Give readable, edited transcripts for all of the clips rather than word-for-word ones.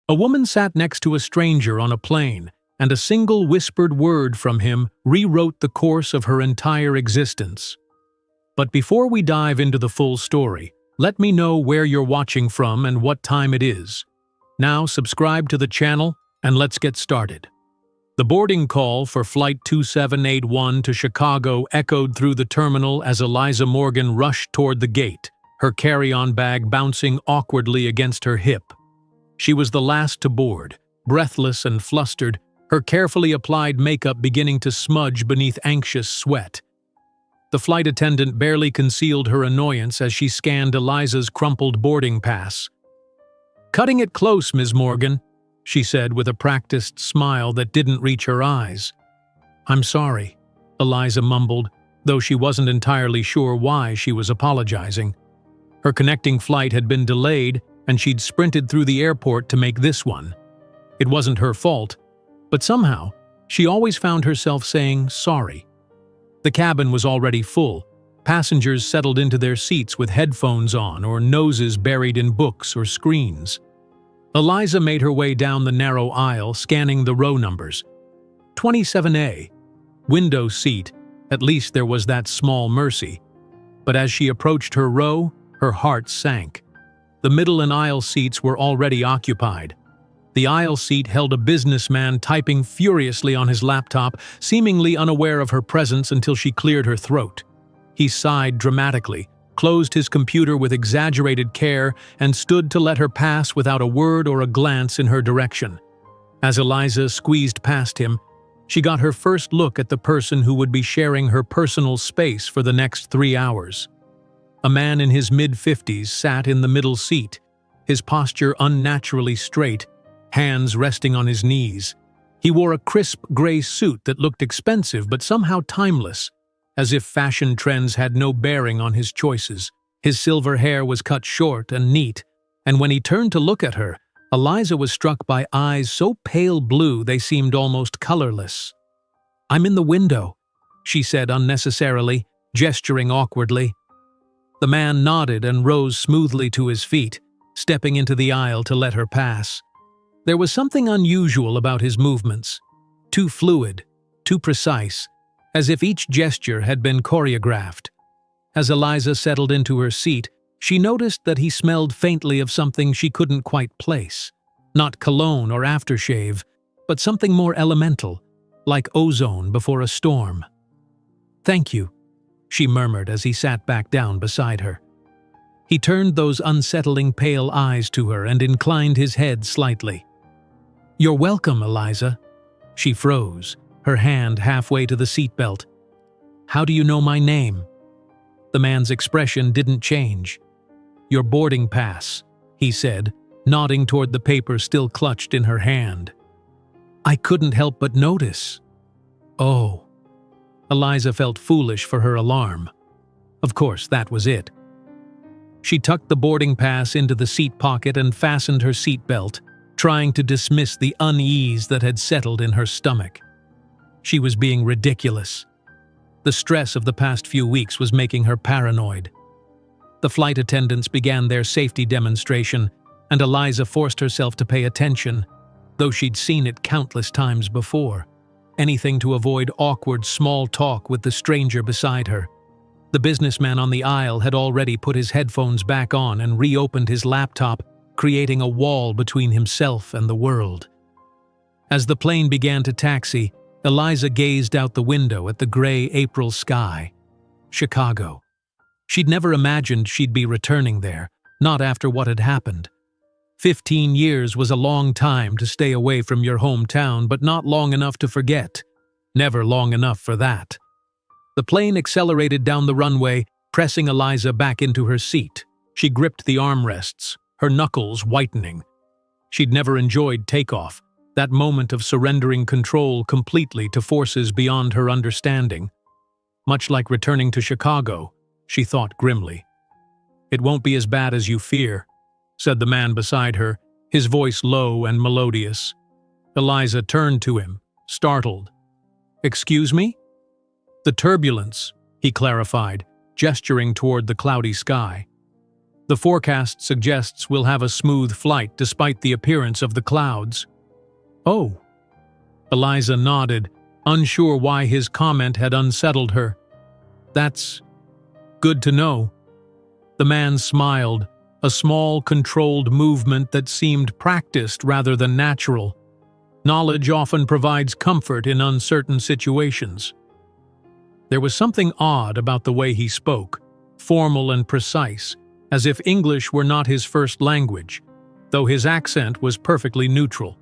A woman sat next to a stranger on a plane, and a single whispered word from him rewrote the course of her entire existence. But before we dive into the full story, let me know where you're watching from and what time it is. Now subscribe to the channel and let's get started. The boarding call for Flight 2781 to Chicago echoed through the terminal as Eliza Morgan rushed toward the gate, her carry-on bag bouncing awkwardly against her hip. She was the last to board, breathless and flustered, her carefully applied makeup beginning to smudge beneath anxious sweat. The flight attendant barely concealed her annoyance as she scanned Eliza's crumpled boarding pass. "Cutting it close, Ms. Morgan," she said with a practiced smile that didn't reach her eyes. "I'm sorry," Eliza mumbled, though she wasn't entirely sure why she was apologizing. Her connecting flight had been delayed, and she'd sprinted through the airport to make this one. It wasn't her fault, but somehow, she always found herself saying sorry. The cabin was already full. Passengers settled into their seats with headphones on or noses buried in books or screens. Eliza made her way down the narrow aisle, scanning the row numbers. 27A. Window seat, at least there was that small mercy. But as she approached her row, her heart sank. The middle and aisle seats were already occupied. The aisle seat held a businessman typing furiously on his laptop, seemingly unaware of her presence until she cleared her throat. He sighed dramatically, closed his computer with exaggerated care, and stood to let her pass without a word or a glance in her direction. As Eliza squeezed past him, she got her first look at the person who would be sharing her personal space for the next 3 hours. A man in his mid-50s sat in the middle seat, his posture unnaturally straight, hands resting on his knees. He wore a crisp gray suit that looked expensive but somehow timeless, as if fashion trends had no bearing on his choices. His silver hair was cut short and neat, and when he turned to look at her, Eliza was struck by eyes so pale blue they seemed almost colorless. "I'm in the window," she said unnecessarily, gesturing awkwardly. The man nodded and rose smoothly to his feet, stepping into the aisle to let her pass. There was something unusual about his movements, too fluid, too precise, as if each gesture had been choreographed. As Eliza settled into her seat, she noticed that he smelled faintly of something she couldn't quite place. Not cologne or aftershave, but something more elemental, like ozone before a storm. "Thank you," she murmured as he sat back down beside her. He turned those unsettling pale eyes to her and inclined his head slightly. "You're welcome, Eliza." She froze, her hand halfway to the seatbelt. "How do you know my name?" The man's expression didn't change. "Your boarding pass," he said, nodding toward the paper still clutched in her hand. "I couldn't help but notice." "Oh." Eliza felt foolish for her alarm. Of course, that was it. She tucked the boarding pass into the seat pocket and fastened her seatbelt, trying to dismiss the unease that had settled in her stomach. She was being ridiculous. The stress of the past few weeks was making her paranoid. The flight attendants began their safety demonstration, and Eliza forced herself to pay attention, though she'd seen it countless times before. Anything to avoid awkward small talk with the stranger beside her. The businessman on the aisle had already put his headphones back on and reopened his laptop, creating a wall between himself and the world. As the plane began to taxi, Eliza gazed out the window at the gray April sky. Chicago. She'd never imagined she'd be returning there, not after what had happened. 15 years was a long time to stay away from your hometown, but not long enough to forget. Never long enough for that. The plane accelerated down the runway, pressing Eliza back into her seat. She gripped the armrests, her knuckles whitening. She'd never enjoyed takeoff, that moment of surrendering control completely to forces beyond her understanding. Much like returning to Chicago, she thought grimly. "It won't be as bad as you fear," said the man beside her, his voice low and melodious. Eliza turned to him, startled. "Excuse me?" "The turbulence," he clarified, gesturing toward the cloudy sky. The forecast suggests we'll have a smooth flight despite the appearance of the clouds." "Oh." Eliza nodded, unsure why his comment had unsettled her. "That's good to know." The man smiled, a small, controlled movement that seemed practiced rather than natural. Knowledge often provides comfort in uncertain situations. There was something odd about the way he spoke, formal and precise, as if English were not his first language, though his accent was perfectly neutral.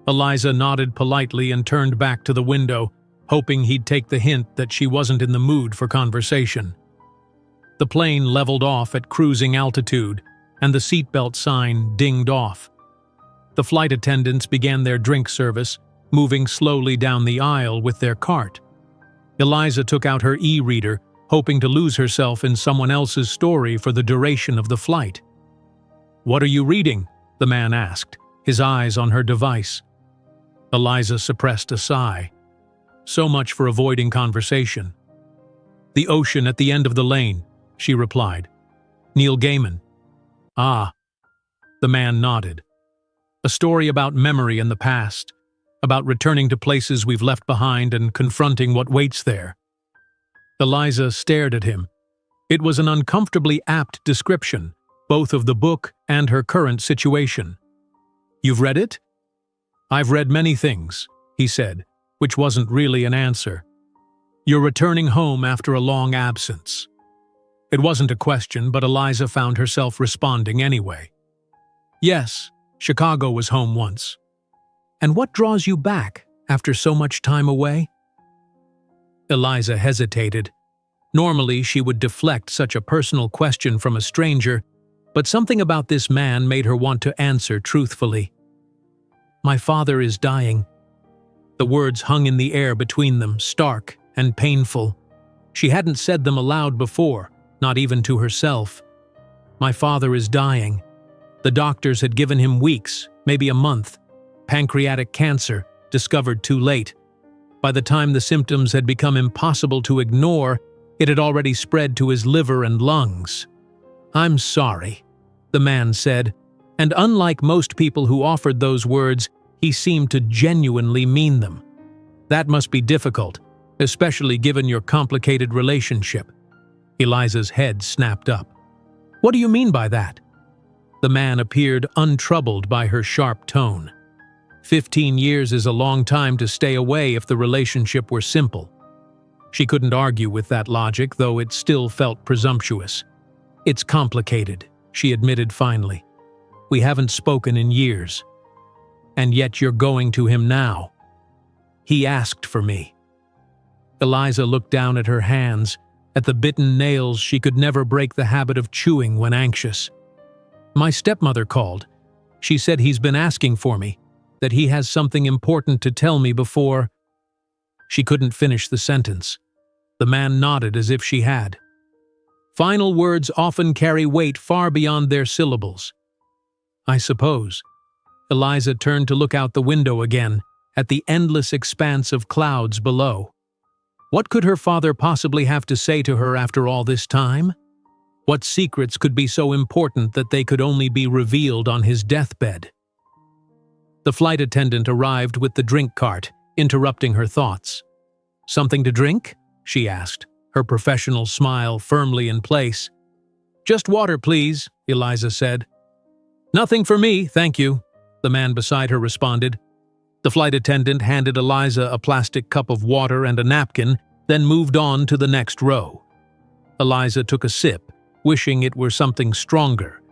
Eliza nodded politely and turned back to the window, hoping he'd take the hint that she wasn't in the mood for conversation. The plane leveled off at cruising altitude, and the seatbelt sign dinged off. The flight attendants began their drink service, moving slowly down the aisle with their cart. Eliza took out her e-reader, hoping to lose herself in someone else's story for the duration of the flight. "What are you reading?" the man asked, his eyes on her device. Eliza suppressed a sigh. So much for avoiding conversation. "The ocean at the end of the lane," she replied. "Neil Gaiman." "Ah." The man nodded. "A story about memory and the past, about returning to places we've left behind and confronting what waits there." Eliza stared at him. It was an uncomfortably apt description, both of the book and her current situation. "You've read it?" "I've read many things," he said, which wasn't really an answer. "You're returning home after a long absence." It wasn't a question, but Eliza found herself responding anyway. "Yes, Chicago was home once." "And what draws you back after so much time away?" Eliza hesitated. Normally, she would deflect such a personal question from a stranger, but something about this man made her want to answer truthfully. "My father is dying." The words hung in the air between them, stark and painful. She hadn't said them aloud before, not even to herself. "My father is dying." The doctors had given him weeks, maybe a month. Pancreatic cancer, discovered too late. By the time the symptoms had become impossible to ignore, it had already spread to his liver and lungs. "I'm sorry," the man said, and unlike most people who offered those words, he seemed to genuinely mean them. "That must be difficult, especially given your complicated relationship." Eliza's head snapped up. "What do you mean by that?" The man appeared untroubled by her sharp tone. 15 years is a long time to stay away if the relationship were simple. She couldn't argue with that logic, though it still felt presumptuous. "It's complicated," she admitted finally. "We haven't spoken in years. And yet you're going to him now." "He asked for me." Eliza looked down at her hands, at the bitten nails she could never break the habit of chewing when anxious. "My stepmother called. She said he's been asking for me, that he has something important to tell me before—" She couldn't finish the sentence. The man nodded as if she had. Final words often carry weight far beyond their syllables. "I suppose." Eliza turned to look out the window again, at the endless expanse of clouds below. What could her father possibly have to say to her after all this time? What secrets could be so important that they could only be revealed on his deathbed? The flight attendant arrived with the drink cart, interrupting her thoughts. "Something to drink?" she asked, her professional smile firmly in place. "Just water, please," Eliza said. "Nothing for me, thank you," the man beside her responded. The flight attendant handed Eliza a plastic cup of water and a napkin, then moved on to the next row. Eliza took a sip, wishing it were something stronger.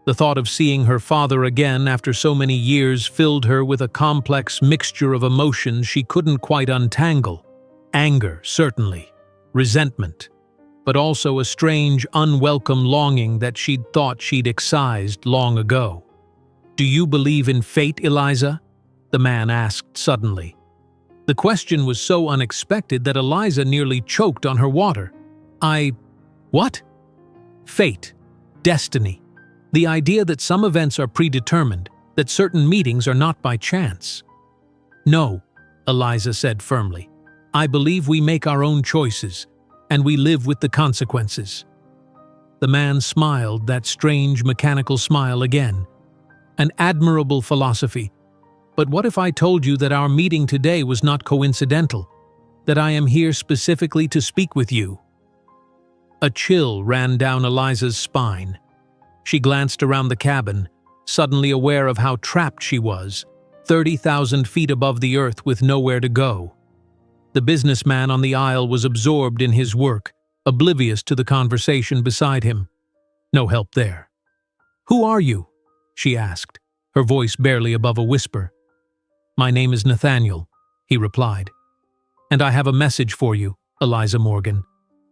The thought of seeing her father again after so many years filled her with a complex mixture of emotions she couldn't quite untangle. Anger, certainly. Resentment. But also a strange, unwelcome longing that she'd thought she'd excised long ago. "Do you believe in fate, Eliza?" the man asked suddenly. The question was so unexpected that Eliza nearly choked on her water. What? Fate. Destiny. The idea that some events are predetermined, that certain meetings are not by chance. "No," Eliza said firmly. "I believe we make our own choices, and we live with the consequences." The man smiled, that strange mechanical smile again. An admirable philosophy. But what if I told you that our meeting today was not coincidental? That I am here specifically to speak with you? A chill ran down Eliza's spine. She glanced around the cabin, suddenly aware of how trapped she was, 30,000 feet above the earth with nowhere to go. The businessman on the aisle was absorbed in his work, oblivious to the conversation beside him. No help there. "Who are you?" she asked, her voice barely above a whisper. "My name is Nathaniel," he replied. "And I have a message for you, Eliza Morgan,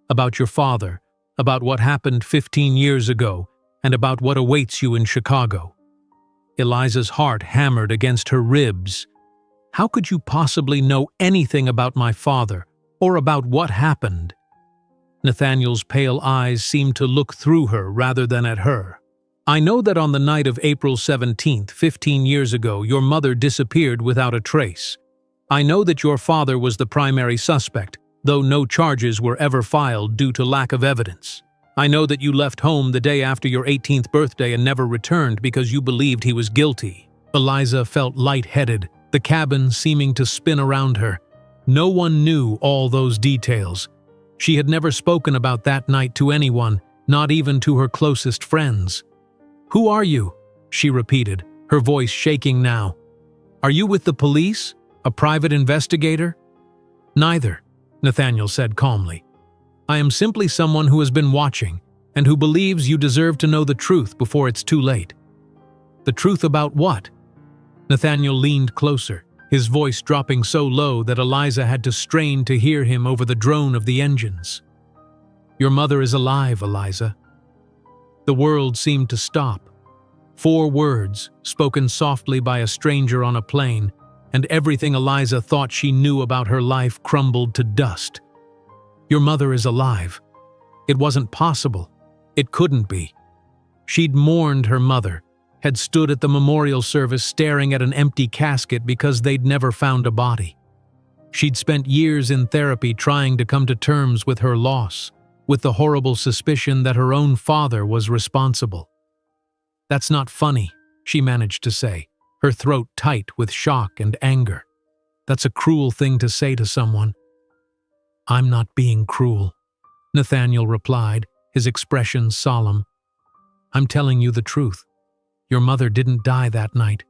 about your father, about what happened 15 years ago, and about what awaits you in Chicago." Eliza's heart hammered against her ribs. How could you possibly know anything about my father, or about what happened? Nathaniel's pale eyes seemed to look through her rather than at her. "I know that on the night of April 17th, 15 years ago, your mother disappeared without a trace. I know that your father was the primary suspect, though no charges were ever filed due to lack of evidence. I know that you left home the day after your 18th birthday and never returned because you believed he was guilty." Eliza felt lightheaded, the cabin seeming to spin around her. No one knew all those details. She had never spoken about that night to anyone, not even to her closest friends. "Who are you?" she repeated, her voice shaking now. "Are you with the police? A private investigator?" "Neither," Nathaniel said calmly. "I am simply someone who has been watching, and who believes you deserve to know the truth before it's too late." "The truth about what?" Nathaniel leaned closer, his voice dropping so low that Eliza had to strain to hear him over the drone of the engines. "Your mother is alive, Eliza." The world seemed to stop. 4 words, spoken softly by a stranger on a plane, and everything Eliza thought she knew about her life crumbled to dust. Your mother is alive. It wasn't possible. It couldn't be. She'd mourned her mother, had stood at the memorial service staring at an empty casket because they'd never found a body. She'd spent years in therapy trying to come to terms with her loss, with the horrible suspicion that her own father was responsible. "That's not funny," she managed to say, her throat tight with shock and anger. "That's a cruel thing to say to someone." "I'm not being cruel," Nathaniel replied, his expression solemn. "I'm telling you the truth. Your mother didn't die that night.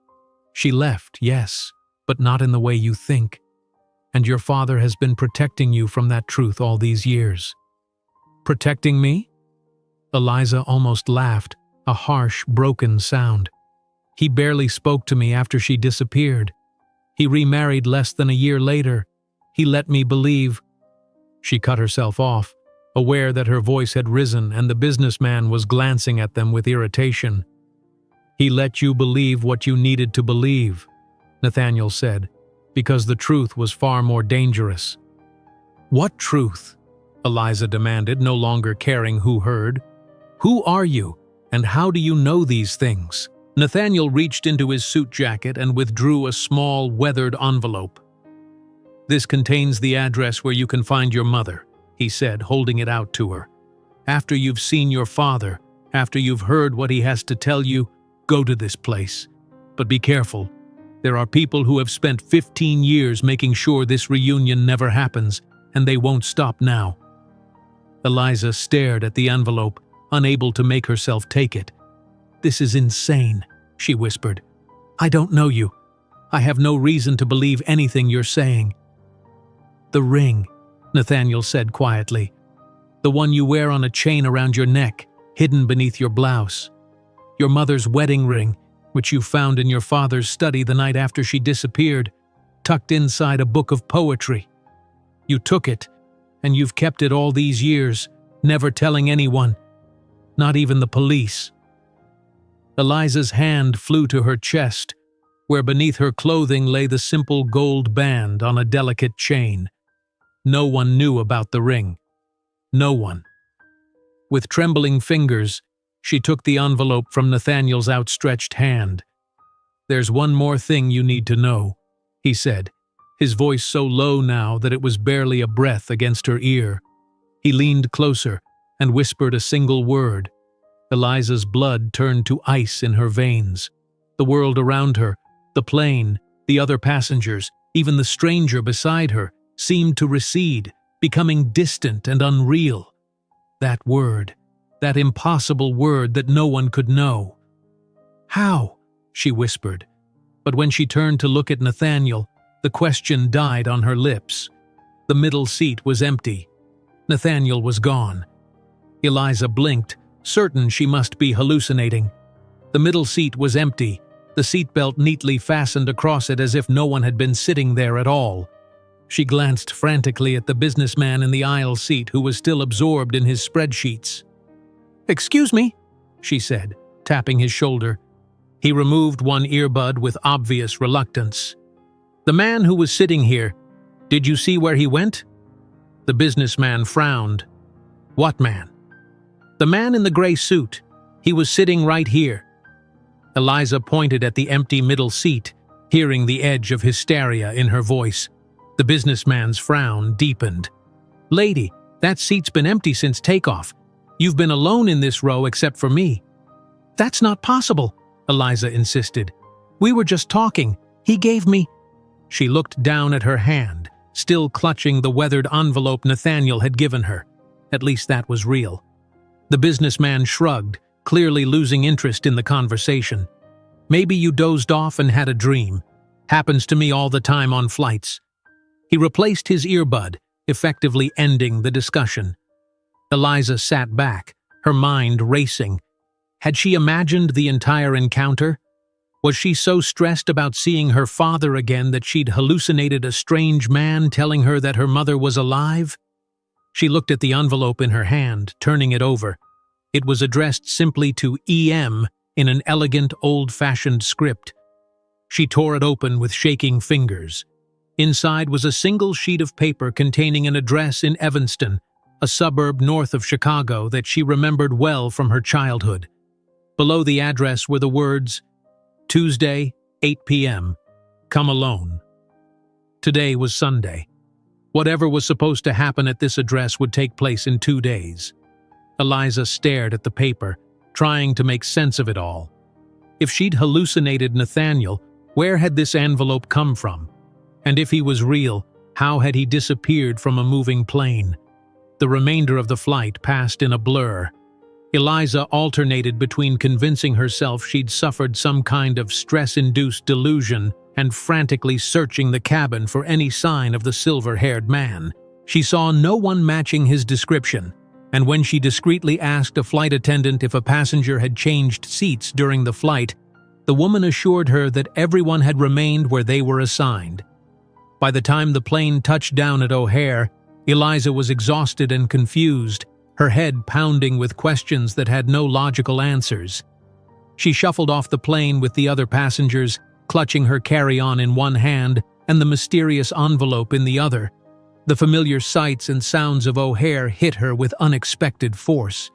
She left, yes, but not in the way you think. And your father has been protecting you from that truth all these years." "Protecting me?" Eliza almost laughed, a harsh, broken sound. "He barely spoke to me after she disappeared. He remarried less than a year later. He let me believe—" She cut herself off, aware that her voice had risen and the businessman was glancing at them with irritation. "He let you believe what you needed to believe," Nathaniel said, "because the truth was far more dangerous." "What truth?" Eliza demanded, no longer caring who heard. "Who are you, and how do you know these things?" Nathaniel reached into his suit jacket and withdrew a small, weathered envelope. "This contains the address where you can find your mother," he said, holding it out to her. "After you've seen your father, after you've heard what he has to tell you, go to this place. But be careful. There are people who have spent 15 years making sure this reunion never happens, and they won't stop now." Eliza stared at the envelope, unable to make herself take it. "This is insane," she whispered. "I don't know you. I have no reason to believe anything you're saying." "The ring," Nathaniel said quietly. "The one you wear on a chain around your neck, hidden beneath your blouse. Your mother's wedding ring, which you found in your father's study the night after she disappeared, tucked inside a book of poetry. You took it, and you've kept it all these years, never telling anyone, not even the police." Eliza's hand flew to her chest, where beneath her clothing lay the simple gold band on a delicate chain. No one knew about the ring. No one. With trembling fingers, she took the envelope from Nathaniel's outstretched hand. "There's one more thing you need to know," he said, his voice so low now that it was barely a breath against her ear. He leaned closer, and whispered a single word. Eliza's blood turned to ice in her veins. The world around her, the plane, the other passengers, even the stranger beside her, seemed to recede, becoming distant and unreal. That word, that impossible word that no one could know. "How?" she whispered. But when she turned to look at Nathaniel, the question died on her lips. The middle seat was empty. Nathaniel was gone. Eliza blinked, certain she must be hallucinating. The middle seat was empty, the seatbelt neatly fastened across it as if no one had been sitting there at all. She glanced frantically at the businessman in the aisle seat who was still absorbed in his spreadsheets. "Excuse me," she said, tapping his shoulder. He removed one earbud with obvious reluctance. "The man who was sitting here, did you see where he went?" The businessman frowned. "What man?" "The man in the gray suit. He was sitting right here." Eliza pointed at the empty middle seat, hearing the edge of hysteria in her voice. The businessman's frown deepened. "Lady, that seat's been empty since takeoff. You've been alone in this row except for me." "That's not possible," Eliza insisted. "We were just talking. He gave me—" She looked down at her hand, still clutching the weathered envelope Nathaniel had given her. At least that was real. The businessman shrugged, clearly losing interest in the conversation. "Maybe you dozed off and had a dream. Happens to me all the time on flights." He replaced his earbud, effectively ending the discussion. Eliza sat back, her mind racing. Had she imagined the entire encounter? Was she so stressed about seeing her father again that she'd hallucinated a strange man telling her that her mother was alive? She looked at the envelope in her hand, turning it over. It was addressed simply to E.M. in an elegant, old-fashioned script. She tore it open with shaking fingers. Inside was a single sheet of paper containing an address in Evanston, a suburb north of Chicago that she remembered well from her childhood. Below the address were the words, "Tuesday, 8 p.m. Come alone." Today was Sunday. Whatever was supposed to happen at this address would take place in 2 days. Eliza stared at the paper, trying to make sense of it all. If she'd hallucinated Nathaniel, where had this envelope come from? And if he was real, how had he disappeared from a moving plane? The remainder of the flight passed in a blur. Eliza alternated between convincing herself she'd suffered some kind of stress-induced delusion and frantically searching the cabin for any sign of the silver-haired man. She saw no one matching his description, and when she discreetly asked a flight attendant if a passenger had changed seats during the flight, the woman assured her that everyone had remained where they were assigned. By the time the plane touched down at O'Hare, Eliza was exhausted and confused, her head pounding with questions that had no logical answers. She shuffled off the plane with the other passengers, clutching her carry-on in one hand and the mysterious envelope in the other. The familiar sights and sounds of O'Hare hit her with unexpected force.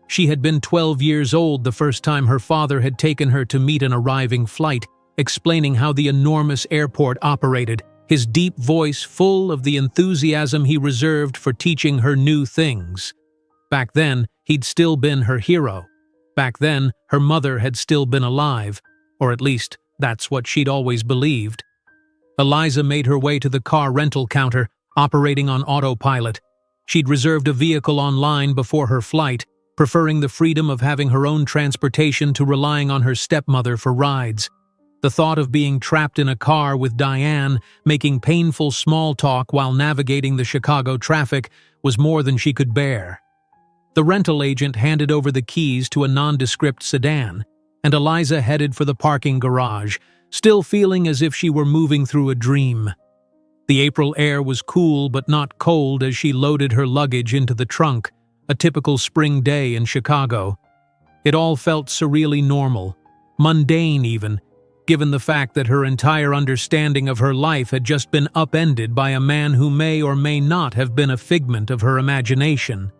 She had been 12 years old the first time her father had taken her to meet an arriving flight, explaining how the enormous airport operated, his deep voice full of the enthusiasm he reserved for teaching her new things. Back then, he'd still been her hero. Back then, her mother had still been alive, or at least, that's what she'd always believed. Eliza made her way to the car rental counter, operating on autopilot. She'd reserved a vehicle online before her flight, preferring the freedom of having her own transportation to relying on her stepmother for rides. The thought of being trapped in a car with Diane, making painful small talk while navigating the Chicago traffic, was more than she could bear. The rental agent handed over the keys to a nondescript sedan, and Eliza headed for the parking garage, still feeling as if she were moving through a dream. The April air was cool but not cold as she loaded her luggage into the trunk, a typical spring day in Chicago. It all felt surreally normal, mundane even, given the fact that her entire understanding of her life had just been upended by a man who may or may not have been a figment of her imagination.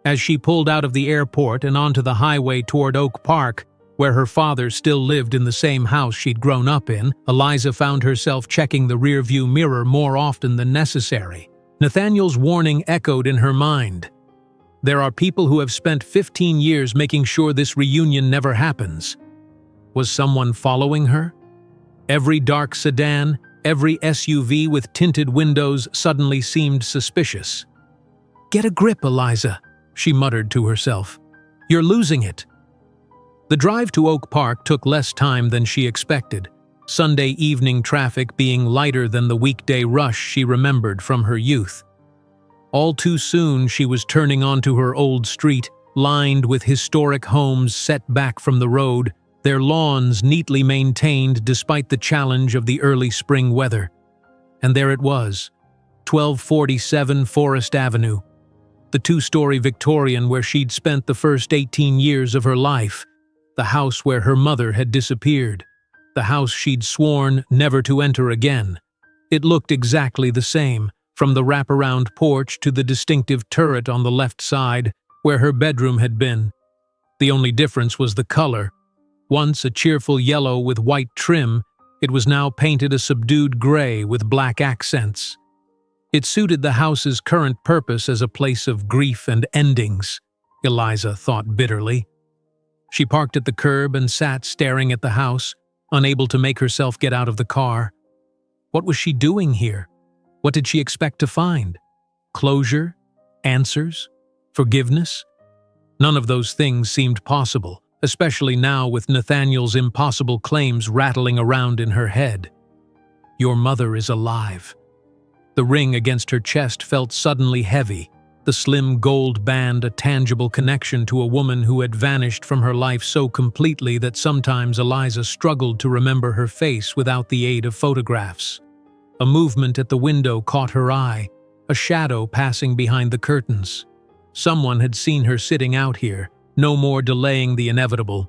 As she pulled out of the airport and onto the highway toward Oak Park, where her father still lived in the same house she'd grown up in, Eliza found herself checking the rearview mirror more often than necessary. Nathaniel's warning echoed in her mind. There are people who have spent 15 years making sure this reunion never happens. Was someone following her? Every dark sedan, every SUV with tinted windows suddenly seemed suspicious. "Get a grip, Eliza," she muttered to herself. "You're losing it." The drive to Oak Park took less time than she expected, Sunday evening traffic being lighter than the weekday rush she remembered from her youth. All too soon she was turning onto her old street, lined with historic homes set back from the road, their lawns neatly maintained despite the challenge of the early spring weather. And there it was, 1247 Forest Avenue, the two-story Victorian where she'd spent the first 18 years of her life, the house where her mother had disappeared, the house she'd sworn never to enter again. It looked exactly the same, from the wraparound porch to the distinctive turret on the left side, where her bedroom had been. The only difference was the color. Once a cheerful yellow with white trim, it was now painted a subdued gray with black accents. It suited the house's current purpose as a place of grief and endings, Eliza thought bitterly. She parked at the curb and sat staring at the house, unable to make herself get out of the car. What was she doing here? What did she expect to find? Closure? Answers? Forgiveness? None of those things seemed possible, especially now with Nathaniel's impossible claims rattling around in her head. Your mother is alive. The ring against her chest felt suddenly heavy, the slim gold band a tangible connection to a woman who had vanished from her life so completely that sometimes Eliza struggled to remember her face without the aid of photographs. A movement at the window caught her eye, a shadow passing behind the curtains. Someone had seen her sitting out here, no more delaying the inevitable.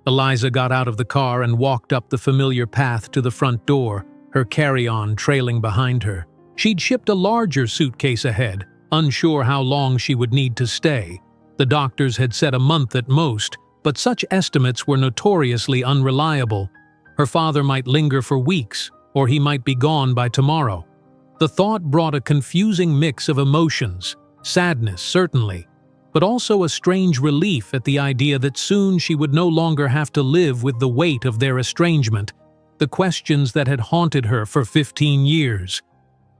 Eliza got out of the car and walked up the familiar path to the front door, her carry-on trailing behind her. She'd shipped a larger suitcase ahead, unsure how long she would need to stay. The doctors had said a month at most, but such estimates were notoriously unreliable. Her father might linger for weeks, or he might be gone by tomorrow. The thought brought a confusing mix of emotions, sadness certainly, but also a strange relief at the idea that soon she would no longer have to live with the weight of their estrangement, the questions that had haunted her for 15 years.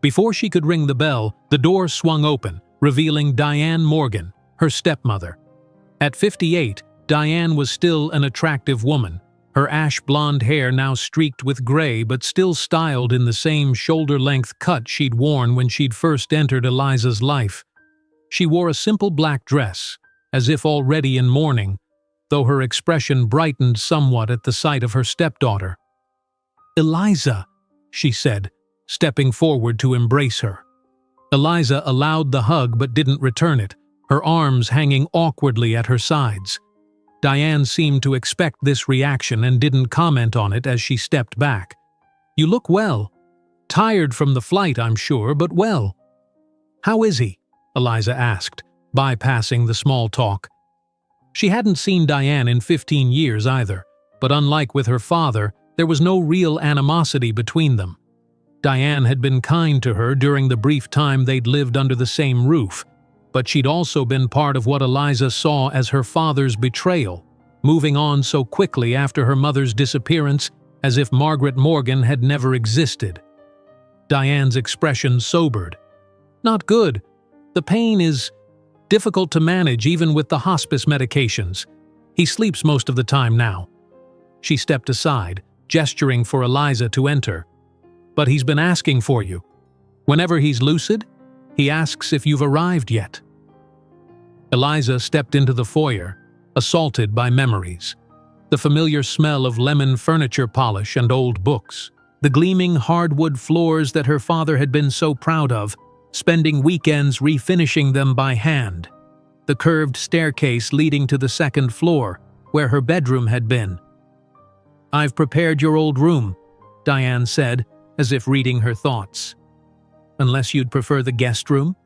Before she could ring the bell, the door swung open, revealing Diane Morgan, her stepmother. At 58, Diane was still an attractive woman, her ash-blonde hair now streaked with gray but still styled in the same shoulder-length cut she'd worn when she'd first entered Eliza's life. She wore a simple black dress, as if already in mourning, though her expression brightened somewhat at the sight of her stepdaughter. "Eliza," she said, stepping forward to embrace her. Eliza allowed the hug but didn't return it, her arms hanging awkwardly at her sides. Diane seemed to expect this reaction and didn't comment on it as she stepped back. "You look well. Tired from the flight, I'm sure, but well." "How is he?" Eliza asked, bypassing the small talk. She hadn't seen Diane in 15 years either, but unlike with her father, there was no real animosity between them. Diane had been kind to her during the brief time they'd lived under the same roof, but she'd also been part of what Eliza saw as her father's betrayal, moving on so quickly after her mother's disappearance as if Margaret Morgan had never existed. Diane's expression sobered. "Not good. The pain is difficult to manage even with the hospice medications. He sleeps most of the time now." She stepped aside, gesturing for Eliza to enter. "But he's been asking for you. Whenever he's lucid, he asks if you've arrived yet." Eliza stepped into the foyer, assaulted by memories. The familiar smell of lemon furniture polish and old books. The gleaming hardwood floors that her father had been so proud of, spending weekends refinishing them by hand. The curved staircase leading to the second floor, where her bedroom had been. "I've prepared your old room," Diane said, as if reading her thoughts. "Unless you'd prefer the guest room?"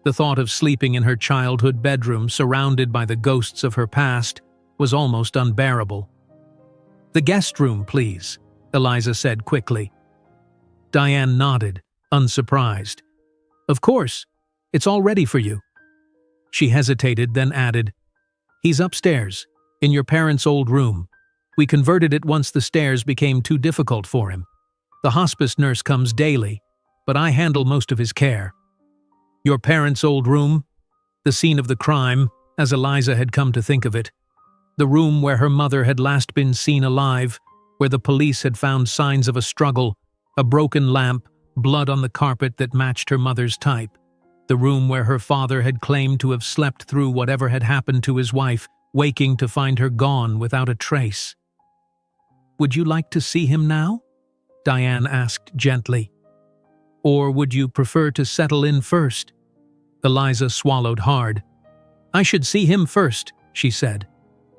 The thought of sleeping in her childhood bedroom surrounded by the ghosts of her past was almost unbearable. "The guest room, please," Eliza said quickly. Diane nodded, unsurprised. "Of course, it's all ready for you." She hesitated, then added, "He's upstairs, in your parents' old room. We converted it once the stairs became too difficult for him. The hospice nurse comes daily, but I handle most of his care." Your parents' old room? The scene of the crime, as Eliza had come to think of it. The room where her mother had last been seen alive, where the police had found signs of a struggle, a broken lamp, blood on the carpet that matched her mother's type. The room where her father had claimed to have slept through whatever had happened to his wife, waking to find her gone without a trace. "Would you like to see him now?" Diane asked gently. "Or would you prefer to settle in first?" Eliza swallowed hard. "I should see him first," she said.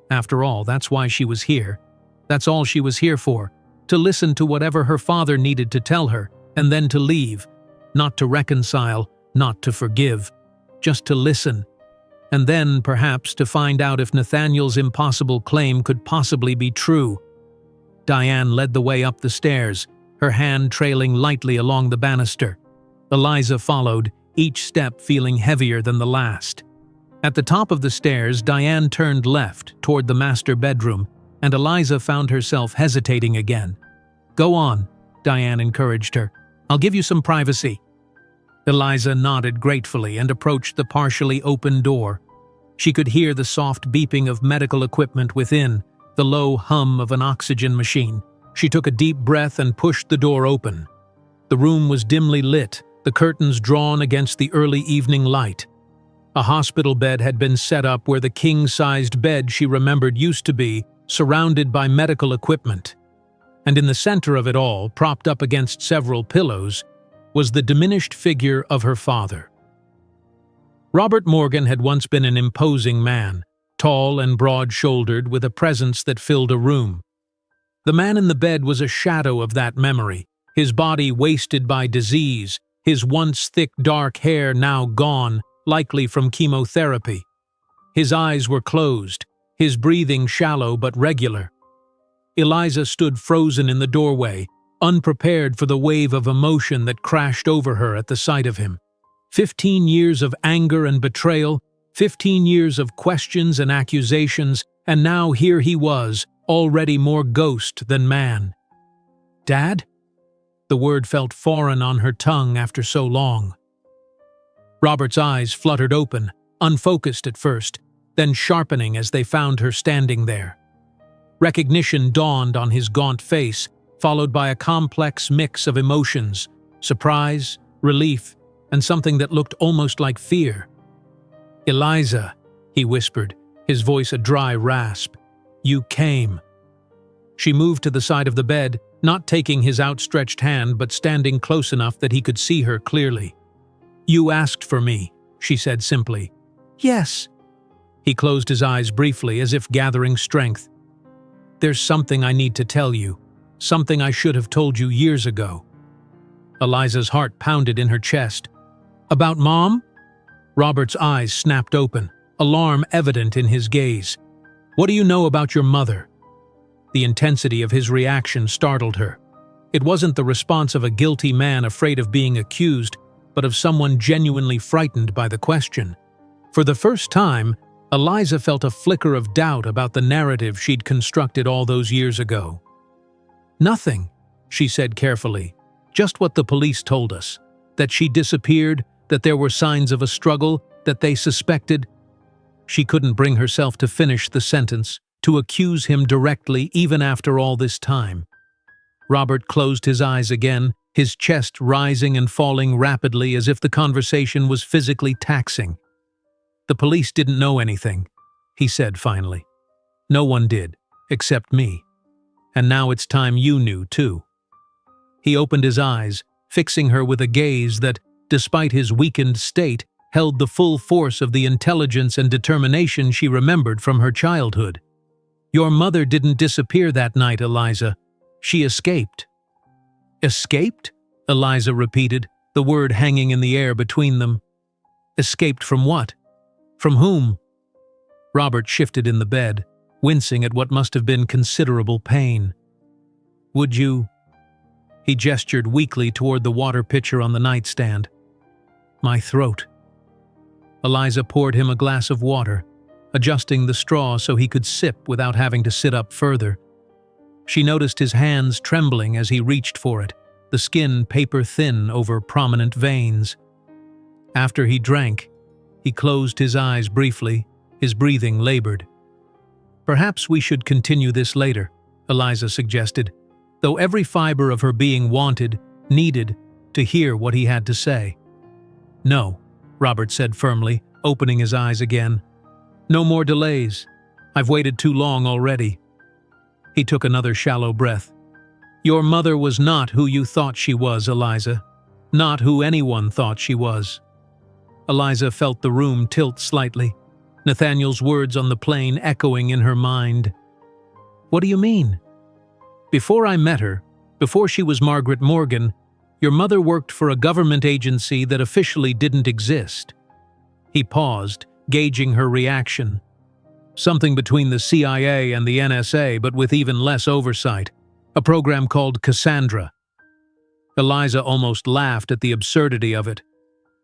After all, that's why she was here. That's all she was here for, to listen to whatever her father needed to tell her, and then to leave. Not to reconcile, not to forgive, just to listen. And then, perhaps, to find out if Nathaniel's impossible claim could possibly be true. Diane led the way up the stairs, her hand trailing lightly along the banister. Eliza followed, each step feeling heavier than the last. At the top of the stairs, Diane turned left toward the master bedroom, and Eliza found herself hesitating again. "Go on," Diane encouraged her. "I'll give you some privacy." Eliza nodded gratefully and approached the partially open door. She could hear the soft beeping of medical equipment within, the low hum of an oxygen machine. She took a deep breath and pushed the door open. The room was dimly lit, the curtains drawn against the early evening light. A hospital bed had been set up where the king-sized bed she remembered used to be, surrounded by medical equipment. And in the center of it all, propped up against several pillows, was the diminished figure of her father. Robert Morgan had once been an imposing man, tall and broad-shouldered, with a presence that filled a room. The man in the bed was a shadow of that memory, his body wasted by disease, his once thick dark hair now gone, likely from chemotherapy. His eyes were closed, his breathing shallow but regular. Eliza stood frozen in the doorway, unprepared for the wave of emotion that crashed over her at the sight of him. 15 years of anger and betrayal, 15 years of questions and accusations, and now here he was, already more ghost than man. "Dad?" The word felt foreign on her tongue after so long. Robert's eyes fluttered open, unfocused at first, then sharpening as they found her standing there. Recognition dawned on his gaunt face, followed by a complex mix of emotions, surprise, relief, and something that looked almost like fear. "Eliza," he whispered, his voice a dry rasp. "You came." She moved to the side of the bed, not taking his outstretched hand but standing close enough that he could see her clearly. "You asked for me," she said simply. "Yes." He closed his eyes briefly as if gathering strength. "There's something I need to tell you, something I should have told you years ago." Eliza's heart pounded in her chest. "About Mom?" Robert's eyes snapped open, alarm evident in his gaze. "What do you know about your mother?" The intensity of his reaction startled her. It wasn't the response of a guilty man afraid of being accused, but of someone genuinely frightened by the question. For the first time, Eliza felt a flicker of doubt about the narrative she'd constructed all those years ago. "Nothing," she said carefully. "Just what the police told us. That she disappeared, that there were signs of a struggle, that they suspected—" She couldn't bring herself to finish the sentence, to accuse him directly even after all this time. Robert closed his eyes again, his chest rising and falling rapidly as if the conversation was physically taxing. "The police didn't know anything," he said finally. "No one did, except me. And now it's time you knew, too." He opened his eyes, fixing her with a gaze that, despite his weakened state, held the full force of the intelligence and determination she remembered from her childhood. "Your mother didn't disappear that night, Eliza. She escaped." "Escaped?" Eliza repeated, the word hanging in the air between them. "Escaped from what? From whom?" Robert shifted in the bed, wincing at what must have been considerable pain. "Would you—" He gestured weakly toward the water pitcher on the nightstand. "My throat." Eliza poured him a glass of water, adjusting the straw so he could sip without having to sit up further. She noticed his hands trembling as he reached for it, the skin paper-thin over prominent veins. After he drank, he closed his eyes briefly, his breathing labored. "Perhaps we should continue this later," Eliza suggested, though every fiber of her being needed to hear what he had to say. "No," Robert said firmly, opening his eyes again. "No more delays. I've waited too long already." He took another shallow breath. "Your mother was not who you thought she was, Eliza. Not who anyone thought she was." Eliza felt the room tilt slightly, Nathaniel's words on the plane echoing in her mind. "What do you mean?" "Before I met her, before she was Margaret Morgan, your mother worked for a government agency that officially didn't exist." He paused, gauging her reaction. "Something between the CIA and the NSA, but with even less oversight. A program called Cassandra." Eliza almost laughed at the absurdity of it.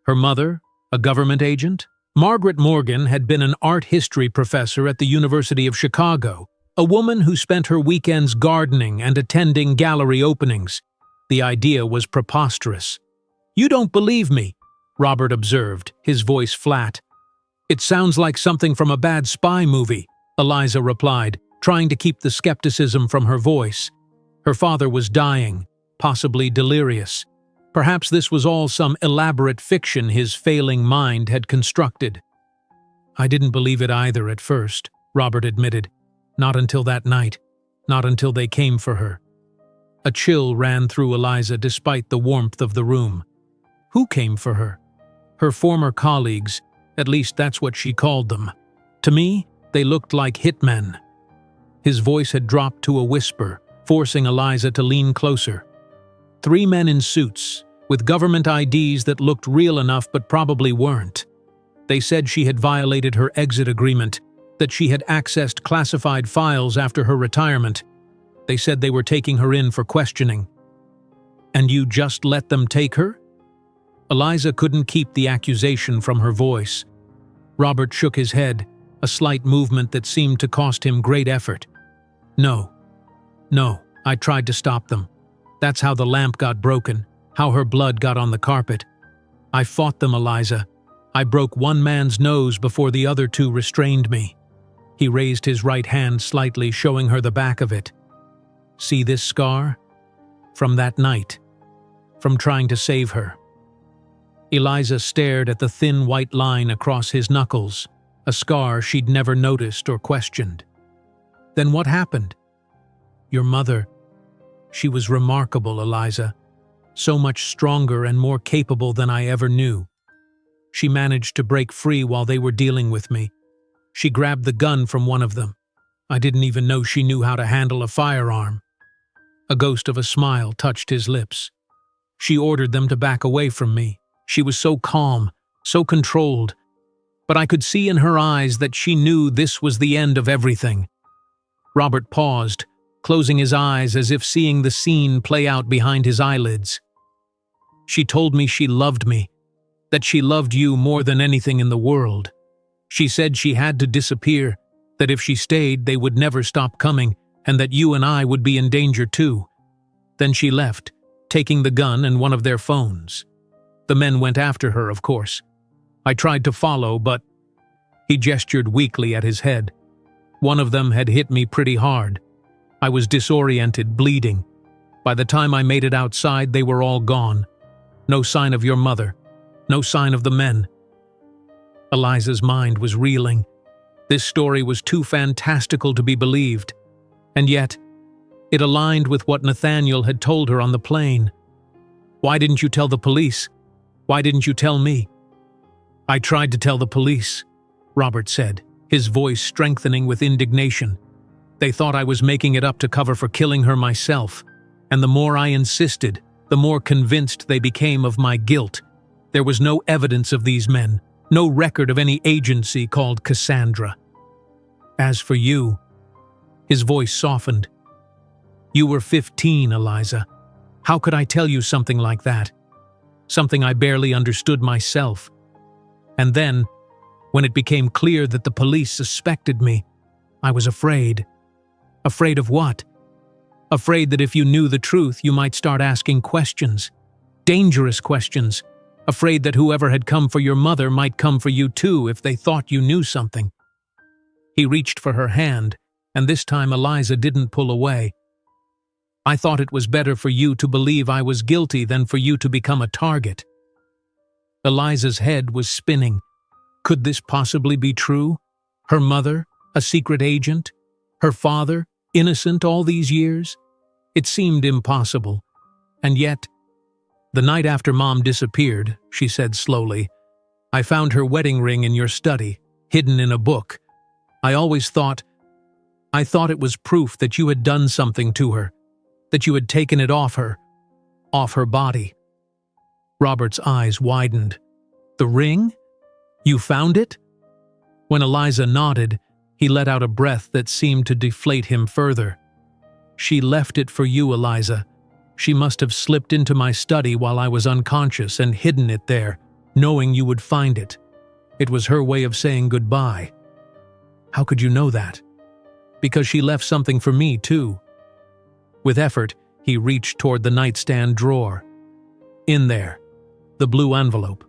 Her mother, a government agent? Margaret Morgan had been an art history professor at the University of Chicago, a woman who spent her weekends gardening and attending gallery openings. The idea was preposterous. "You don't believe me," Robert observed, his voice flat. "It sounds like something from a bad spy movie," Eliza replied, trying to keep the skepticism from her voice. Her father was dying, possibly delirious. Perhaps this was all some elaborate fiction his failing mind had constructed. "I didn't believe it either at first," Robert admitted. "Not until that night. Not until they came for her." A chill ran through Eliza despite the warmth of the room. Who came for her? Her former colleagues, at least that's what she called them. To me, they looked like hitmen. His voice had dropped to a whisper, forcing Eliza to lean closer. 3 men in suits, with government IDs that looked real enough but probably weren't. They said she had violated her exit agreement, that she had accessed classified files after her retirement. They said they were taking her in for questioning. "And you just let them take her?" Eliza couldn't keep the accusation from her voice. Robert shook his head, a slight movement that seemed to cost him great effort. No, I tried to stop them. That's how the lamp got broken, how her blood got on the carpet. I fought them, Eliza. I broke one man's nose before the other 2 restrained me." He raised his right hand slightly, showing her the back of it. "See this scar? From that night. From trying to save her." Eliza stared at the thin white line across his knuckles, a scar she'd never noticed or questioned. "Then what happened?" "Your mother. She was remarkable, Eliza. So much stronger and more capable than I ever knew. She managed to break free while they were dealing with me. She grabbed the gun from one of them. I didn't even know she knew how to handle a firearm." A ghost of a smile touched his lips. "She ordered them to back away from me. She was so calm, so controlled. But I could see in her eyes that she knew this was the end of everything." Robert paused, closing his eyes as if seeing the scene play out behind his eyelids. "She told me she loved me, that she loved you more than anything in the world. She said she had to disappear, that if she stayed they would never stop coming, and that you and I would be in danger too. Then she left, taking the gun and one of their phones. The men went after her, of course. I tried to follow, but—" He gestured weakly at his head. "One of them had hit me pretty hard. I was disoriented, bleeding. By the time I made it outside, they were all gone. No sign of your mother. No sign of the men." Eliza's mind was reeling. This story was too fantastical to be believed. And yet, it aligned with what Nathaniel had told her on the plane. "Why didn't you tell the police? Why didn't you tell me?" "I tried to tell the police," Robert said, his voice strengthening with indignation. "They thought I was making it up to cover for killing her myself, and the more I insisted, the more convinced they became of my guilt. There was no evidence of these men, no record of any agency called Cassandra. As for you," his voice softened, "you were 15, Eliza. How could I tell you something like that? Something I barely understood myself. And then, When it became clear that the police suspected me, I was afraid. Afraid of what? Afraid that if you knew the truth, you might start asking questions. Dangerous questions. Afraid that whoever had come for your mother might come for you too if they thought you knew something. He reached for her hand, and this time Eliza didn't pull away. I thought it was better for you to believe I was guilty than for you to become a target. Eliza's head was spinning. Could this possibly be true? Her mother, a secret agent? Her father, innocent all these years? It seemed impossible. And yet, the night after Mom disappeared, she said slowly, I found her wedding ring in your study, hidden in a book. I thought it was proof that you had done something to her, that you had taken it off her body. Robert's eyes widened. The ring? You found it? When Eliza nodded, he let out a breath that seemed to deflate him further. She left it for you, Eliza. She must have slipped into my study while I was unconscious and hidden it there, knowing you would find it. It was her way of saying goodbye. How could you know that? Because she left something for me, too. With effort, he reached toward the nightstand drawer. In there, the blue envelope.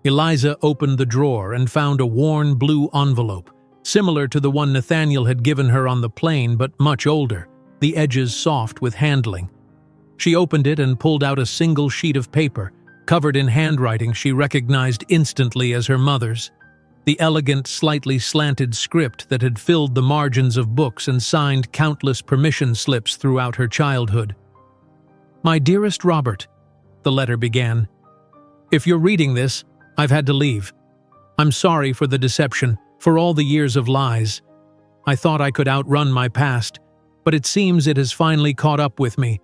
Eliza opened the drawer and found a worn blue envelope, similar to the one Nathaniel had given her on the plane but much older, the edges soft with handling. She opened it and pulled out a single sheet of paper, covered in handwriting she recognized instantly as her mother's. The elegant, slightly slanted script that had filled the margins of books and signed countless permission slips throughout her childhood. My dearest Robert, the letter began. If you're reading this, I've had to leave. I'm sorry for the deception, for all the years of lies. I thought I could outrun my past, but it seems it has finally caught up with me.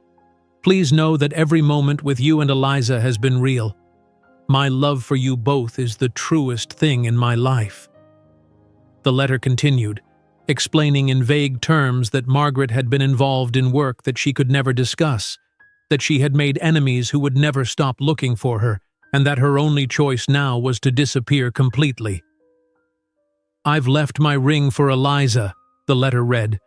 Please know that every moment with you and Eliza has been real. My love for you both is the truest thing in my life. The letter continued, explaining in vague terms that Margaret had been involved in work that she could never discuss, that she had made enemies who would never stop looking for her, and that her only choice now was to disappear completely. I've left my ring for Eliza, the letter read.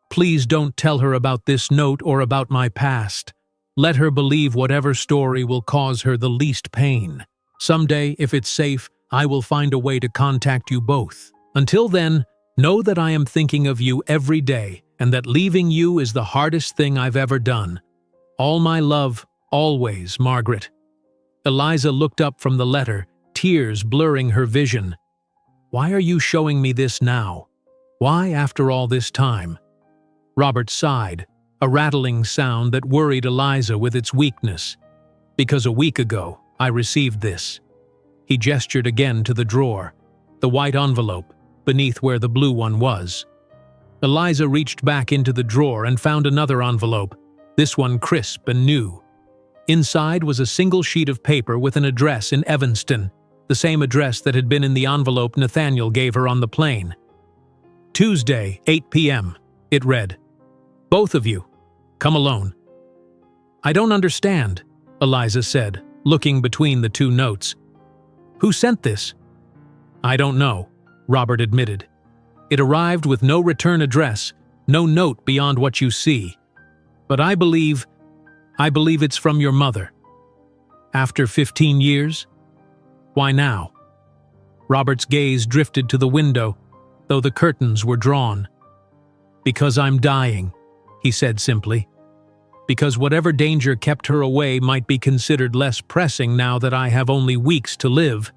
Please don't tell her about this note or about my past. Let her believe whatever story will cause her the least pain. Someday, if it's safe, I will find a way to contact you both. Until then, know that I am thinking of you every day and that leaving you is the hardest thing I've ever done. All my love, always, Margaret. Eliza looked up from the letter, tears blurring her vision. Why are you showing me this now? Why after all this time? Robert sighed, a rattling sound that worried Eliza with its weakness. Because a week ago, I received this. He gestured again to the drawer, the white envelope, beneath where the blue one was. Eliza reached back into the drawer and found another envelope, this one crisp and new. Inside was a single sheet of paper with an address in Evanston, the same address that had been in the envelope Nathaniel gave her on the plane. Tuesday, 8 p.m., it read. Both of you, come alone. I don't understand, Eliza said, looking between the two notes. Who sent this? I don't know, Robert admitted. It arrived with no return address, no note beyond what you see. But I believe it's from your mother. After 15 years? Why now? Robert's gaze drifted to the window, though the curtains were drawn. Because I'm dying, he said simply. Because whatever danger kept her away might be considered less pressing now that I have only weeks to live.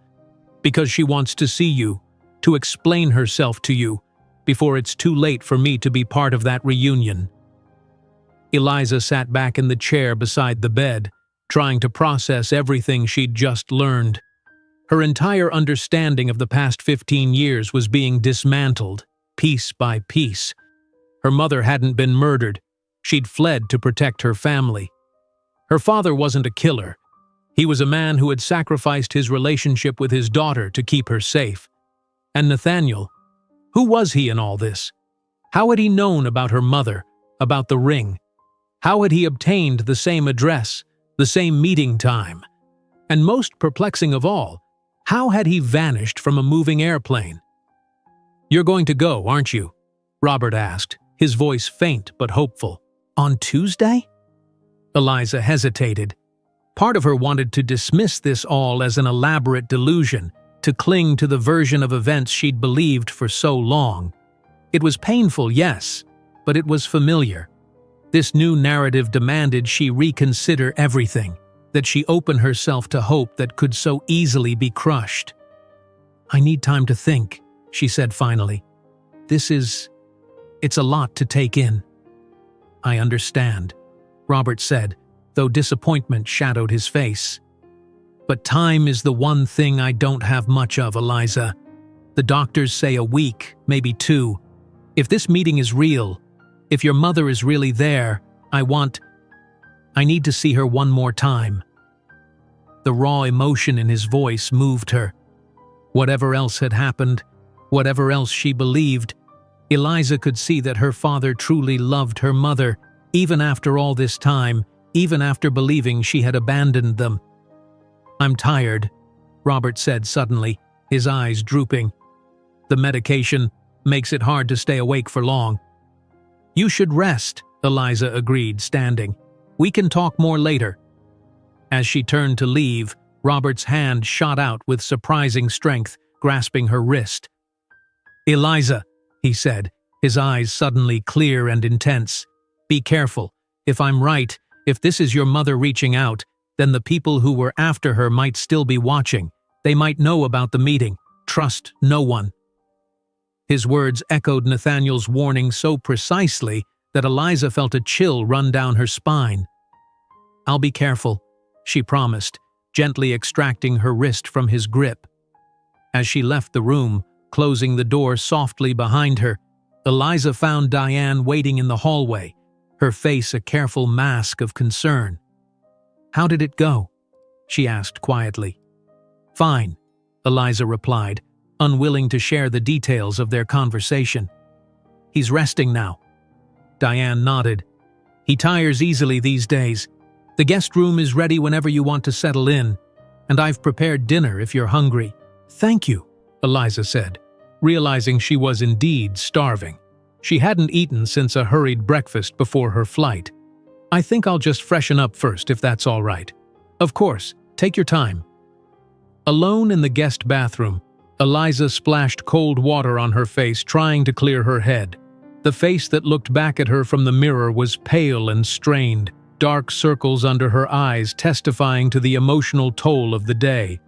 Because she wants to see you, to explain herself to you, before it's too late for me to be part of that reunion. Eliza sat back in the chair beside the bed, trying to process everything she'd just learned. Her entire understanding of the past 15 years was being dismantled, piece by piece. Her mother hadn't been murdered. She'd fled to protect her family. Her father wasn't a killer. He was a man who had sacrificed his relationship with his daughter to keep her safe. And Nathaniel, who was he in all this? How had he known about her mother, about the ring? How had he obtained the same address, the same meeting time? And most perplexing of all, How had he vanished from a moving airplane? "You're going to go, aren't you?" Robert asked, his voice faint but hopeful. "On Tuesday?" Eliza hesitated. Part of her wanted to dismiss this all as an elaborate delusion, to cling to the version of events she'd believed for so long. It was painful, yes, but it was familiar. This new narrative demanded she reconsider everything, that she open herself to hope that could so easily be crushed. "I need time to think," she said finally. It's a lot to take in." "I understand," Robert said, though disappointment shadowed his face. "But time is the one thing I don't have much of, Eliza. The doctors say a week, maybe 2. If this meeting is real, if your mother is really there, I need to see her one more time." The raw emotion in his voice moved her. Whatever else had happened, whatever else she believed, Eliza could see that her father truly loved her mother, even after all this time, even after believing she had abandoned them. "I'm tired," Robert said suddenly, his eyes drooping. "The medication makes it hard to stay awake for long." "You should rest," Eliza agreed, standing. "We can talk more later." As she turned to leave, Robert's hand shot out with surprising strength, grasping her wrist. "Eliza," he said, his eyes suddenly clear and intense. "Be careful. If I'm right, if this is your mother reaching out, then the people who were after her might still be watching. They might know about the meeting. Trust no one." His words echoed Nathaniel's warning so precisely that Eliza felt a chill run down her spine. "I'll be careful," she promised, gently extracting her wrist from his grip. As she left the room, closing the door softly behind her, Eliza found Diane waiting in the hallway, her face a careful mask of concern. "How did it go?" she asked quietly. "Fine," Eliza replied, unwilling to share the details of their conversation. "He's resting now." Diane nodded. "He tires easily these days. The guest room is ready whenever you want to settle in, and I've prepared dinner if you're hungry." "Thank you," Eliza said, realizing she was indeed starving. She hadn't eaten since a hurried breakfast before her flight. "I think I'll just freshen up first if that's all right." "Of course, take your time." Alone in the guest bathroom, Eliza splashed cold water on her face, trying to clear her head. The face that looked back at her from the mirror was pale and strained, dark circles under her eyes testifying to the emotional toll of the day.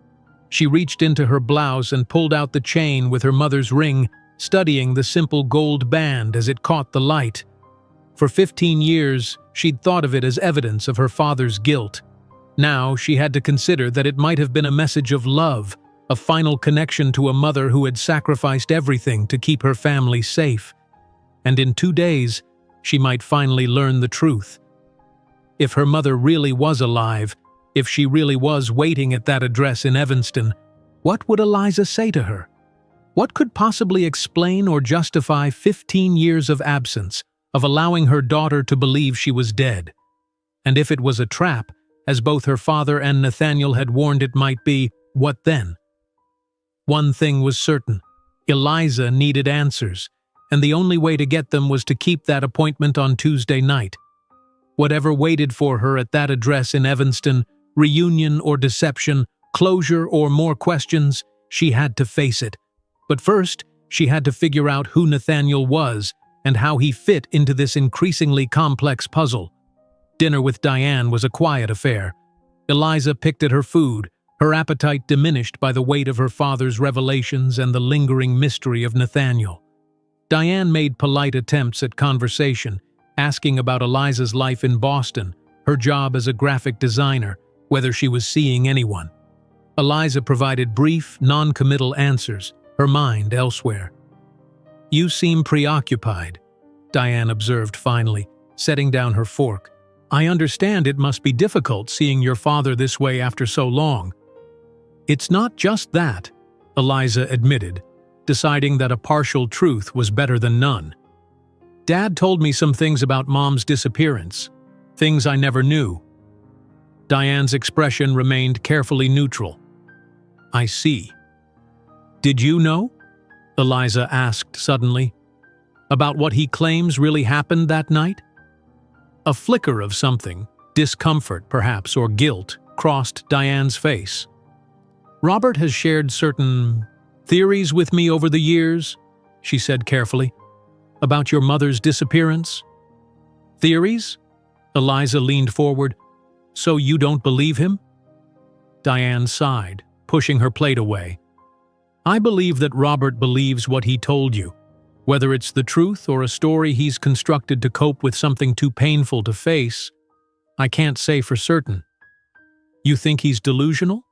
She reached into her blouse and pulled out the chain with her mother's ring, studying the simple gold band as it caught the light. For 15 years, she'd thought of it as evidence of her father's guilt. Now she had to consider that it might have been a message of love, a final connection to a mother who had sacrificed everything to keep her family safe. And in 2 days, she might finally learn the truth. If her mother really was alive, if she really was waiting at that address in Evanston, what would Eliza say to her? What could possibly explain or justify 15 years of absence, of allowing her daughter to believe she was dead? And if it was a trap, as both her father and Nathaniel had warned it might be, what then? One thing was certain: Eliza needed answers, and the only way to get them was to keep that appointment on Tuesday night. Whatever waited for her at that address in Evanston, reunion or deception, closure or more questions, she had to face it. But first, she had to figure out who Nathaniel was and how he fit into this increasingly complex puzzle. Dinner with Diane was a quiet affair. Eliza picked at her food, her appetite diminished by the weight of her father's revelations and the lingering mystery of Nathaniel. Diane made polite attempts at conversation, asking about Eliza's life in Boston, her job as a graphic designer, whether she was seeing anyone. Eliza provided brief, non-committal answers, her mind elsewhere. "You seem preoccupied," Diane observed finally, setting down her fork. "I understand it must be difficult seeing your father this way after so long." "It's not just that," Eliza admitted, deciding that a partial truth was better than none. "Dad told me some things about Mom's disappearance, things I never knew." Diane's expression remained carefully neutral. I see. Did you know? Eliza asked suddenly. About what he claims really happened that night? A flicker of something, discomfort perhaps, or guilt, crossed Diane's face. Robert has shared certain theories with me over the years, she said carefully, about your mother's disappearance. Theories? Eliza leaned forward. So you don't believe him? Diane sighed, pushing her plate away. I believe that Robert believes what he told you, whether it's the truth or a story he's constructed to cope with something too painful to face. I can't say for certain. You think he's delusional?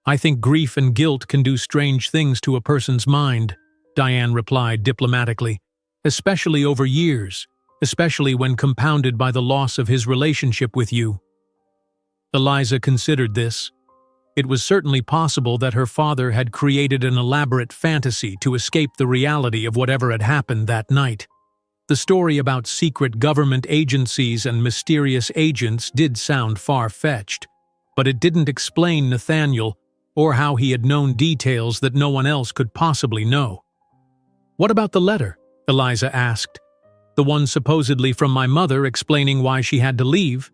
I think grief and guilt can do strange things to a person's mind, Diane replied diplomatically, especially over years, especially when compounded by the loss of his relationship with you. Eliza considered this. It was certainly possible that her father had created an elaborate fantasy to escape the reality of whatever had happened that night. The story about secret government agencies and mysterious agents did sound far-fetched, but it didn't explain Nathaniel or how he had known details that no one else could possibly know. What about the letter? Eliza asked. The one supposedly from my mother explaining why she had to leave?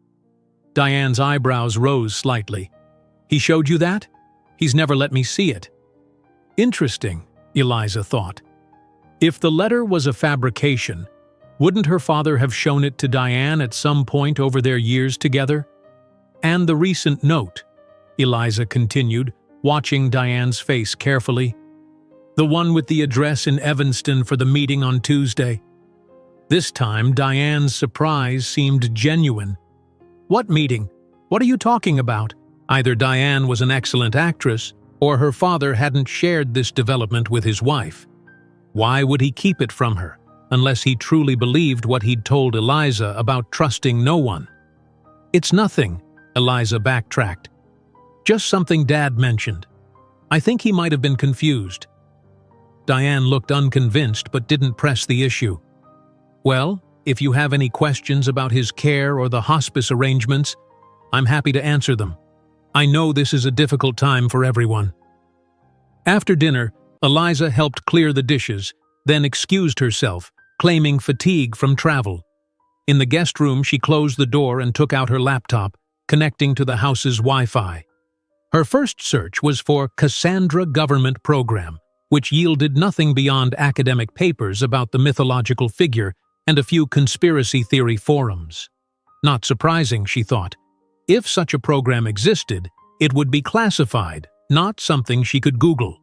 Diane's eyebrows rose slightly. He showed you that? He's never let me see it. Interesting, Eliza thought. If the letter was a fabrication, wouldn't her father have shown it to Diane at some point over their years together? And the recent note, Eliza continued, watching Diane's face carefully. The one with the address in Evanston for the meeting on Tuesday. This time, Diane's surprise seemed genuine. What meeting? What are you talking about? Either Diane was an excellent actress, or her father hadn't shared this development with his wife. Why would he keep it from her, unless he truly believed what he'd told Eliza about trusting no one? It's nothing, Eliza backtracked. Just something Dad mentioned. I think he might have been confused. Diane looked unconvinced but didn't press the issue. Well, if you have any questions about his care or the hospice arrangements, I'm happy to answer them. I know this is a difficult time for everyone. After dinner, Eliza helped clear the dishes, then excused herself, claiming fatigue from travel. In the guest room, she closed the door and took out her laptop, connecting to the house's Wi-Fi. Her first search was for Cassandra Government Program, which yielded nothing beyond academic papers about the mythological figure and a few conspiracy theory forums. Not surprising, she thought. If such a program existed, it would be classified, not something she could Google.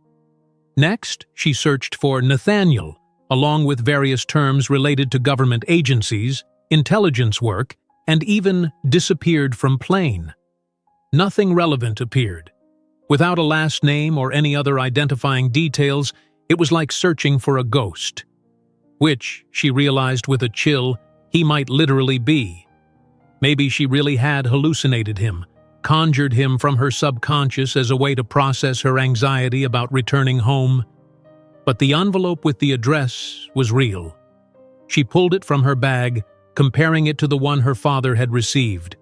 Next, she searched for Nathaniel, along with various terms related to government agencies, intelligence work, and even disappeared from plane. Nothing relevant appeared. Without a last name or any other identifying details, it was like searching for a ghost. Which, she realized with a chill, he might literally be. Maybe she really had hallucinated him, conjured him from her subconscious as a way to process her anxiety about returning home. But the envelope with the address was real. She pulled it from her bag, comparing it to the one her father had received.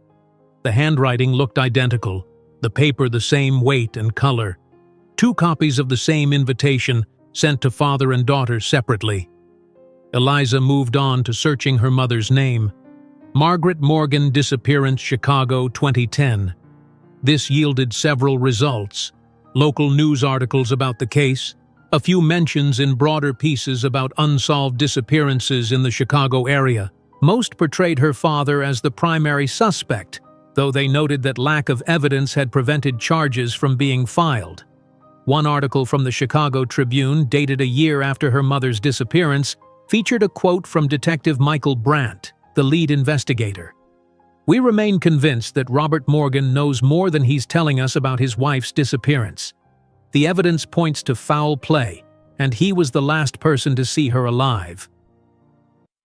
The handwriting looked identical, the paper the same weight and color. 2 copies of the same invitation, sent to father and daughter separately. Eliza moved on to searching her mother's name. Margaret Morgan Disappearance, Chicago, 2010. This yielded several results. Local news articles about the case, a few mentions in broader pieces about unsolved disappearances in the Chicago area. Most portrayed her father as the primary suspect, though they noted that lack of evidence had prevented charges from being filed. One article from the Chicago Tribune, dated a year after her mother's disappearance, featured a quote from Detective Michael Brandt, the lead investigator. We remain convinced that Robert Morgan knows more than he's telling us about his wife's disappearance. The evidence points to foul play, and he was the last person to see her alive.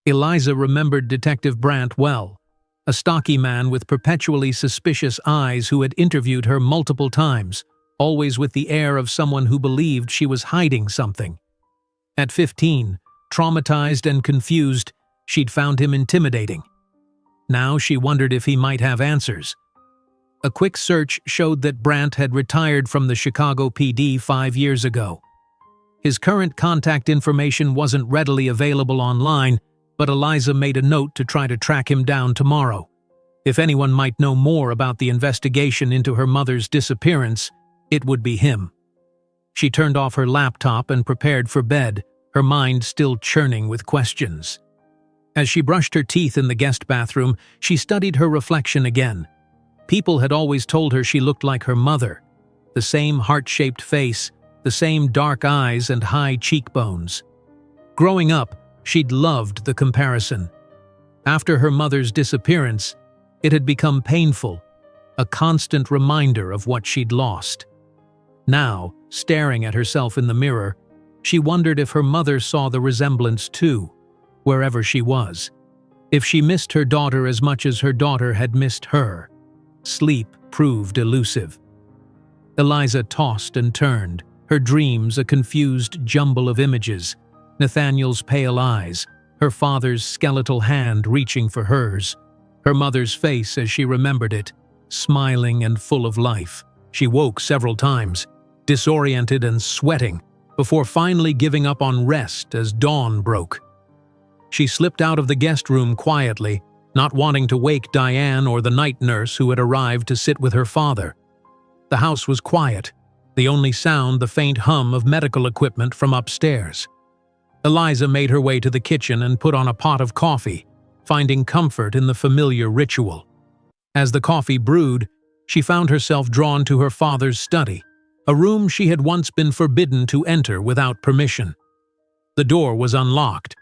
Eliza remembered Detective Brandt well, a stocky man with perpetually suspicious eyes who had interviewed her multiple times, always with the air of someone who believed she was hiding something. At 15, traumatized and confused, she'd found him intimidating. Now she wondered if he might have answers. A quick search showed that Brandt had retired from the Chicago PD 5 years ago. His current contact information wasn't readily available online, but Eliza made a note to try to track him down tomorrow. If anyone might know more about the investigation into her mother's disappearance, it would be him. She turned off her laptop and prepared for bed, her mind still churning with questions. As she brushed her teeth in the guest bathroom, she studied her reflection again. People had always told her she looked like her mother. The same heart-shaped face, the same dark eyes and high cheekbones. Growing up, she'd loved the comparison. After her mother's disappearance, it had become painful, a constant reminder of what she'd lost. Now, staring at herself in the mirror, she wondered if her mother saw the resemblance too, wherever she was. If she missed her daughter as much as her daughter had missed her. Sleep proved elusive. Eliza tossed and turned, her dreams a confused jumble of images. Nathaniel's pale eyes, her father's skeletal hand reaching for hers, her mother's face as she remembered it, smiling and full of life. She woke several times, disoriented and sweating, before finally giving up on rest as dawn broke. She slipped out of the guest room quietly, not wanting to wake Diane or the night nurse who had arrived to sit with her father. The house was quiet, the only sound the faint hum of medical equipment from upstairs. Eliza made her way to the kitchen and put on a pot of coffee, finding comfort in the familiar ritual. As the coffee brewed, she found herself drawn to her father's study, a room she had once been forbidden to enter without permission. The door was unlocked.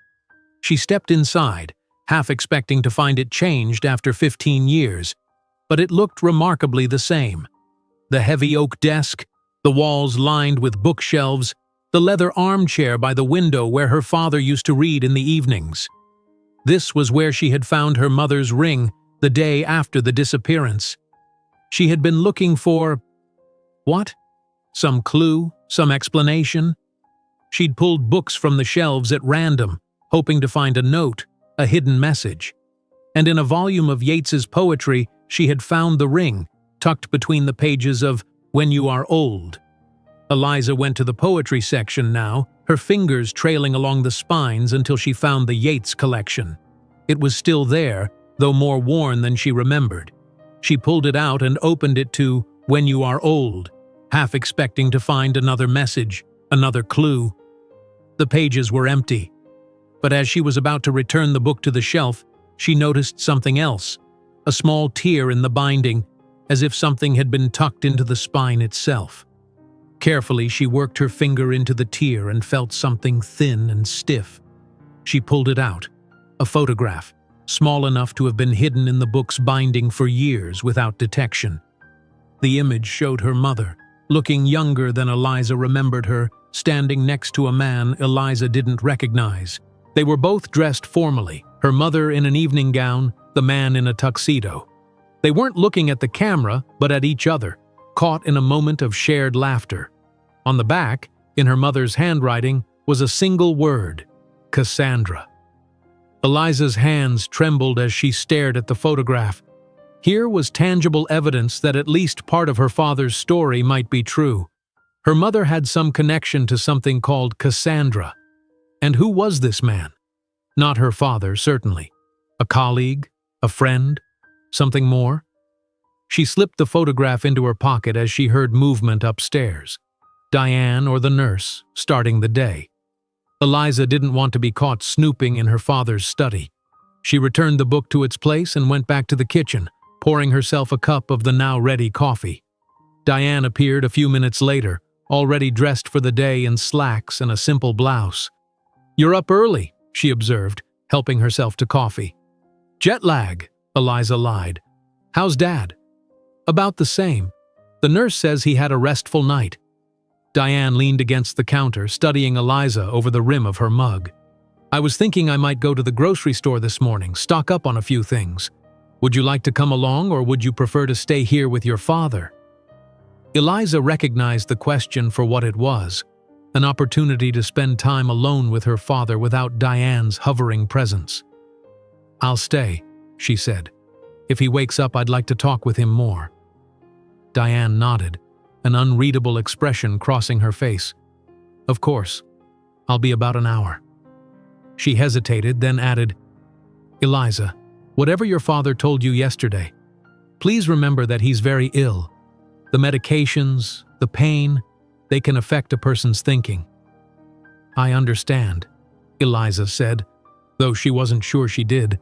She stepped inside, half expecting to find it changed after 15 years, but it looked remarkably the same. The heavy oak desk, the walls lined with bookshelves, the leather armchair by the window where her father used to read in the evenings. This was where she had found her mother's ring the day after the disappearance. She had been looking for… what? Some clue, some explanation? She'd pulled books from the shelves at random, hoping to find a note, a hidden message. And in a volume of Yeats's poetry, she had found the ring, tucked between the pages of When You Are Old. Eliza went to the poetry section now, her fingers trailing along the spines until she found the Yeats collection. It was still there, though more worn than she remembered. She pulled it out and opened it to When You Are Old, half expecting to find another message, another clue. The pages were empty. But as she was about to return the book to the shelf, she noticed something else, a small tear in the binding, as if something had been tucked into the spine itself. Carefully, she worked her finger into the tear and felt something thin and stiff. She pulled it out, a photograph, small enough to have been hidden in the book's binding for years without detection. The image showed her mother, looking younger than Eliza remembered her, standing next to a man Eliza didn't recognize. They were both dressed formally, her mother in an evening gown, the man in a tuxedo. They weren't looking at the camera, but at each other, caught in a moment of shared laughter. On the back, in her mother's handwriting, was a single word: Cassandra. Eliza's hands trembled as she stared at the photograph. Here was tangible evidence that at least part of her father's story might be true. Her mother had some connection to something called Cassandra. And who was this man? Not her father, certainly. A colleague? A friend? Something more? She slipped the photograph into her pocket as she heard movement upstairs. Diane or the nurse, starting the day. Eliza didn't want to be caught snooping in her father's study. She returned the book to its place and went back to the kitchen, pouring herself a cup of the now-ready coffee. Diane appeared a few minutes later, already dressed for the day in slacks and a simple blouse. "You're up early," she observed, helping herself to coffee. "Jet lag," Eliza lied. "How's Dad?" "About the same. The nurse says he had a restful night." Diane leaned against the counter, studying Eliza over the rim of her mug. "I was thinking I might go to the grocery store this morning, stock up on a few things. Would you like to come along, or would you prefer to stay here with your father?" Eliza recognized the question for what it was, an opportunity to spend time alone with her father without Diane's hovering presence. "I'll stay," she said. "If he wakes up, I'd like to talk with him more." Diane nodded, an unreadable expression crossing her face. "Of course. I'll be about an hour." She hesitated, then added, "Eliza, whatever your father told you yesterday, please remember that he's very ill. The medications, the pain, they can affect a person's thinking." "I understand," Eliza said, though she wasn't sure she did.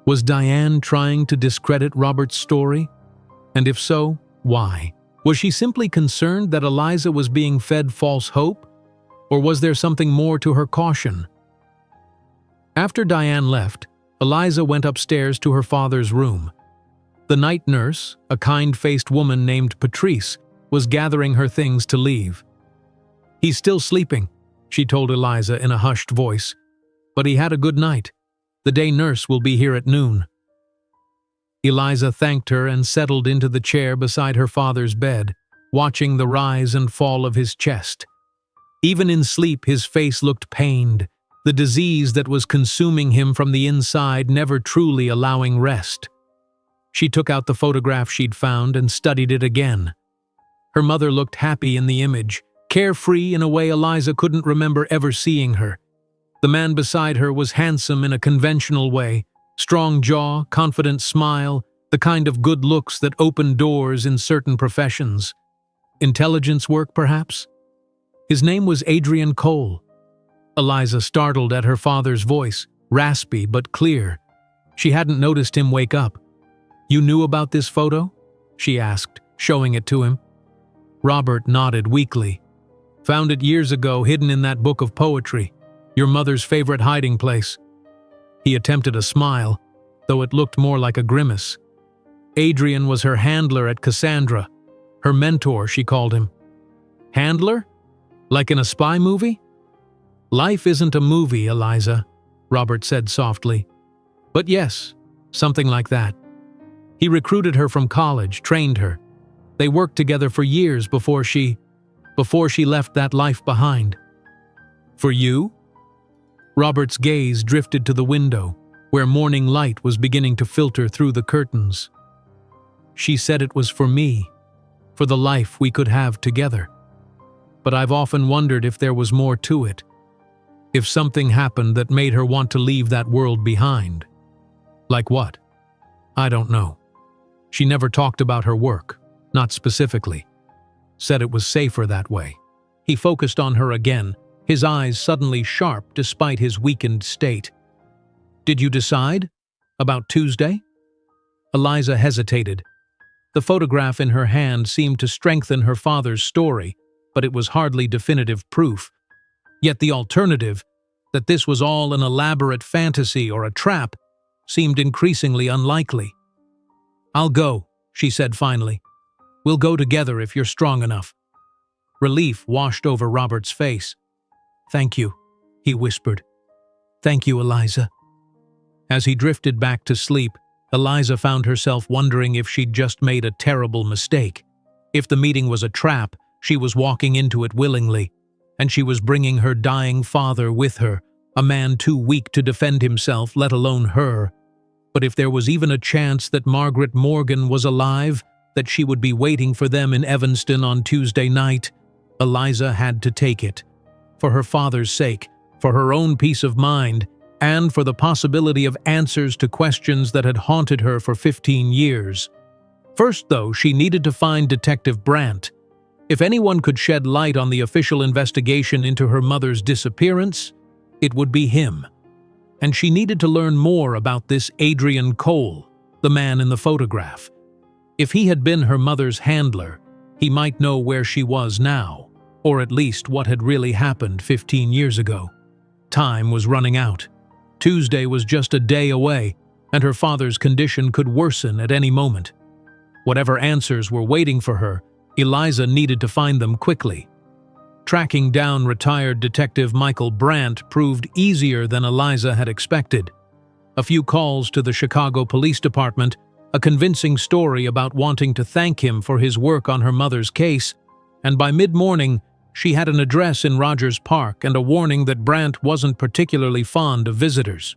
Was Diane trying to discredit Robert's story? And if so, why? Was she simply concerned that Eliza was being fed false hope? Or was there something more to her caution? After Diane left, Eliza went upstairs to her father's room. The night nurse, a kind-faced woman named Patrice, was gathering her things to leave. "He's still sleeping," she told Eliza in a hushed voice, "but he had a good night. The day nurse will be here at noon." Eliza thanked her and settled into the chair beside her father's bed, watching the rise and fall of his chest. Even in sleep, his face looked pained, the disease that was consuming him from the inside never truly allowing rest. She took out the photograph she'd found and studied it again. Her mother looked happy in the image, carefree in a way Eliza couldn't remember ever seeing her. The man beside her was handsome in a conventional way, strong jaw, confident smile, the kind of good looks that open doors in certain professions. Intelligence work, perhaps? His name was Adrian Cole. Eliza startled at her father's voice, raspy but clear. She hadn't noticed him wake up. "You knew about this photo?" she asked, showing it to him. Robert nodded weakly. "Found it years ago hidden in that book of poetry, your mother's favorite hiding place." He attempted a smile, though it looked more like a grimace. Adrian was her handler at Cassandra. Her mentor, she called him. "Handler? Like in a spy movie?" "Life isn't a movie, Eliza," Robert said softly. "But yes, something like that. He recruited her from college, trained her. They worked together for years before she left that life behind." "For you?" Robert's gaze drifted to the window, where morning light was beginning to filter through the curtains. "She said it was for me, for the life we could have together. But I've often wondered if there was more to it. If something happened that made her want to leave that world behind. Like what? I don't know. She never talked about her work, not specifically. Said it was safer that way." He focused on her again, his eyes suddenly sharp despite his weakened state. "Did you decide? About Tuesday?" Eliza hesitated. The photograph in her hand seemed to strengthen her father's story, but it was hardly definitive proof. Yet the alternative, that this was all an elaborate fantasy or a trap, seemed increasingly unlikely. "I'll go," she said finally. "We'll go together if you're strong enough." Relief washed over Robert's face. "Thank you," he whispered. "Thank you, Eliza." As he drifted back to sleep, Eliza found herself wondering if she'd just made a terrible mistake. If the meeting was a trap, she was walking into it willingly, and she was bringing her dying father with her, a man too weak to defend himself, let alone her. But if there was even a chance that Margaret Morgan was alive, that she would be waiting for them in Evanston on Tuesday night, Eliza had to take it. For her father's sake, for her own peace of mind, and for the possibility of answers to questions that had haunted her for 15 years. First, though, she needed to find Detective Brandt. If anyone could shed light on the official investigation into her mother's disappearance, it would be him. And she needed to learn more about this Adrian Cole, the man in the photograph. If he had been her mother's handler, he might know where she was now, or at least what had really happened 15 years ago. Time was running out. Tuesday was just a day away, and her father's condition could worsen at any moment. Whatever answers were waiting for her, Eliza needed to find them quickly. Tracking down retired Detective Michael Brandt proved easier than Eliza had expected. A few calls to the Chicago Police Department, a convincing story about wanting to thank him for his work on her mother's case, and by mid-morning, she had an address in Rogers Park and a warning that Brandt wasn't particularly fond of visitors.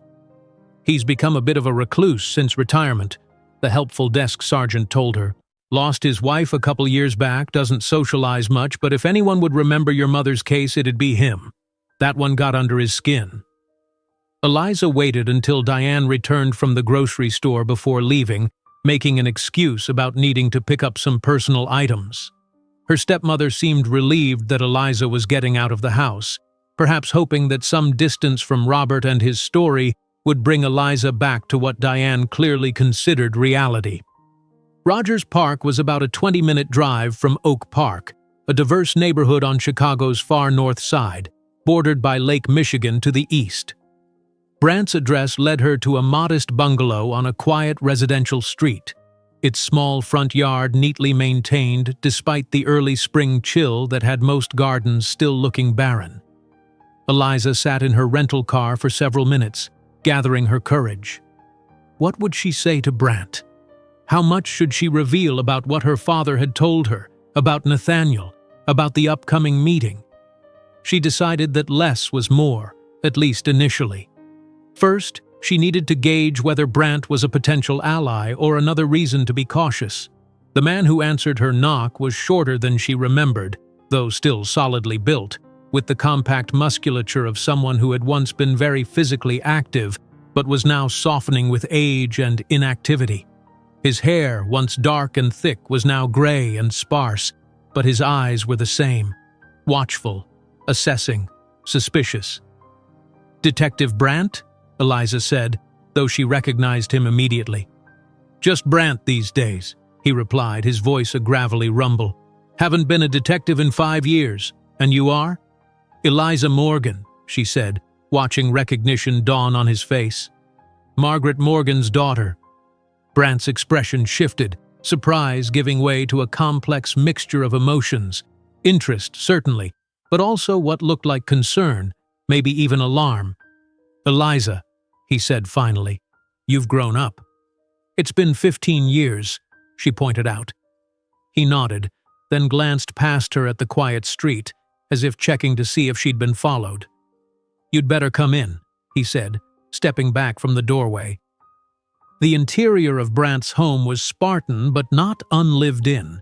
"He's become a bit of a recluse since retirement," the helpful desk sergeant told her. Lost his wife a couple years back, doesn't socialize much, but if anyone would remember your mother's case, it'd be him. That one got under his skin." Eliza waited until Diane returned from the grocery store before leaving, making an excuse about needing to pick up some personal items. Her stepmother seemed relieved that Eliza was getting out of the house, perhaps hoping that some distance from Robert and his story would bring Eliza back to what Diane clearly considered reality. Rogers Park was about a 20-minute drive from Oak Park, a diverse neighborhood on Chicago's far north side, bordered by Lake Michigan to the east. Brant's address led her to a modest bungalow on a quiet residential street, its small front yard neatly maintained despite the early spring chill that had most gardens still looking barren. Eliza sat in her rental car for several minutes, gathering her courage. What would she say to Brant? How much should she reveal about what her father had told her, about Nathaniel, about the upcoming meeting? She decided that less was more, at least initially. First, she needed to gauge whether Brant was a potential ally or another reason to be cautious. The man who answered her knock was shorter than she remembered, though still solidly built, with the compact musculature of someone who had once been very physically active but was now softening with age and inactivity. His hair, once dark and thick, was now gray and sparse, but his eyes were the same, watchful, assessing, suspicious. "Detective Brant?" Eliza said, though she recognized him immediately. "Just Brant these days," he replied, his voice a gravelly rumble. "Haven't been a detective in 5 years. And you are?" "Eliza Morgan," she said, watching recognition dawn on his face. "Margaret Morgan's daughter." Brant's expression shifted, surprise giving way to a complex mixture of emotions. Interest, certainly, but also what looked like concern, maybe even alarm. "Eliza," he said finally, "you've grown up." "It's been 15 years, she pointed out. He nodded, then glanced past her at the quiet street, as if checking to see if she'd been followed. "You'd better come in," he said, stepping back from the doorway. The interior of Brant's home was Spartan but not unlived in.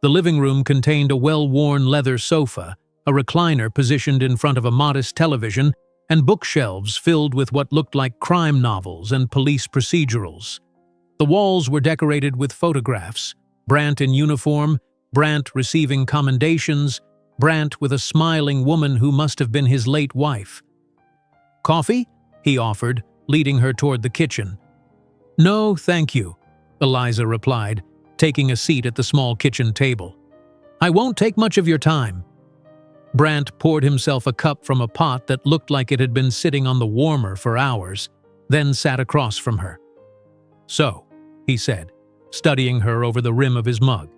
The living room contained a well-worn leather sofa, a recliner positioned in front of a modest television, and bookshelves filled with what looked like crime novels and police procedurals. The walls were decorated with photographs, Brant in uniform, Brant receiving commendations, Brant with a smiling woman who must have been his late wife. "Coffee?" he offered, leading her toward the kitchen. "No, thank you," Eliza replied, taking a seat at the small kitchen table. "I won't take much of your time." Brant poured himself a cup from a pot that looked like it had been sitting on the warmer for hours, then sat across from her. "So," he said, studying her over the rim of his mug,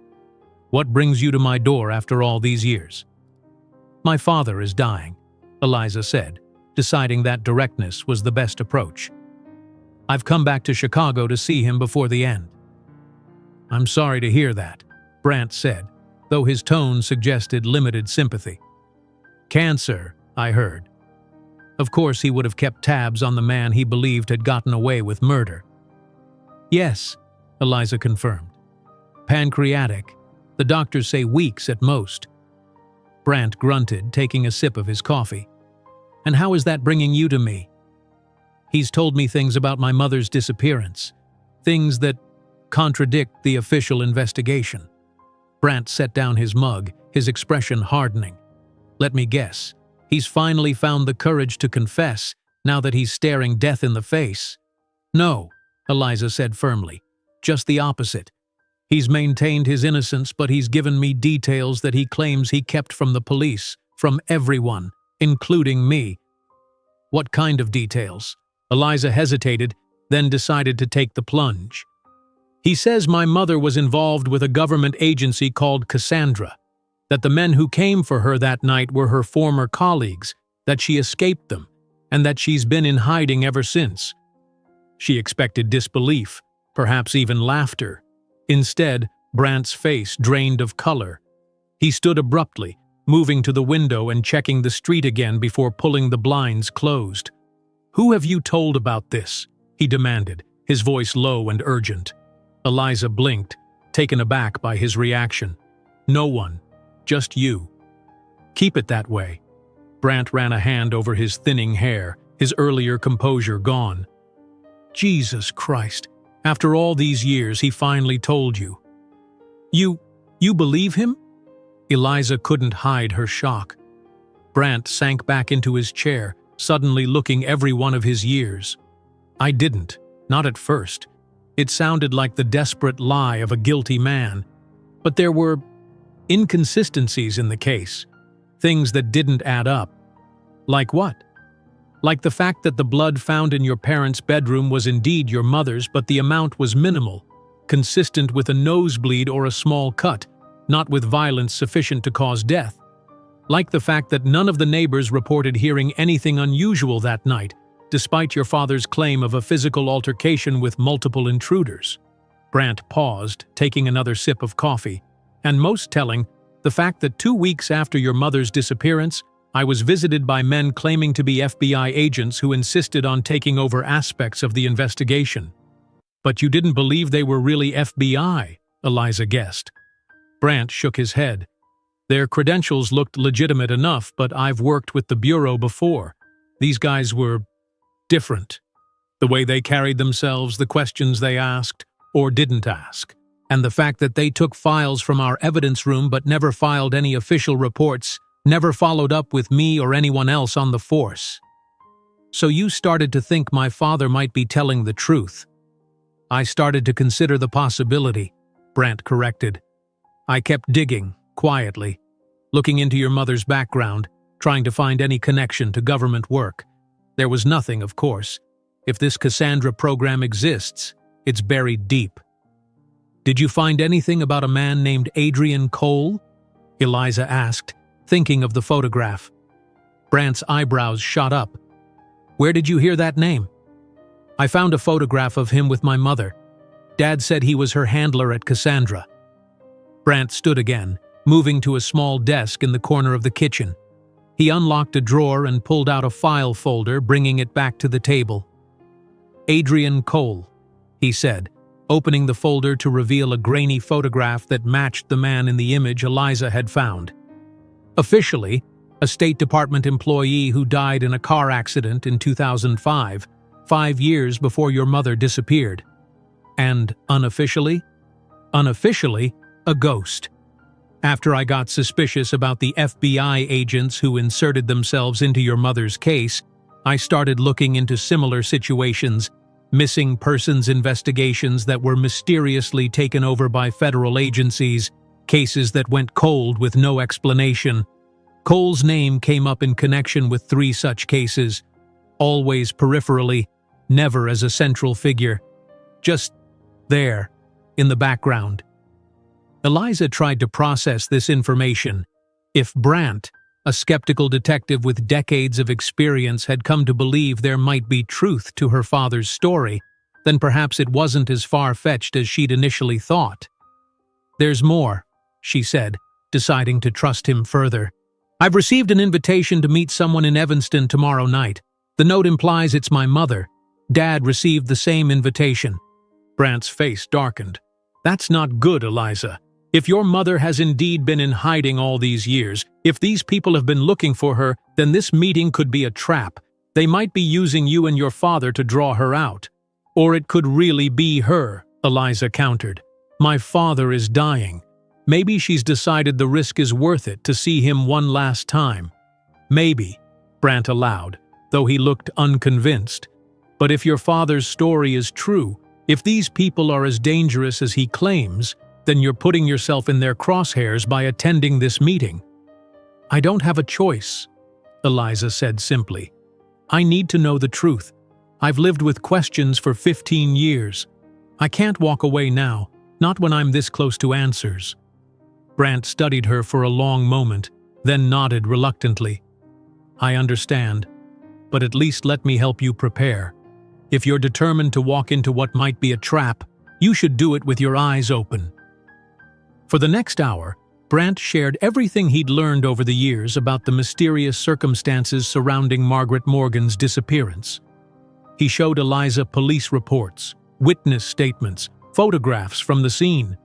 "what brings you to my door after all these years?" "My father is dying," Eliza said, deciding that directness was the best approach. "I've come back to Chicago to see him before the end." "I'm sorry to hear that," Brant said, though his tone suggested limited sympathy. "Cancer, I heard." Of course he would have kept tabs on the man he believed had gotten away with murder. "Yes," Eliza confirmed. "Pancreatic. The doctors say weeks at most." Brant grunted, taking a sip of his coffee. "And how is that bringing you to me?" "He's told me things about my mother's disappearance. Things that contradict the official investigation." Brant set down his mug, his expression hardening. "Let me guess. He's finally found the courage to confess, now that he's staring death in the face." "No," Eliza said firmly. "Just the opposite. He's maintained his innocence, but he's given me details that he claims he kept from the police, from everyone, including me." "What kind of details?" Eliza hesitated, then decided to take the plunge. "He says my mother was involved with a government agency called Cassandra, that the men who came for her that night were her former colleagues, that she escaped them, and that she's been in hiding ever since." She expected disbelief, perhaps even laughter. Instead, Brant's face drained of color. He stood abruptly, moving to the window and checking the street again before pulling the blinds closed. "Who have you told about this?" he demanded, his voice low and urgent. Eliza blinked, taken aback by his reaction. "No one. Just you." "Keep it that way." Brant ran a hand over his thinning hair, his earlier composure gone. "Jesus Christ. After all these years, he finally told you." You believe him?" Eliza couldn't hide her shock. Brant sank back into his chair, suddenly looking every one of his years. "I didn't. Not at first. It sounded like the desperate lie of a guilty man. But there were inconsistencies in the case. Things that didn't add up." "Like what?" "Like the fact that the blood found in your parents' bedroom was indeed your mother's, but the amount was minimal, consistent with a nosebleed or a small cut, not with violence sufficient to cause death. Like the fact that none of the neighbors reported hearing anything unusual that night, despite your father's claim of a physical altercation with multiple intruders." Brant paused, taking another sip of coffee. "And most telling, the fact that 2 weeks after your mother's disappearance, I was visited by men claiming to be FBI agents who insisted on taking over aspects of the investigation." "But you didn't believe they were really FBI," Eliza guessed. Brant shook his head. "Their credentials looked legitimate enough, but I've worked with the Bureau before. These guys were different. The way they carried themselves, the questions they asked, or didn't ask. And the fact that they took files from our evidence room but never filed any official reports, never followed up with me or anyone else on the force. So you started to think my father might be telling the truth." "I started to consider the possibility," Brant corrected. "I kept digging, quietly, looking into your mother's background, trying to find any connection to government work. There was nothing, of course. If this Cassandra program exists, it's buried deep." "Did you find anything about a man named Adrian Cole?" Eliza asked, thinking of the photograph. Brant's eyebrows shot up. "Where did you hear that name?" "I found a photograph of him with my mother. Dad said he was her handler at Cassandra." Brant stood again, moving to a small desk in the corner of the kitchen. He unlocked a drawer and pulled out a file folder, bringing it back to the table. "Adrian Cole," he said, opening the folder to reveal a grainy photograph that matched the man in the image Eliza had found. "Officially, a State Department employee who died in a car accident in 2005, 5 years before your mother disappeared. And unofficially? Unofficially, a ghost. After I got suspicious about the FBI agents who inserted themselves into your mother's case, I started looking into similar situations, missing persons investigations that were mysteriously taken over by federal agencies, cases that went cold with no explanation. Cole's name came up in connection with 3 such cases, always peripherally, never as a central figure. Just there, in the background." Eliza tried to process this information. If Brant, a skeptical detective with decades of experience, had come to believe there might be truth to her father's story, then perhaps it wasn't as far-fetched as she'd initially thought. "There's more," she said, deciding to trust him further. "I've received an invitation to meet someone in Evanston tomorrow night. The note implies it's my mother. Dad received the same invitation." Brant's face darkened. "That's not good, Eliza. If your mother has indeed been in hiding all these years, if these people have been looking for her, then this meeting could be a trap. They might be using you and your father to draw her out. Or it could really be her," Eliza countered. "My father is dying. Maybe she's decided the risk is worth it to see him one last time." "Maybe," Brant allowed, though he looked unconvinced. "But if your father's story is true, if these people are as dangerous as he claims, then you're putting yourself in their crosshairs by attending this meeting." "I don't have a choice," Eliza said simply. "I need to know the truth. I've lived with questions for 15 years. I can't walk away now, not when I'm this close to answers." Brant studied her for a long moment, then nodded reluctantly. "I understand, but at least let me help you prepare. If you're determined to walk into what might be a trap, you should do it with your eyes open." For the next hour, Brant shared everything he'd learned over the years about the mysterious circumstances surrounding Margaret Morgan's disappearance. He showed Eliza police reports, witness statements, photographs from the scene.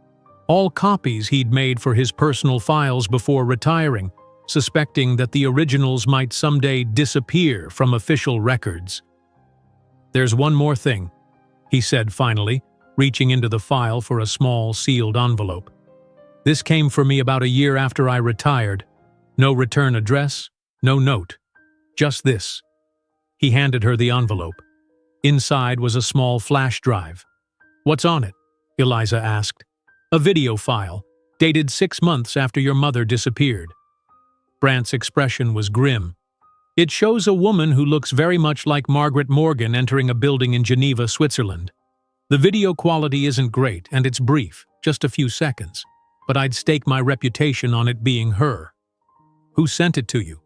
all copies he'd made for his personal files before retiring, suspecting that the originals might someday disappear from official records. "There's one more thing," he said finally, reaching into the file for a small, sealed envelope. "This came for me about a year after I retired. No return address, no note. Just this." He handed her the envelope. Inside was a small flash drive. "What's on it?" Eliza asked. "A video file, dated 6 months after your mother disappeared." Brant's expression was grim. "It shows a woman who looks very much like Margaret Morgan entering a building in Geneva, Switzerland. The video quality isn't great, and it's brief, just a few seconds, but I'd stake my reputation on it being her." "Who sent it to you?"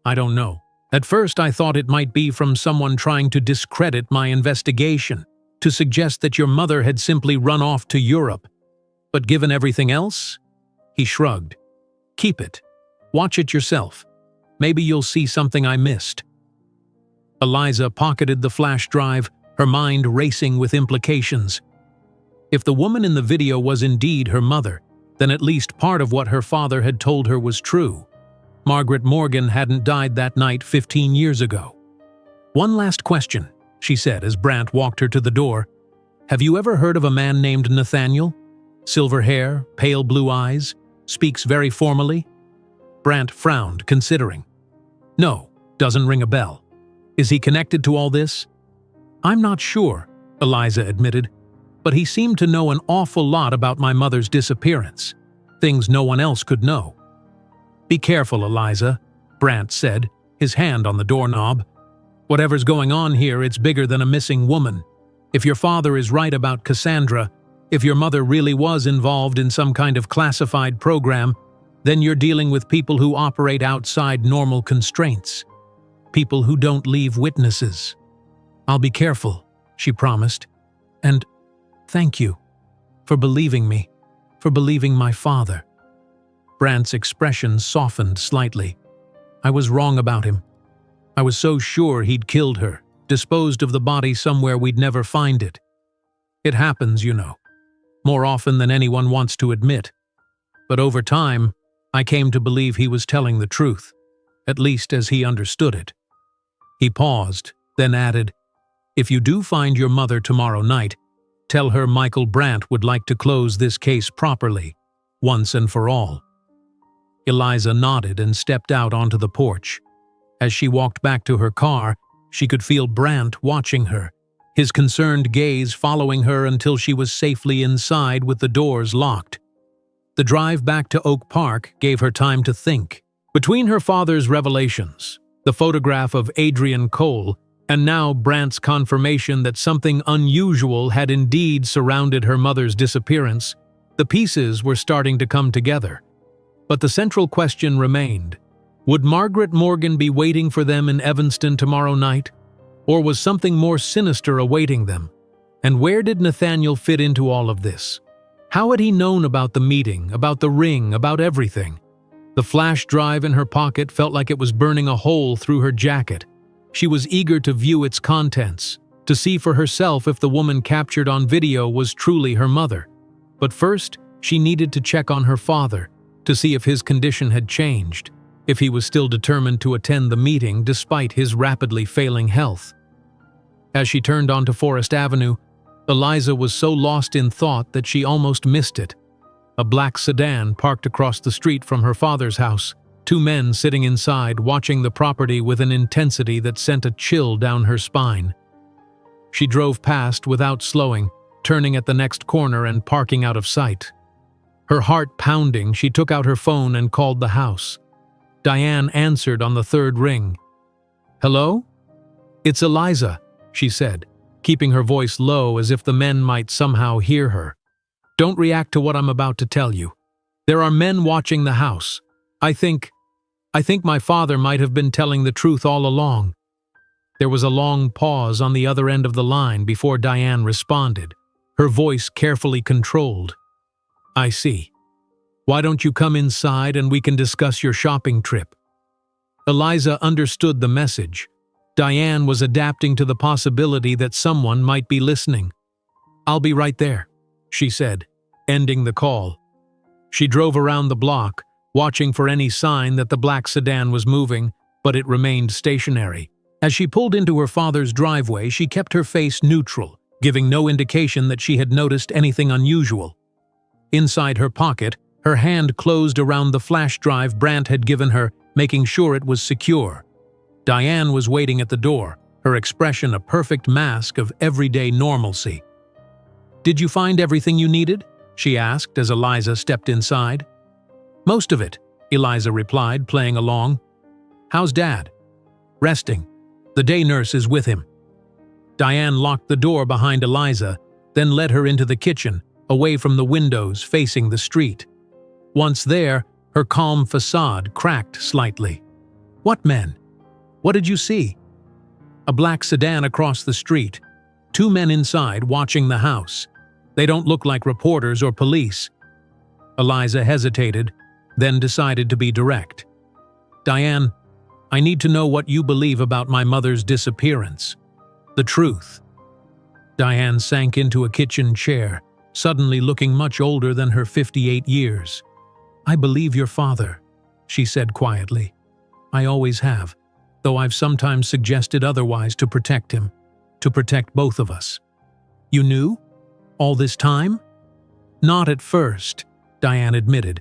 "I don't know. At first I thought it might be from someone trying to discredit my investigation, to suggest that your mother had simply run off to Europe. But given everything else?" He shrugged. "Keep it. Watch it yourself. Maybe you'll see something I missed." Eliza pocketed the flash drive, her mind racing with implications. If the woman in the video was indeed her mother, then at least part of what her father had told her was true. Margaret Morgan hadn't died that night 15 years ago. "One last question," she said as Brant walked her to the door. "Have you ever heard of a man named Nathaniel? Silver hair, pale blue eyes, speaks very formally?" Brant frowned, considering. "No, doesn't ring a bell. Is he connected to all this?" "I'm not sure," Eliza admitted, "but he seemed to know an awful lot about my mother's disappearance. Things no one else could know." "Be careful, Eliza," Brant said, his hand on the doorknob. "Whatever's going on here, it's bigger than a missing woman. If your father is right about Cassandra, if your mother really was involved in some kind of classified program, then you're dealing with people who operate outside normal constraints. People who don't leave witnesses." "I'll be careful," she promised. "And thank you for believing me, for believing my father." Brant's expression softened slightly. "I was wrong about him. I was so sure he'd killed her, disposed of the body somewhere we'd never find it. It happens, you know, more often than anyone wants to admit. But over time, I came to believe he was telling the truth, at least as he understood it." He paused, then added, "If you do find your mother tomorrow night, tell her Michael Brant would like to close this case properly, once and for all." Eliza nodded and stepped out onto the porch. As she walked back to her car, she could feel Brant watching her, his concerned gaze following her until she was safely inside with the doors locked. The drive back to Oak Park gave her time to think. Between her father's revelations, the photograph of Adrian Cole, and now Brant's confirmation that something unusual had indeed surrounded her mother's disappearance, the pieces were starting to come together. But the central question remained. Would Margaret Morgan be waiting for them in Evanston tomorrow night? Or was something more sinister awaiting them? And where did Nathaniel fit into all of this? How had he known about the meeting, about the ring, about everything? The flash drive in her pocket felt like it was burning a hole through her jacket. She was eager to view its contents, to see for herself if the woman captured on video was truly her mother. But first, she needed to check on her father, to see if his condition had changed, if he was still determined to attend the meeting despite his rapidly failing health. As she turned onto Forest Avenue, Eliza was so lost in thought that she almost missed it. A black sedan parked across the street from her father's house, 2 men sitting inside watching the property with an intensity that sent a chill down her spine. She drove past without slowing, turning at the next corner and parking out of sight. Her heart pounding, she took out her phone and called the house. Diane answered on the 3rd ring. "Hello?" "It's Eliza," she said, keeping her voice low as if the men might somehow hear her. "Don't react to what I'm about to tell you. There are men watching the house. I think my father might have been telling the truth all along." There was a long pause on the other end of the line before Diane responded, her voice carefully controlled. "I see. Why don't you come inside and we can discuss your shopping trip?" Eliza understood the message. Diane was adapting to the possibility that someone might be listening. "I'll be right there," she said, ending the call. She drove around the block, watching for any sign that the black sedan was moving, but it remained stationary. As she pulled into her father's driveway, she kept her face neutral, giving no indication that she had noticed anything unusual. Inside her pocket, her hand closed around the flash drive Brandt had given her, making sure it was secure. Diane was waiting at the door, her expression a perfect mask of everyday normalcy. "Did you find everything you needed?" she asked as Eliza stepped inside. "Most of it," Eliza replied, playing along. "How's Dad?" "Resting. The day nurse is with him." Diane locked the door behind Eliza, then led her into the kitchen, away from the windows facing the street. Once there, her calm facade cracked slightly. "What men? What did you see?" "A black sedan across the street. 2 men inside watching the house. They don't look like reporters or police." Eliza hesitated, then decided to be direct. "Diane, I need to know what you believe about my mother's disappearance. The truth." Diane sank into a kitchen chair, suddenly looking much older than her 58 years. "I believe your father," she said quietly. "I always have, though I've sometimes suggested otherwise to protect him, to protect both of us." "You knew? All this time?" "Not at first," Diane admitted.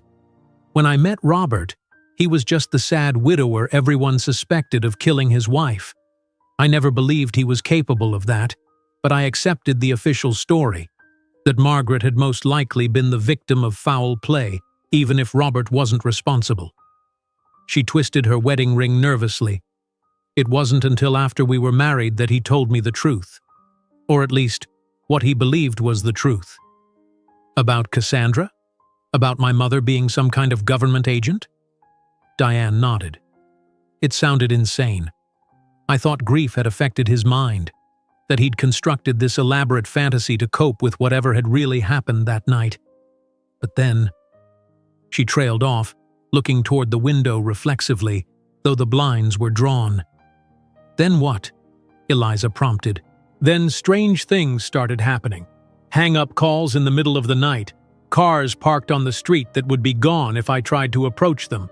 "When I met Robert, he was just the sad widower everyone suspected of killing his wife. I never believed he was capable of that, but I accepted the official story, that Margaret had most likely been the victim of foul play, even if Robert wasn't responsible." She twisted her wedding ring nervously. "It wasn't until after we were married that he told me the truth. Or at least, what he believed was the truth." "About Cassandra? About my mother being some kind of government agent?" Diane nodded. "It sounded insane. I thought grief had affected his mind, that he'd constructed this elaborate fantasy to cope with whatever had really happened that night. But then..." She trailed off, looking toward the window reflexively, though the blinds were drawn. "Then what?" Eliza prompted. "Then strange things started happening. Hang-up calls in the middle of the night, cars parked on the street that would be gone if I tried to approach them.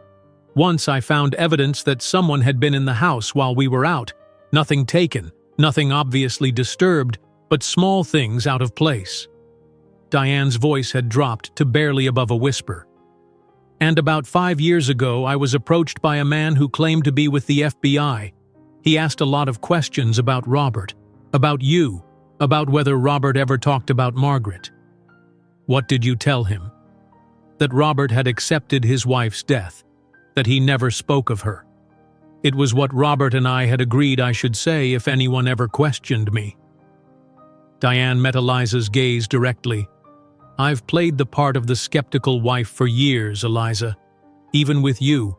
Once I found evidence that someone had been in the house while we were out. Nothing taken, nothing obviously disturbed, but small things out of place." Diane's voice had dropped to barely above a whisper. "And about 5 years ago, I was approached by a man who claimed to be with the FBI. He asked a lot of questions about Robert, about you, about whether Robert ever talked about Margaret." "What did you tell him?" "That Robert had accepted his wife's death, that he never spoke of her. It was what Robert and I had agreed I should say if anyone ever questioned me." Diane met Eliza's gaze directly. "I've played the part of the skeptical wife for years, Eliza. Even with you,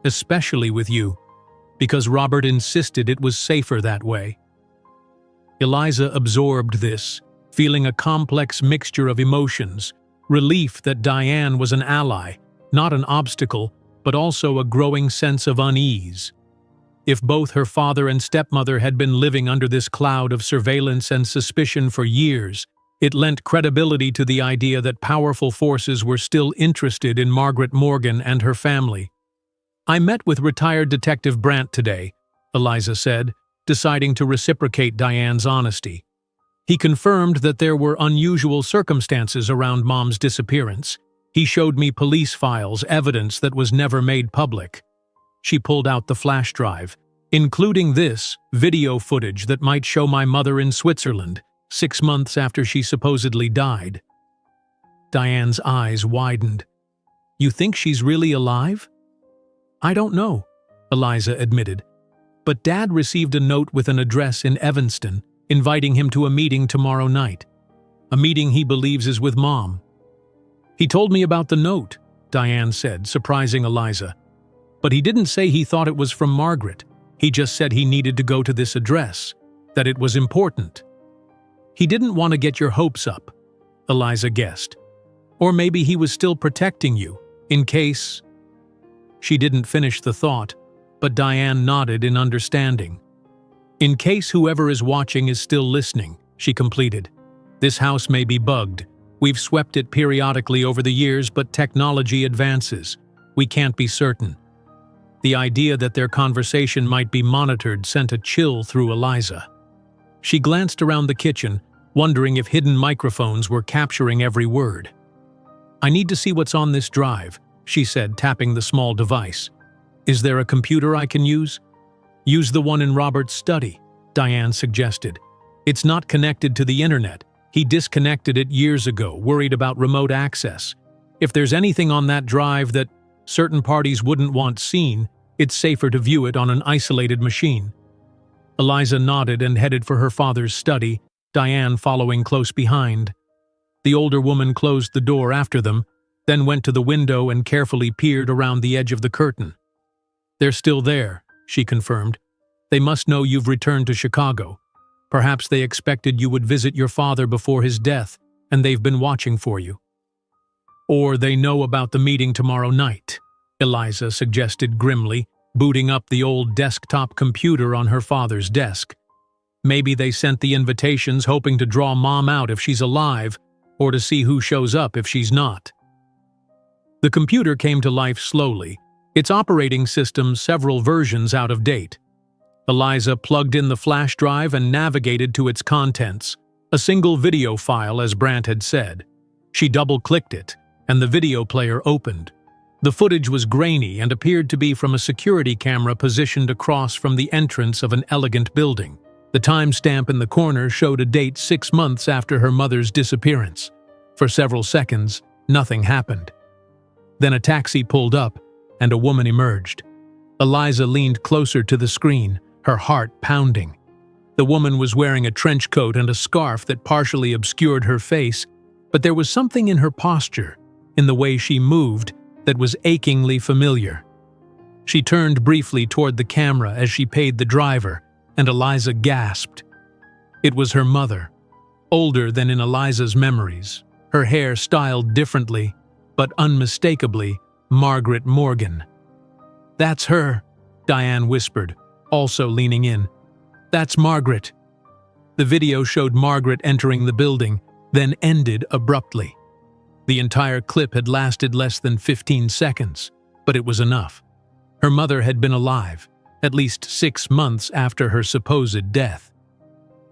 especially with you, because Robert insisted it was safer that way." Eliza absorbed this, feeling a complex mixture of emotions, relief that Diane was an ally, not an obstacle, but also a growing sense of unease. If both her father and stepmother had been living under this cloud of surveillance and suspicion for years, it lent credibility to the idea that powerful forces were still interested in Margaret Morgan and her family. "I met with retired Detective Brandt today," Eliza said, deciding to reciprocate Diane's honesty. "He confirmed that there were unusual circumstances around Mom's disappearance. He showed me police files, evidence that was never made public." She pulled out the flash drive, including this video footage that might show my mother in Switzerland, 6 months after she supposedly died. Diane's eyes widened. "You think she's really alive?" "I don't know," Eliza admitted. "But Dad received a note with an address in Evanston, inviting him to a meeting tomorrow night. A meeting he believes is with Mom." "He told me about the note," Diane said, surprising Eliza. "But he didn't say he thought it was from Margaret. He just said he needed to go to this address, that it was important." "He didn't want to get your hopes up," Eliza guessed. "Or maybe he was still protecting you, in case..." She didn't finish the thought, but Diane nodded in understanding. "In case whoever is watching is still listening," she completed. "This house may be bugged, We've swept it periodically over the years, but technology advances. We can't be certain. The idea that their conversation might be monitored sent a chill through Eliza. She glanced around the kitchen, wondering if hidden microphones were capturing every word. "I need to see what's on this drive," she said, tapping the small device. "Is there a computer I can use?" "Use the one in Robert's study," Diane suggested. "It's not connected to the internet. He disconnected it years ago, worried about remote access. If there's anything on that drive that certain parties wouldn't want seen, it's safer to view it on an isolated machine." Eliza nodded and headed for her father's study, Diane following close behind. The older woman closed the door after them, then went to the window and carefully peered around the edge of the curtain. "They're still there," she confirmed. "They must know you've returned to Chicago. Perhaps they expected you would visit your father before his death, and they've been watching for you." "Or they know about the meeting tomorrow night," Eliza suggested grimly, booting up the old desktop computer on her father's desk. "Maybe they sent the invitations hoping to draw Mom out if she's alive, or to see who shows up if she's not." The computer came to life slowly, its operating system several versions out of date. Eliza plugged in the flash drive and navigated to its contents, a single video file as Brandt had said. She double-clicked it, and the video player opened. The footage was grainy and appeared to be from a security camera positioned across from the entrance of an elegant building. The timestamp in the corner showed a date 6 months after her mother's disappearance. For several seconds, nothing happened. Then a taxi pulled up, and a woman emerged. Eliza leaned closer to the screen, her heart pounding. The woman was wearing a trench coat and a scarf that partially obscured her face, but there was something in her posture, in the way she moved, that was achingly familiar. She turned briefly toward the camera as she paid the driver, and Eliza gasped. It was her mother, older than in Eliza's memories, her hair styled differently, but unmistakably Margaret Morgan. "That's her," Diane whispered, also leaning in. "That's Margaret." The video showed Margaret entering the building, then ended abruptly. The entire clip had lasted less than 15 seconds, but it was enough. Her mother had been alive, at least 6 months after her supposed death.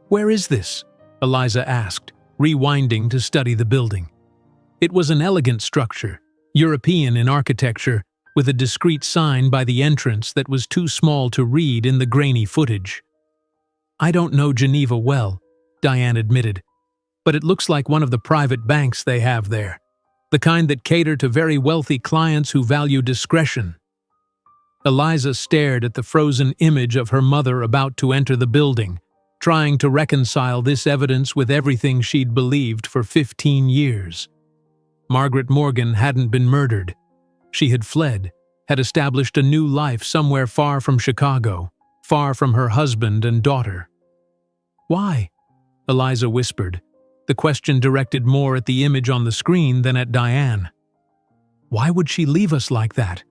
"Where is this?" Eliza asked, rewinding to study the building. It was an elegant structure, European in architecture, with a discreet sign by the entrance that was too small to read in the grainy footage. "I don't know Geneva well," Diane admitted, "but it looks like one of the private banks they have there, the kind that cater to very wealthy clients who value discretion." Eliza stared at the frozen image of her mother about to enter the building, trying to reconcile this evidence with everything she'd believed for 15 years. Margaret Morgan hadn't been murdered. She had fled, had established a new life somewhere far from Chicago, far from her husband and daughter. "Why?" Eliza whispered, the question directed more at the image on the screen than at Diane. "Why would she leave us like that?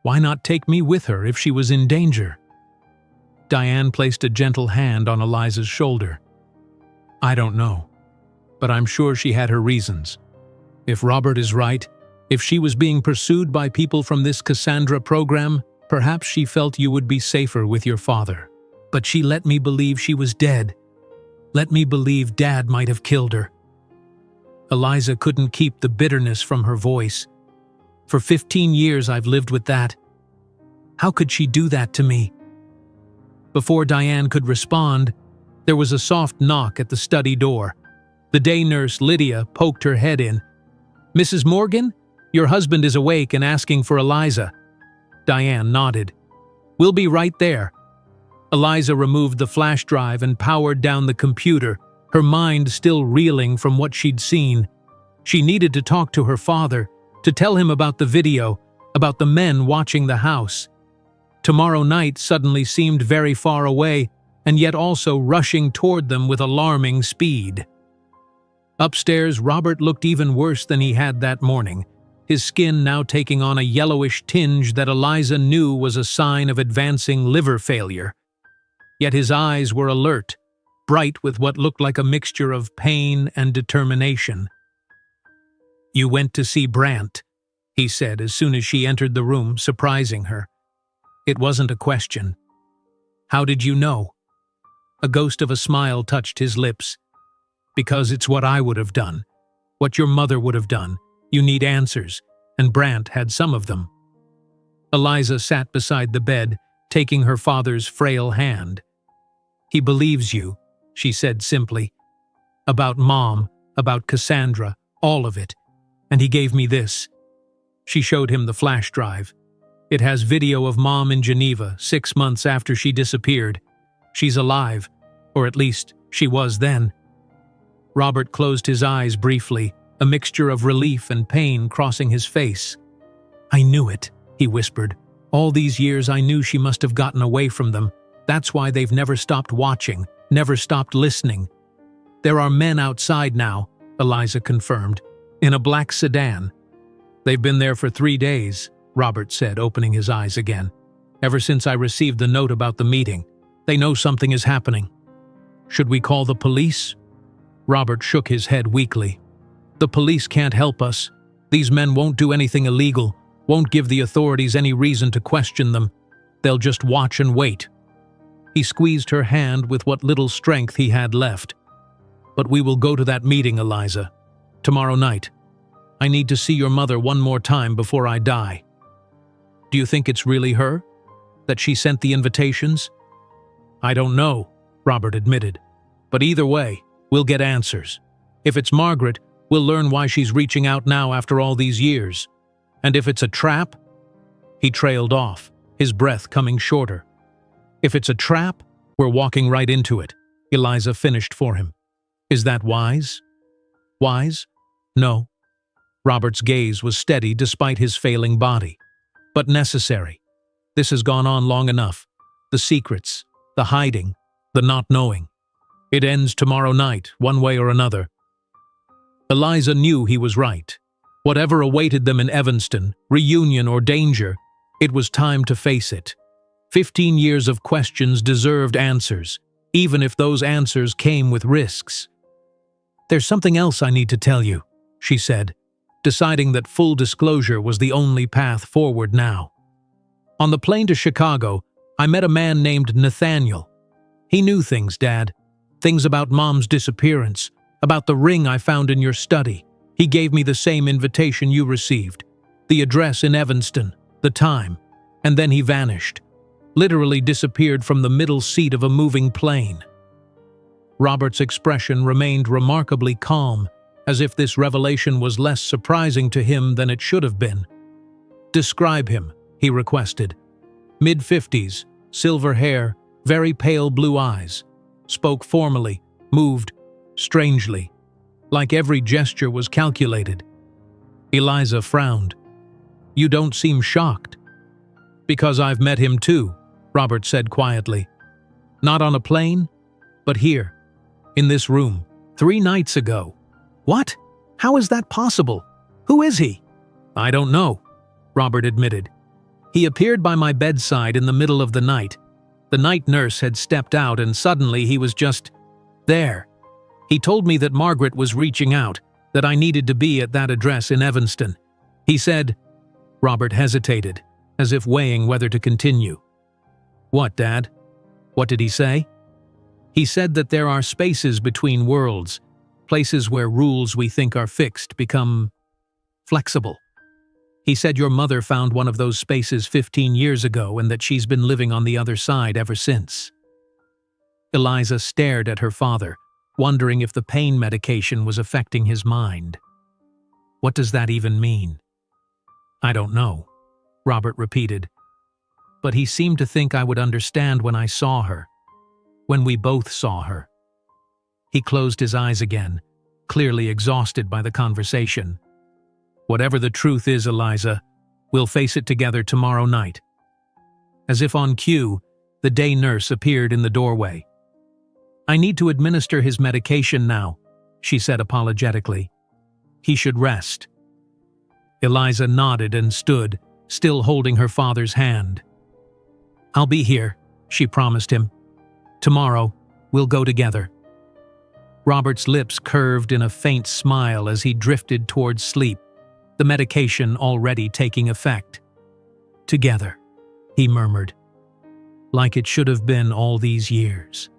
Why not take me with her if she was in danger?" Diane placed a gentle hand on Eliza's shoulder. "I don't know, but I'm sure she had her reasons. If Robert is right, if she was being pursued by people from this Cassandra program, perhaps she felt you would be safer with your father. But she let me believe she was dead. Let me believe Dad might have killed her." Eliza couldn't keep the bitterness from her voice. "For 15 years I've lived with that. How could she do that to me?" Before Diane could respond, there was a soft knock at the study door. The day nurse, Lydia, poked her head in. "Mrs. Morgan, your husband is awake and asking for Eliza." Diane nodded. "We'll be right there." Eliza removed the flash drive and powered down the computer, her mind still reeling from what she'd seen. She needed to talk to her father, to tell him about the video, about the men watching the house. Tomorrow night suddenly seemed very far away, and yet also rushing toward them with alarming speed. Upstairs, Robert looked even worse than he had that morning, his skin now taking on a yellowish tinge that Eliza knew was a sign of advancing liver failure. Yet his eyes were alert, bright with what looked like a mixture of pain and determination. "You went to see Brant," he said as soon as she entered the room, surprising her. It wasn't a question. "How did you know?" A ghost of a smile touched his lips. "Because it's what I would have done. What your mother would have done. You need answers, and Brant had some of them." Eliza sat beside the bed, taking her father's frail hand. "He believes you," she said simply. "About Mom, about Cassandra, all of it. And he gave me this." She showed him the flash drive. "It has video of Mom in Geneva 6 months after she disappeared. She's alive, or at least she was then." Robert closed his eyes briefly, a mixture of relief and pain crossing his face. "I knew it," he whispered. "All these years I knew she must have gotten away from them. That's why they've never stopped watching, never stopped listening." "There are men outside now," Eliza confirmed, "in a black sedan." "They've been there for 3 days," Robert said, opening his eyes again. "Ever since I received the note about the meeting. They know something is happening." "Should we call the police?" Robert shook his head weakly. "The police can't help us. These men won't do anything illegal, won't give the authorities any reason to question them. They'll just watch and wait." He squeezed her hand with what little strength he had left. "But we will go to that meeting, Eliza. Tomorrow night. I need to see your mother one more time before I die." "Do you think it's really her? That she sent the invitations?" "I don't know," Robert admitted. "But either way, we'll get answers. If it's Margaret, we'll learn why she's reaching out now after all these years. And if it's a trap—" He trailed off, his breath coming shorter. "If it's a trap, we're walking right into it," Eliza finished for him. "Is that wise?" "Wise? No." Robert's gaze was steady despite his failing body. "But necessary. This has gone on long enough. The secrets, the hiding, the not knowing. It ends tomorrow night, one way or another." Eliza knew he was right. Whatever awaited them in Evanston, reunion or danger, it was time to face it. 15 years of questions deserved answers, even if those answers came with risks. "There's something else I need to tell you," she said, deciding that full disclosure was the only path forward now. "On the plane to Chicago, I met a man named Nathaniel. He knew things, Dad. Things about Mom's disappearance, about the ring I found in your study. He gave me the same invitation you received, the address in Evanston, the time, and then he vanished. Literally disappeared from the middle seat of a moving plane." Robert's expression remained remarkably calm, as if this revelation was less surprising to him than it should have been. "Describe him," he requested. "Mid-50s, silver hair, very pale blue eyes. Spoke formally, moved strangely, like every gesture was calculated." Eliza frowned. "You don't seem shocked." "Because I've met him too," Robert said quietly. "Not on a plane, but here, in this room, 3 nights ago." "What? How is that possible? Who is he?" "I don't know," Robert admitted. "He appeared by my bedside in the middle of the night. The night nurse had stepped out and suddenly he was just there. He told me that Margaret was reaching out, that I needed to be at that address in Evanston. He said—" Robert hesitated, as if weighing whether to continue. "What, Dad? What did he say?" "He said that there are spaces between worlds, places where rules we think are fixed become flexible. He said your mother found one of those spaces 15 years ago and that she's been living on the other side ever since." Eliza stared at her father, wondering if the pain medication was affecting his mind. "What does that even mean?" "I don't know," Robert repeated. "But he seemed to think I would understand when I saw her, when we both saw her." He closed his eyes again, clearly exhausted by the conversation. "Whatever the truth is, Eliza, we'll face it together tomorrow night." As if on cue, the day nurse appeared in the doorway. "I need to administer his medication now," she said apologetically. "He should rest." Eliza nodded and stood, still holding her father's hand. "I'll be here," she promised him. "Tomorrow, we'll go together." Robert's lips curved in a faint smile as he drifted towards sleep, the medication already taking effect. "Together," he murmured, "like it should have been all these years."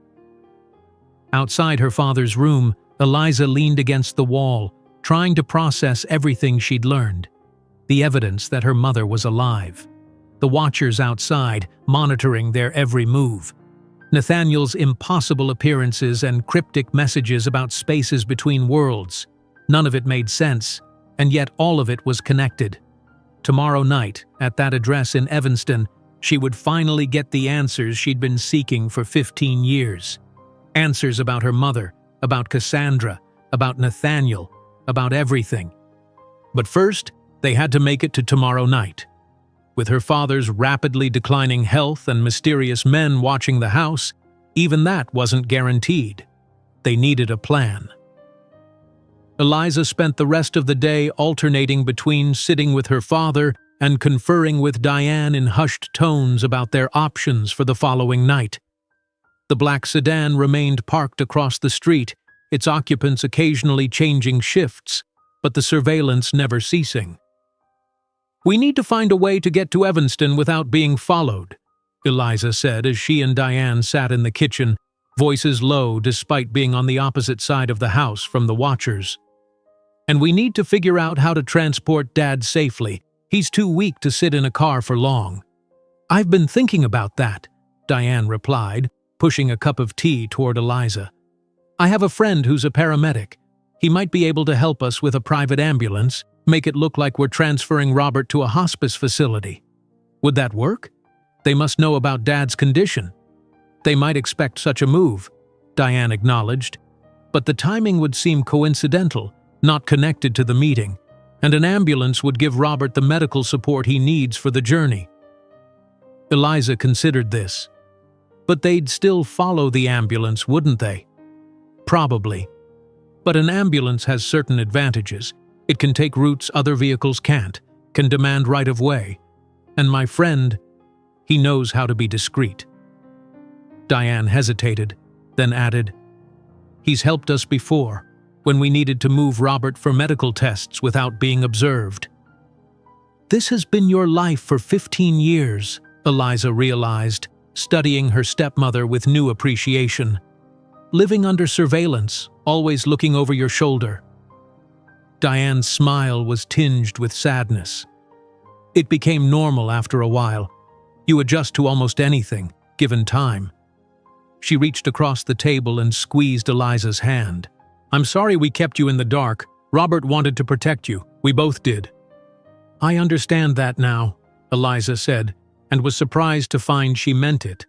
Outside her father's room, Eliza leaned against the wall, trying to process everything she'd learned. The evidence that her mother was alive. The watchers outside, monitoring their every move. Nathaniel's impossible appearances and cryptic messages about spaces between worlds. None of it made sense, and yet all of it was connected. Tomorrow night, at that address in Evanston, she would finally get the answers she'd been seeking for 15 years. Answers about her mother, about Cassandra, about Nathaniel, about everything. But first, they had to make it to tomorrow night. With her father's rapidly declining health and mysterious men watching the house, even that wasn't guaranteed. They needed a plan. Eliza spent the rest of the day alternating between sitting with her father and conferring with Diane in hushed tones about their options for the following night. The black sedan remained parked across the street, its occupants occasionally changing shifts, but the surveillance never ceasing. "We need to find a way to get to Evanston without being followed," Eliza said as she and Diane sat in the kitchen, voices low despite being on the opposite side of the house from the watchers. "And we need to figure out how to transport Dad safely. He's too weak to sit in a car for long." "I've been thinking about that," Diane replied, pushing a cup of tea toward Eliza. "I have a friend who's a paramedic. He might be able to help us with a private ambulance, make it look like we're transferring Robert to a hospice facility. Would that work? They must know about Dad's condition." "They might expect such a move," Diane acknowledged, "but the timing would seem coincidental, not connected to the meeting, and an ambulance would give Robert the medical support he needs for the journey." Eliza considered this. But they'd still follow the ambulance, wouldn't they? Probably. But an ambulance has certain advantages. It can take routes other vehicles can't, can demand right-of-way. And my friend, he knows how to be discreet. Diane hesitated, then added, "He's helped us before, when we needed to move Robert for medical tests without being observed." "This has been your life for 15 years, Eliza realized, studying her stepmother with new appreciation. "Living under surveillance, always looking over your shoulder." Diane's smile was tinged with sadness. "It became normal after a while. You adjust to almost anything, given time." She reached across the table and squeezed Eliza's hand. "I'm sorry we kept you in the dark. Robert wanted to protect you. We both did." "I understand that now," Eliza said, and was surprised to find she meant it.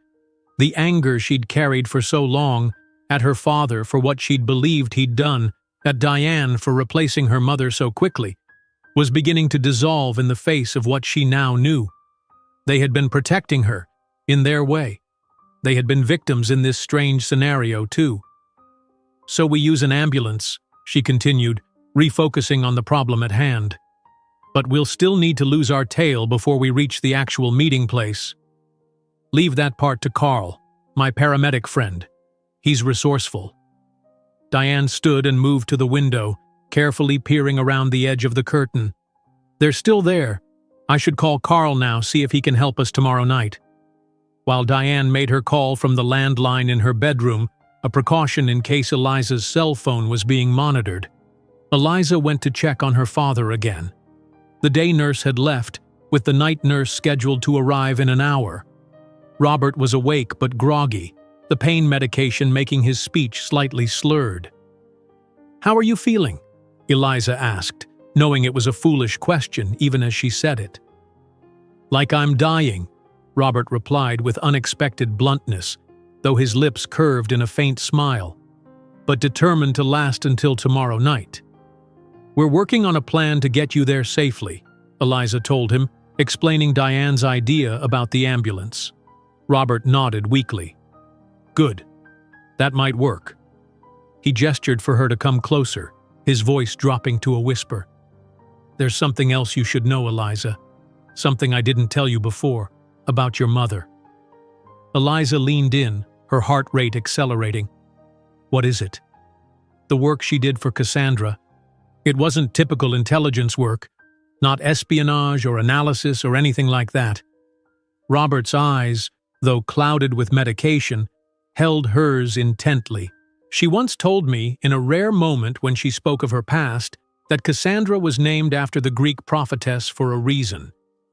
The anger she'd carried for so long, at her father for what she'd believed he'd done, at Diane for replacing her mother so quickly, was beginning to dissolve in the face of what she now knew. They had been protecting her, in their way. They had been victims in this strange scenario, too. "So we use an ambulance," she continued, refocusing on the problem at hand. "But we'll still need to lose our tail before we reach the actual meeting place. Leave that part to Carl, my paramedic friend. He's resourceful." Diane stood and moved to the window, carefully peering around the edge of the curtain. "They're still there. I should call Carl now, see if he can help us tomorrow night." While Diane made her call from the landline in her bedroom, a precaution in case Eliza's cell phone was being monitored, Eliza went to check on her father again. The day nurse had left, with the night nurse scheduled to arrive in an hour. Robert was awake but groggy, the pain medication making his speech slightly slurred. "How are you feeling?" Eliza asked, knowing it was a foolish question even as she said it. "Like I'm dying," Robert replied with unexpected bluntness, though his lips curved in a faint smile, "but determined to last until tomorrow night." "We're working on a plan to get you there safely," Eliza told him, explaining Diane's idea about the ambulance. Robert nodded weakly. "Good. That might work." He gestured for her to come closer, his voice dropping to a whisper. "There's something else you should know, Eliza. Something I didn't tell you before, about your mother." Eliza leaned in, her heart rate accelerating. "What is it?" the work she did for Cassandra. It wasn't typical intelligence work, not espionage or analysis or anything like that. Robert's eyes, though clouded with medication, held hers intently. She once told me, in a rare moment when she spoke of her past, that Cassandra was named after the Greek prophetess for a reason.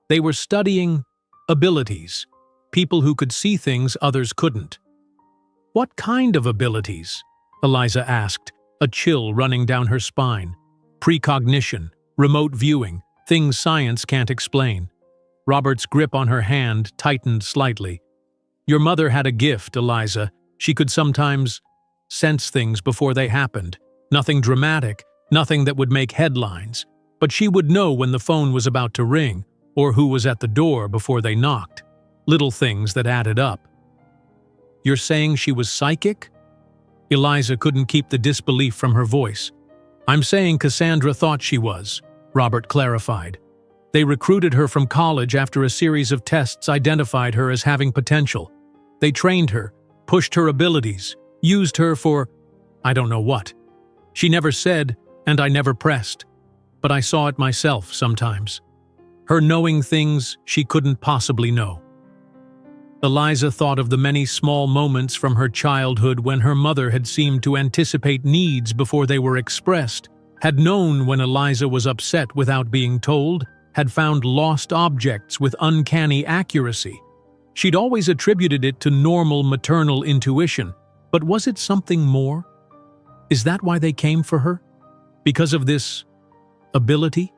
They were studying abilities, people who could see things others couldn't. "What kind of abilities?" Eliza asked, a chill running down her spine. "Precognition, remote viewing, things science can't explain." Robert's grip on her hand tightened slightly. "Your mother had a gift, Eliza. She could sometimes sense things before they happened. Nothing dramatic, nothing that would make headlines. But she would know when the phone was about to ring, or who was at the door before they knocked. Little things that added up." "You're saying she was psychic?" Eliza couldn't keep the disbelief from her voice. "I'm saying Cassandra thought she was," Robert clarified. "They recruited her from college after a series of tests identified her as having potential. They trained her, pushed her abilities, used her for I don't know what. She never said, and I never pressed. But I saw it myself sometimes. Her knowing things she couldn't possibly know." Eliza thought of the many small moments from her childhood when her mother had seemed to anticipate needs before they were expressed, had known when Eliza was upset without being told, had found lost objects with uncanny accuracy. She'd always attributed it to normal maternal intuition, but was it something more? Is that why they came for her? Because of this ability?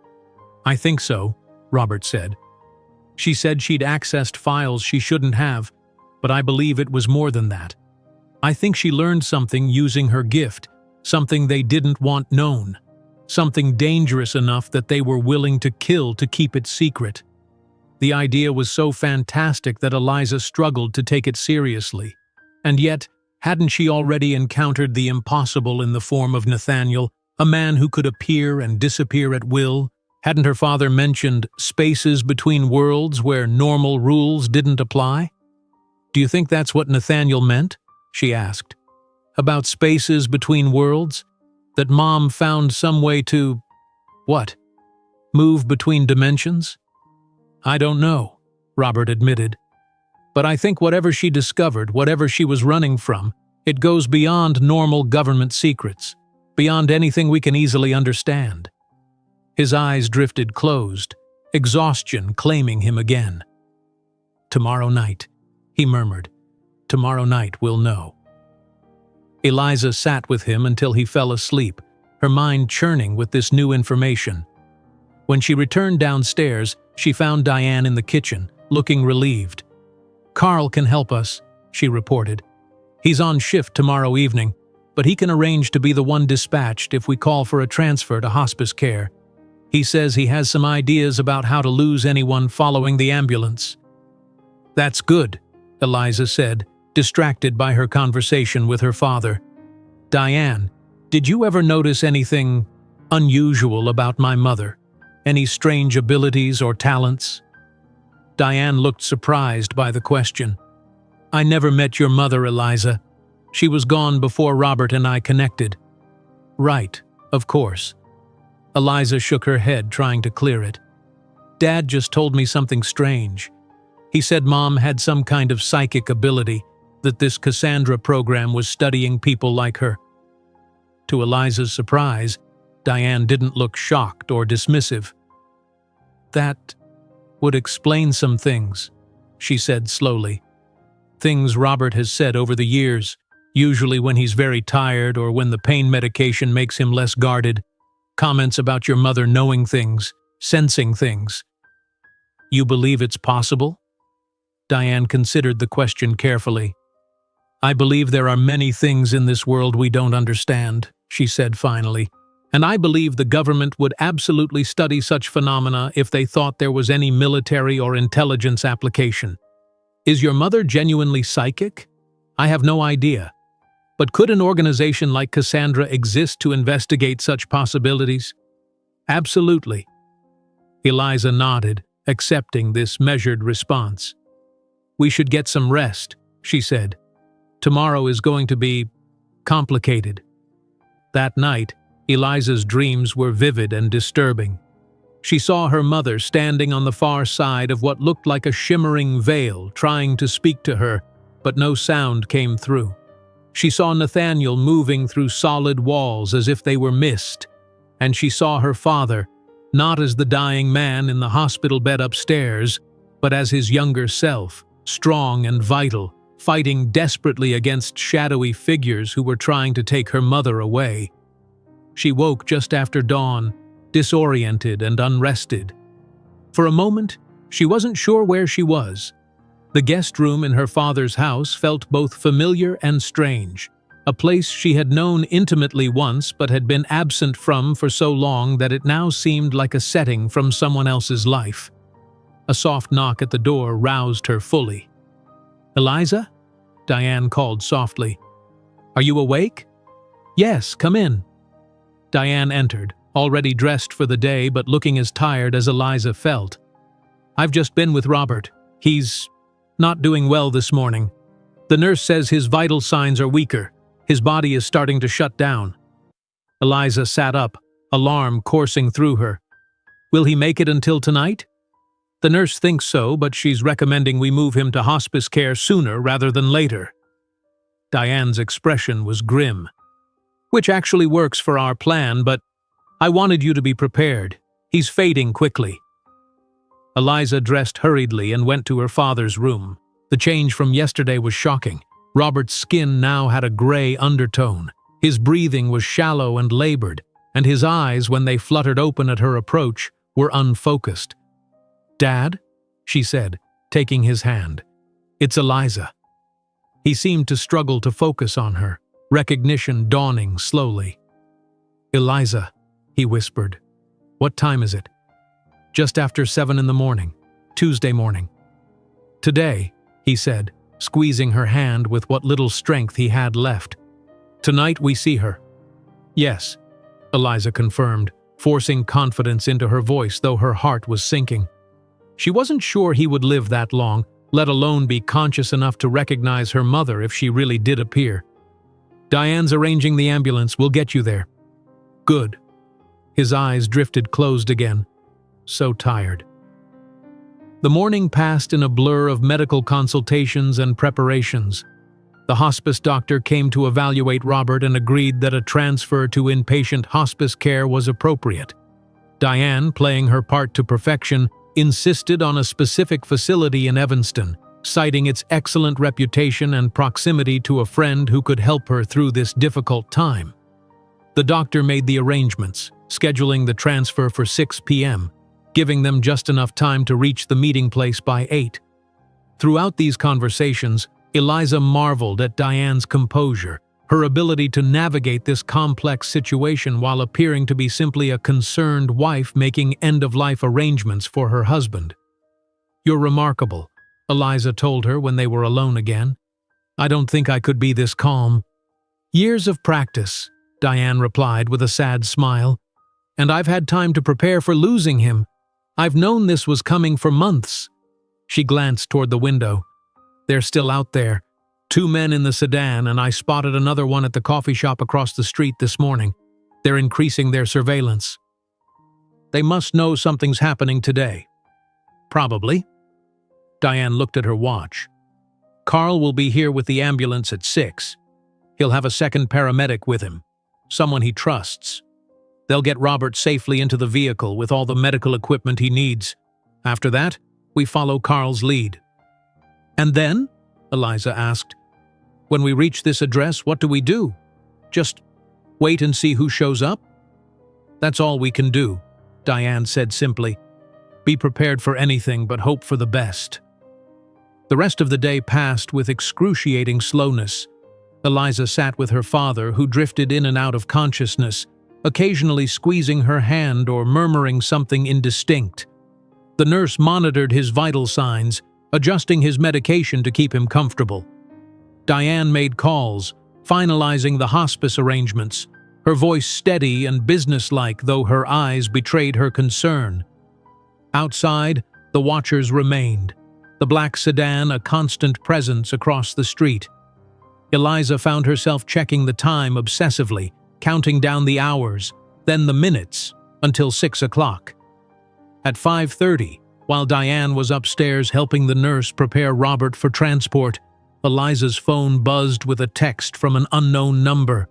"I think so," Robert said. "She said she'd accessed files she shouldn't have, but I believe it was more than that. I think she learned something using her gift, something they didn't want known, something dangerous enough that they were willing to kill to keep it secret." The idea was so fantastic that Eliza struggled to take it seriously. And yet, hadn't she already encountered the impossible in the form of Nathaniel, a man who could appear and disappear at will? Hadn't her father mentioned spaces between worlds where normal rules didn't apply? "Do you think that's what Nathaniel meant?" she asked. "About spaces between worlds? That Mom found some way to, what, move between dimensions?" "I don't know," Robert admitted. "But I think whatever she discovered, whatever she was running from, it goes beyond normal government secrets, beyond anything we can easily understand." His eyes drifted closed, exhaustion claiming him again. "Tomorrow night," he murmured. "Tomorrow night we'll know." Eliza sat with him until he fell asleep, her mind churning with this new information. When she returned downstairs, she found Diane in the kitchen, looking relieved. "Carl can help us," she reported. "He's on shift tomorrow evening, but he can arrange to be the one dispatched if we call for a transfer to hospice care. He says he has some ideas about how to lose anyone following the ambulance." "That's good," Eliza said, distracted by her conversation with her father. "Diane, did you ever notice anything unusual about my mother? Any strange abilities or talents?" Diane looked surprised by the question. "I never met your mother, Eliza. She was gone before Robert and I connected." "Right, of course." Eliza shook her head, trying to clear it. "Dad just told me something strange. He said Mom had some kind of psychic ability, that this Cassandra program was studying people like her." To Eliza's surprise, Diane didn't look shocked or dismissive. "That would explain some things," she said slowly. "Things Robert has said over the years, usually when he's very tired or when the pain medication makes him less guarded. Comments about your mother knowing things, sensing things." "You believe it's possible?" Diane considered the question carefully. "I believe there are many things in this world we don't understand," she said finally. "And I believe the government would absolutely study such phenomena if they thought there was any military or intelligence application. Is your mother genuinely psychic? I have no idea. But could an organization like Cassandra exist to investigate such possibilities?" "Absolutely." Eliza nodded, accepting this measured response. "We should get some rest," she said. "Tomorrow is going to be complicated." That night, Eliza's dreams were vivid and disturbing. She saw her mother standing on the far side of what looked like a shimmering veil, trying to speak to her, but no sound came through. She saw Nathaniel moving through solid walls as if they were mist, and she saw her father, not as the dying man in the hospital bed upstairs, but as his younger self, strong and vital, fighting desperately against shadowy figures who were trying to take her mother away. She woke just after dawn, disoriented and unrested. For a moment, she wasn't sure where she was. The guest room in her father's house felt both familiar and strange, a place she had known intimately once but had been absent from for so long that it now seemed like a setting from someone else's life. A soft knock at the door roused her fully. "Eliza?" Diane called softly. "Are you awake?" "Yes, come in." Diane entered, already dressed for the day but looking as tired as Eliza felt. "I've just been with Robert. He's not doing well this morning. The nurse says his vital signs are weaker. His body is starting to shut down." Eliza sat up, alarm coursing through her. "Will he make it until tonight?" "The nurse thinks so, but she's recommending we move him to hospice care sooner rather than later." Diane's expression was grim. "Which actually works for our plan, but I wanted you to be prepared. He's fading quickly." Eliza dressed hurriedly and went to her father's room. The change from yesterday was shocking. Robert's skin now had a gray undertone. His breathing was shallow and labored, and his eyes, when they fluttered open at her approach, were unfocused. "Dad?" she said, taking his hand. "It's Eliza." He seemed to struggle to focus on her, recognition dawning slowly. "Eliza," he whispered. "What time is it?" "Just after 7 in the morning, Tuesday morning." "Today," he said, squeezing her hand with what little strength he had left. "Tonight we see her." "Yes," Eliza confirmed, forcing confidence into her voice though her heart was sinking. She wasn't sure he would live that long, let alone be conscious enough to recognize her mother if she really did appear. "Diane's arranging the ambulance. We'll get you there." "Good." His eyes drifted closed again. So tired. The morning passed in a blur of medical consultations and preparations. The hospice doctor came to evaluate Robert and agreed that a transfer to inpatient hospice care was appropriate. Diane, playing her part to perfection, insisted on a specific facility in Evanston, citing its excellent reputation and proximity to a friend who could help her through this difficult time. The doctor made the arrangements, scheduling the transfer for 6 p.m., giving them just enough time to reach the meeting place by 8. Throughout these conversations, Eliza marveled at Diane's composure, her ability to navigate this complex situation while appearing to be simply a concerned wife making end-of-life arrangements for her husband. "You're remarkable," Eliza told her when they were alone again. "I don't think I could be this calm." "Years of practice," Diane replied with a sad smile. "And I've had time to prepare for losing him. I've known this was coming for months." She glanced toward the window. "They're still out there. 2 men in the sedan, and I spotted another one at the coffee shop across the street this morning. They're increasing their surveillance." "They must know something's happening today." "Probably." Diane looked at her watch. "Carl will be here with the ambulance at 6. He'll have a second paramedic with him, someone he trusts. They'll get Robert safely into the vehicle with all the medical equipment he needs. After that, we follow Carl's lead." "And then?" Eliza asked. "When we reach this address, what do we do? Just wait and see who shows up?" "That's all we can do," Diane said simply. "Be prepared for anything but hope for the best." The rest of the day passed with excruciating slowness. Eliza sat with her father, who drifted in and out of consciousness, occasionally squeezing her hand or murmuring something indistinct. The nurse monitored his vital signs, adjusting his medication to keep him comfortable. Diane made calls, finalizing the hospice arrangements, her voice steady and businesslike though her eyes betrayed her concern. Outside, the watchers remained, the black sedan a constant presence across the street. Eliza found herself checking the time obsessively, counting down the hours, then the minutes, until 6 o'clock. At 5:30, while Diane was upstairs helping the nurse prepare Robert for transport, Eliza's phone buzzed with a text from an unknown number.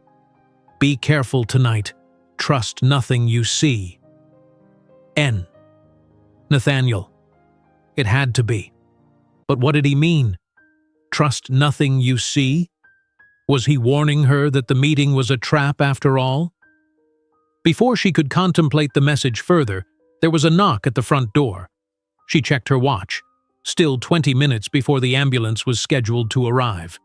"Be careful tonight. Trust nothing you see. N. Nathaniel." It had to be. But what did he mean? Trust nothing you see? Was he warning her that the meeting was a trap after all? Before she could contemplate the message further, there was a knock at the front door. She checked her watch, still 20 minutes before the ambulance was scheduled to arrive.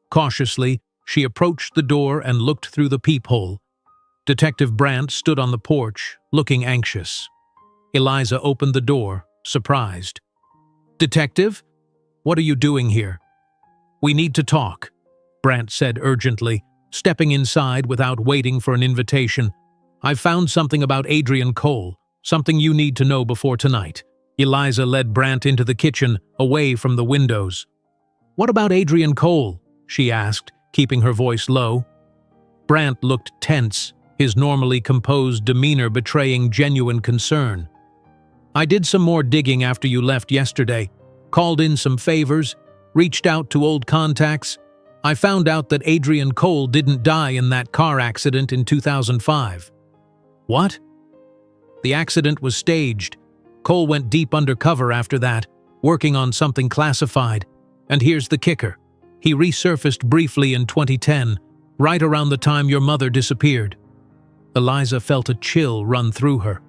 Cautiously, she approached the door and looked through the peephole. Detective Brandt stood on the porch, looking anxious. Eliza opened the door, surprised. "Detective? What are you doing here?" "We need to talk," Brandt said urgently, stepping inside without waiting for an invitation. "I've found something about Adrian Cole, something you need to know before tonight." Eliza led Brandt into the kitchen, away from the windows. "What about Adrian Cole?" she asked, keeping her voice low. Brandt looked tense, his normally composed demeanor betraying genuine concern. "I did some more digging after you left yesterday, called in some favors, reached out to old contacts. I found out that Adrian Cole didn't die in that car accident in 2005. "What?" "The accident was staged. Cole went deep undercover after that, working on something classified. And here's the kicker. He resurfaced briefly in 2010, right around the time your mother disappeared." Eliza felt a chill run through her.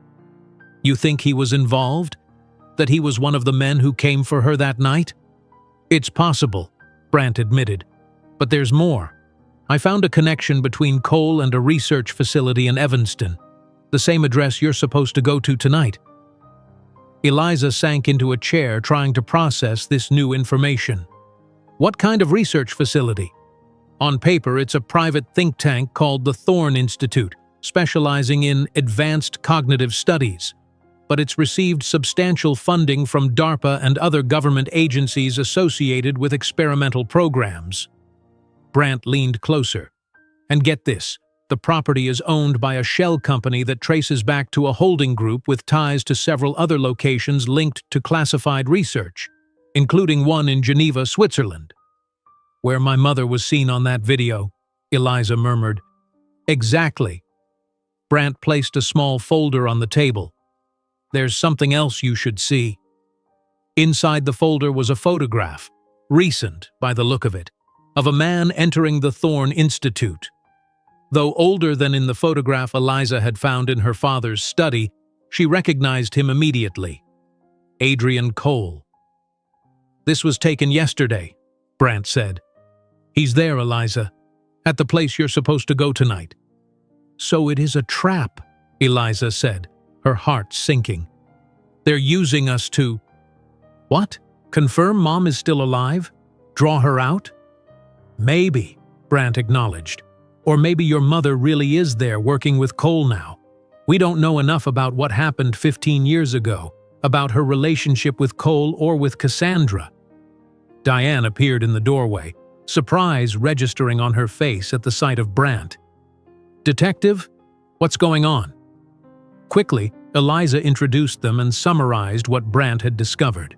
"You think he was involved? That he was one of the men who came for her that night?" "It's possible," Brandt admitted. "But there's more. I found a connection between Cole and a research facility in Evanston, the same address you're supposed to go to tonight." Eliza sank into a chair trying to process this new information. "What kind of research facility?" "On paper, it's a private think tank called the Thorne Institute, specializing in advanced cognitive studies. But it's received substantial funding from DARPA and other government agencies associated with experimental programs." Brandt leaned closer. "And get this, the property is owned by a shell company that traces back to a holding group with ties to several other locations linked to classified research, including one in Geneva, Switzerland." "Where my mother was seen on that video," Eliza murmured. "Exactly." Brandt placed a small folder on the table. "There's something else you should see." Inside the folder was a photograph, recent by the look of it, of a man entering the Thorne Institute. Though older than in the photograph Eliza had found in her father's study, she recognized him immediately. Adrian Cole. "This was taken yesterday," Brandt said. "He's there, Eliza, at the place you're supposed to go tonight." "So it is a trap," Eliza said, her heart sinking. "They're using us to—" "What? Confirm Mom is still alive? Draw her out?" "Maybe," Brandt acknowledged. "Or maybe your mother really is there working with Cole now. We don't know enough about what happened 15 years ago, about her relationship with Cole or with Cassandra." Diane appeared in the doorway, surprise registering on her face at the sight of Brandt. "Detective, what's going on?" Quickly, Eliza introduced them and summarized what Brandt had discovered.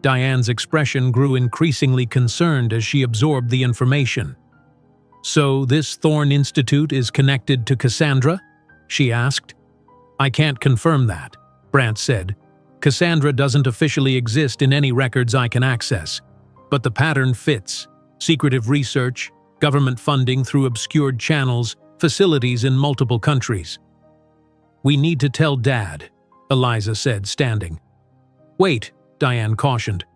Diane's expression grew increasingly concerned as she absorbed the information. "So this Thorne Institute is connected to Cassandra?" she asked. "I can't confirm that," Brandt said. "Cassandra doesn't officially exist in any records I can access. But the pattern fits. Secretive research, government funding through obscured channels, facilities in multiple countries." "We need to tell Dad," Eliza said, standing. "Wait," Diane cautioned.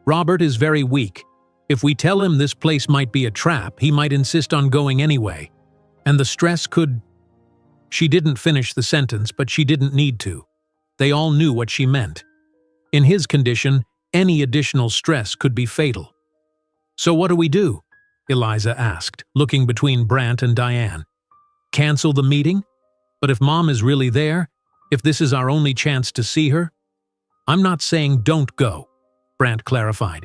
"Robert is very weak. If we tell him this place might be a trap, he might insist on going anyway. And the stress could—" She didn't finish the sentence, but she didn't need to. They all knew what she meant. In his condition, any additional stress could be fatal. "So what do we do?" Eliza asked, looking between Brandt and Diane. "Cancel the meeting? But if Mom is really there, if this is our only chance to see her—" "I'm not saying don't go," Brandt clarified.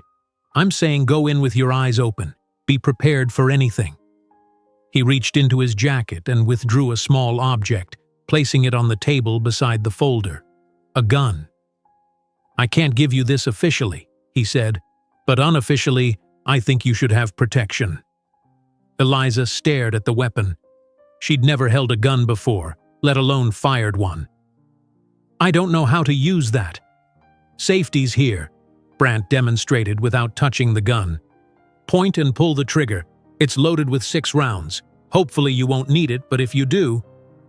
"I'm saying go in with your eyes open. Be prepared for anything." He reached into his jacket and withdrew a small object, placing it on the table beside the folder. A gun. "I can't give you this officially," he said, "but unofficially, I think you should have protection." Eliza stared at the weapon. She'd never held a gun before, let alone fired one. "I don't know how to use that." "Safety's here," Brandt demonstrated without touching the gun. "Point and pull the trigger. It's loaded with 6 rounds. Hopefully you won't need it, but if you do—"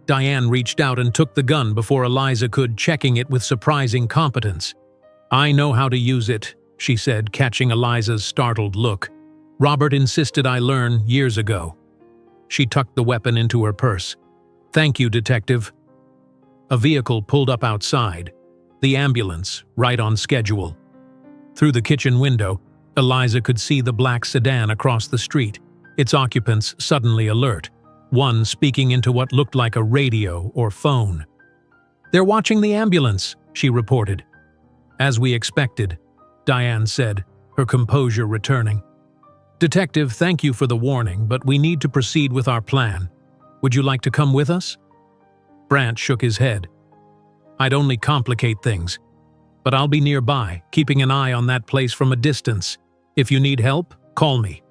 Diane reached out and took the gun before Eliza could, checking it with surprising competence. "I know how to use it," she said, catching Eliza's startled look. "Robert insisted I learn years ago." She tucked the weapon into her purse. "Thank you, Detective." A vehicle pulled up outside. The ambulance, right on schedule. Through the kitchen window, Eliza could see the black sedan across the street, its occupants suddenly alert, one speaking into what looked like a radio or phone. "They're watching the ambulance," she reported. "As we expected," Diane said, her composure returning. "Detective, thank you for the warning, but we need to proceed with our plan. Would you like to come with us?" Brandt shook his head. "I'd only complicate things. But I'll be nearby, keeping an eye on that place from a distance. If you need help, call me."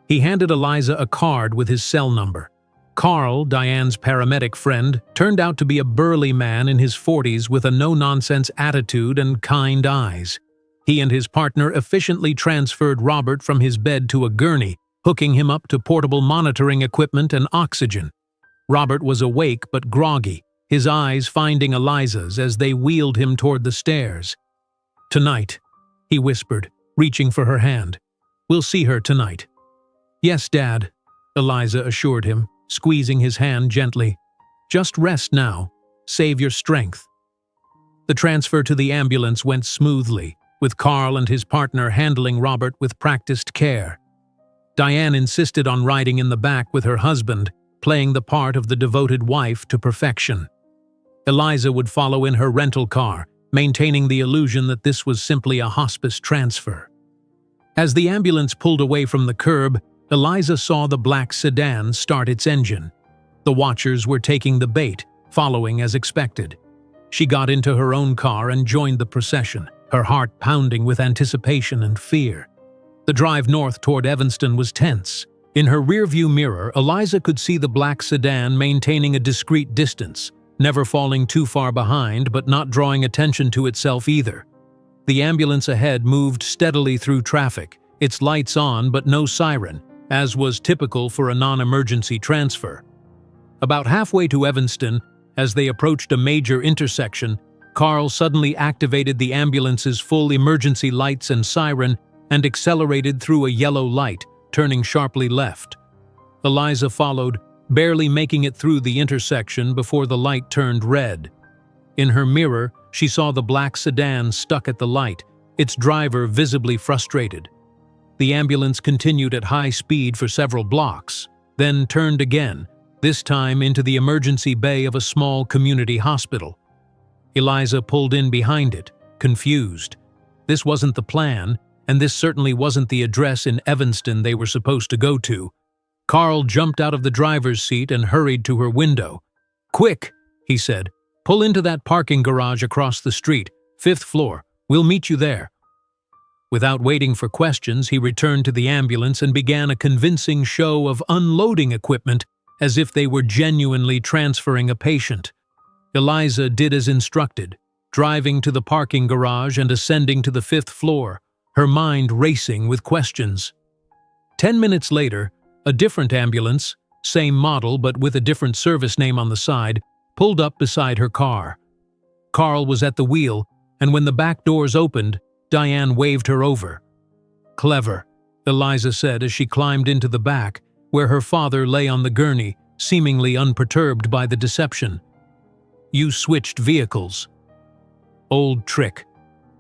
He handed Eliza a card with his cell number. Carl, Diane's paramedic friend, turned out to be a burly man in his 40s with a no-nonsense attitude and kind eyes. He and his partner efficiently transferred Robert from his bed to a gurney, hooking him up to portable monitoring equipment and oxygen. Robert was awake but groggy, his eyes finding Eliza's as they wheeled him toward the stairs. "Tonight," he whispered, reaching for her hand. "We'll see her tonight." "Yes, Dad," Eliza assured him, squeezing his hand gently. "Just rest now. Save your strength." The transfer to the ambulance went smoothly, with Carl and his partner handling Robert with practiced care. Diane insisted on riding in the back with her husband, playing the part of the devoted wife to perfection. Eliza would follow in her rental car, maintaining the illusion that this was simply a hospice transfer. As the ambulance pulled away from the curb, Eliza saw the black sedan start its engine. The watchers were taking the bait, following as expected. She got into her own car and joined the procession, her heart pounding with anticipation and fear. The drive north toward Evanston was tense. In her rearview mirror, Eliza could see the black sedan maintaining a discreet distance, never falling too far behind but not drawing attention to itself either. The ambulance ahead moved steadily through traffic, its lights on but no siren, as was typical for a non-emergency transfer. About halfway to Evanston, as they approached a major intersection, Carl suddenly activated the ambulance's full emergency lights and siren and accelerated through a yellow light, turning sharply left. Eliza followed, barely making it through the intersection before the light turned red. In her mirror, she saw the black sedan stuck at the light, its driver visibly frustrated. The ambulance continued at high speed for several blocks, then turned again, this time into the emergency bay of a small community hospital. Eliza pulled in behind it, confused. This wasn't the plan, and this certainly wasn't the address in Evanston they were supposed to go to. Carl jumped out of the driver's seat and hurried to her window. "Quick," he said. "Pull into that parking garage across the street, 5th floor. We'll meet you there." Without waiting for questions, he returned to the ambulance and began a convincing show of unloading equipment as if they were genuinely transferring a patient. Eliza did as instructed, driving to the parking garage and ascending to the 5th floor, her mind racing with questions. 10 minutes later, a different ambulance, same model but with a different service name on the side, pulled up beside her car. Carl was at the wheel, and when the back doors opened, Diane waved her over. "Clever," Eliza said as she climbed into the back, where her father lay on the gurney, seemingly unperturbed by the deception. "You switched vehicles." "Old trick,"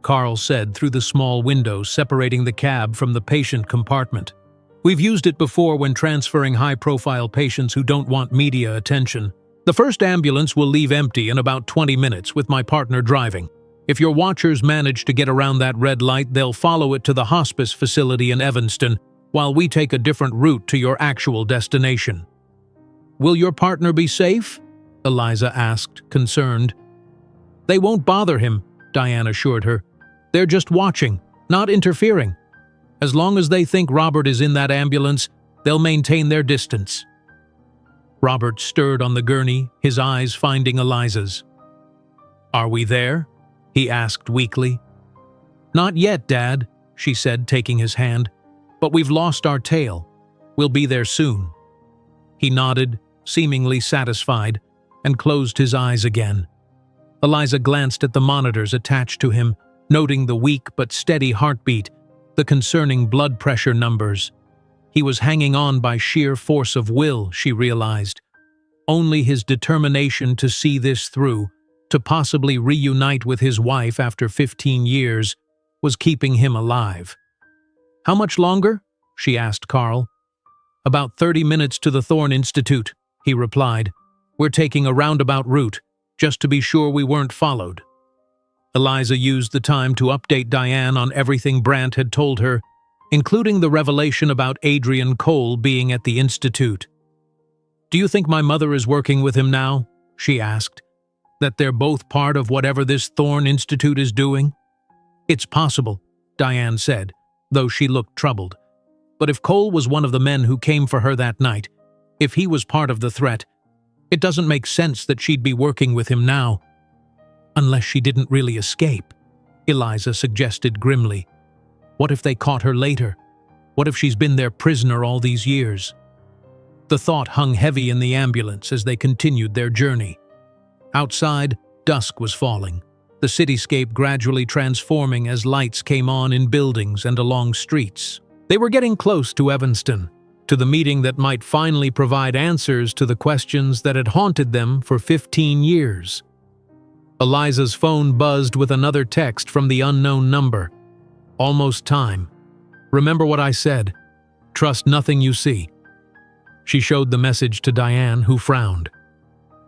Carl said through the small window separating the cab from the patient compartment. "We've used it before when transferring high-profile patients who don't want media attention. The first ambulance will leave empty in about 20 minutes with my partner driving. If your watchers manage to get around that red light, they'll follow it to the hospice facility in Evanston, while we take a different route to your actual destination." Will your partner be safe? Eliza asked, concerned. They won't bother him, Diane assured her. They're just watching, not interfering. As long as they think Robert is in that ambulance, they'll maintain their distance. Robert stirred on the gurney, his eyes finding Eliza's. Are we there? He asked weakly. Not yet, Dad, she said, taking his hand. But we've lost our tail. We'll be there soon. He nodded, seemingly satisfied, and closed his eyes again. Eliza glanced at the monitors attached to him, noting the weak but steady heartbeat, the concerning blood pressure numbers. He was hanging on by sheer force of will, she realized. Only his determination to see this through, to possibly reunite with his wife after 15 years, was keeping him alive. How much longer? She asked Carl. About 30 minutes to the Thorne Institute, he replied. We're taking a roundabout route, just to be sure we weren't followed. Eliza used the time to update Diane on everything Brandt had told her, including the revelation about Adrian Cole being at the Institute. Do you think my mother is working with him now? She asked. That they're both part of whatever this Thorne Institute is doing? It's possible, Diane said, though she looked troubled. But if Cole was one of the men who came for her that night, if he was part of the threat, it doesn't make sense that she'd be working with him now. Unless she didn't really escape, Eliza suggested grimly. What if they caught her later? What if she's been their prisoner all these years? The thought hung heavy in the ambulance as they continued their journey. Outside, dusk was falling, the cityscape gradually transforming as lights came on in buildings and along streets. They were getting close to Evanston, to the meeting that might finally provide answers to the questions that had haunted them for 15 years. Eliza's phone buzzed with another text from the unknown number. Almost time. Remember what I said. Trust nothing you see. She showed the message to Diane, who frowned.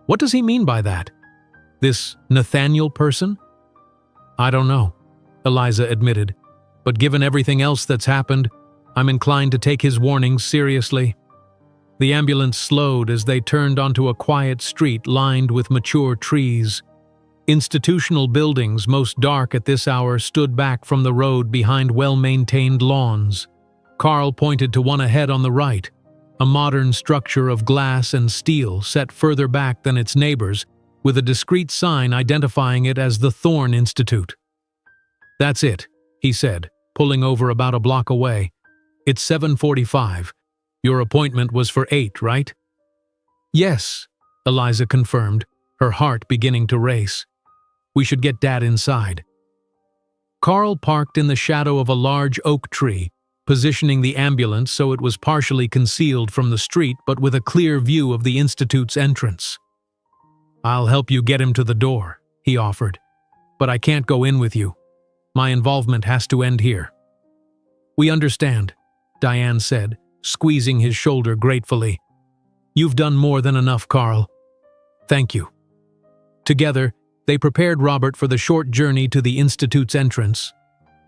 What does he mean by that? This Nathaniel person? I don't know, Eliza admitted, but given everything else that's happened, I'm inclined to take his warnings seriously. The ambulance slowed as they turned onto a quiet street lined with mature trees. Institutional buildings, most dark at this hour, stood back from the road behind well-maintained lawns. Carl pointed to one ahead on the right, a modern structure of glass and steel set further back than its neighbors, with a discreet sign identifying it as the Thorne Institute. That's it, he said, pulling over about a block away. It's 7:45. Your appointment was for 8, right? Yes, Eliza confirmed, her heart beginning to race. We should get Dad inside. Carl parked in the shadow of a large oak tree, positioning the ambulance so it was partially concealed from the street but with a clear view of the Institute's entrance. I'll help you get him to the door, he offered, but I can't go in with you. My involvement has to end here. We understand, Diane said, squeezing his shoulder gratefully. You've done more than enough, Carl. Thank you. Together, they prepared Robert for the short journey to the Institute's entrance.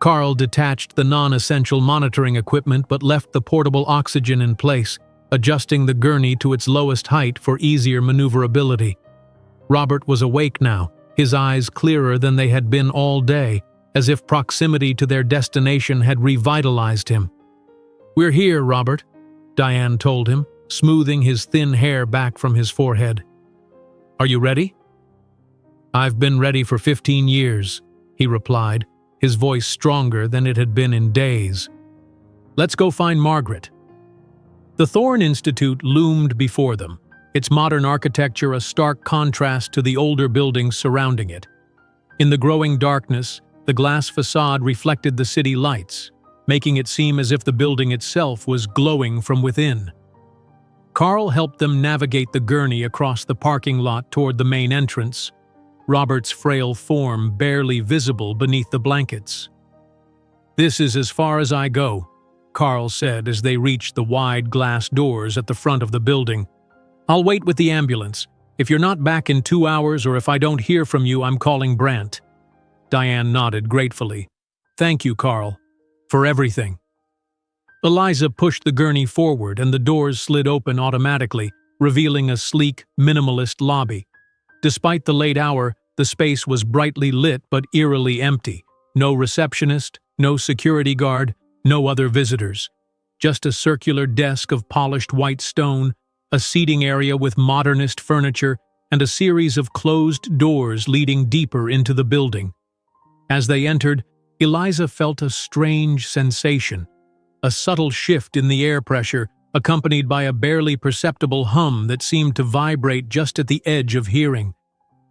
Carl detached the non-essential monitoring equipment but left the portable oxygen in place, adjusting the gurney to its lowest height for easier maneuverability. Robert was awake now, his eyes clearer than they had been all day, as if proximity to their destination had revitalized him. We're here, Robert, Diane told him, smoothing his thin hair back from his forehead. Are you ready? I've been ready for 15 years, he replied, his voice stronger than it had been in days. Let's go find Margaret. The Thorne Institute loomed before them, its modern architecture a stark contrast to the older buildings surrounding it. In the growing darkness, the glass facade reflected the city lights, making it seem as if the building itself was glowing from within. Carl helped them navigate the gurney across the parking lot toward the main entrance, Robert's frail form barely visible beneath the blankets. This is as far as I go, Carl said as they reached the wide glass doors at the front of the building. I'll wait with the ambulance. If you're not back in 2 hours or if I don't hear from you, I'm calling Brandt. Diane nodded gratefully. Thank you, Carl, for everything. Eliza pushed the gurney forward and the doors slid open automatically, revealing a sleek, minimalist lobby. Despite the late hour, the space was brightly lit but eerily empty. No receptionist, no security guard, no other visitors. Just a circular desk of polished white stone, a seating area with modernist furniture, and a series of closed doors leading deeper into the building. As they entered, Eliza felt a strange sensation, a subtle shift in the air pressure, accompanied by a barely perceptible hum that seemed to vibrate just at the edge of hearing.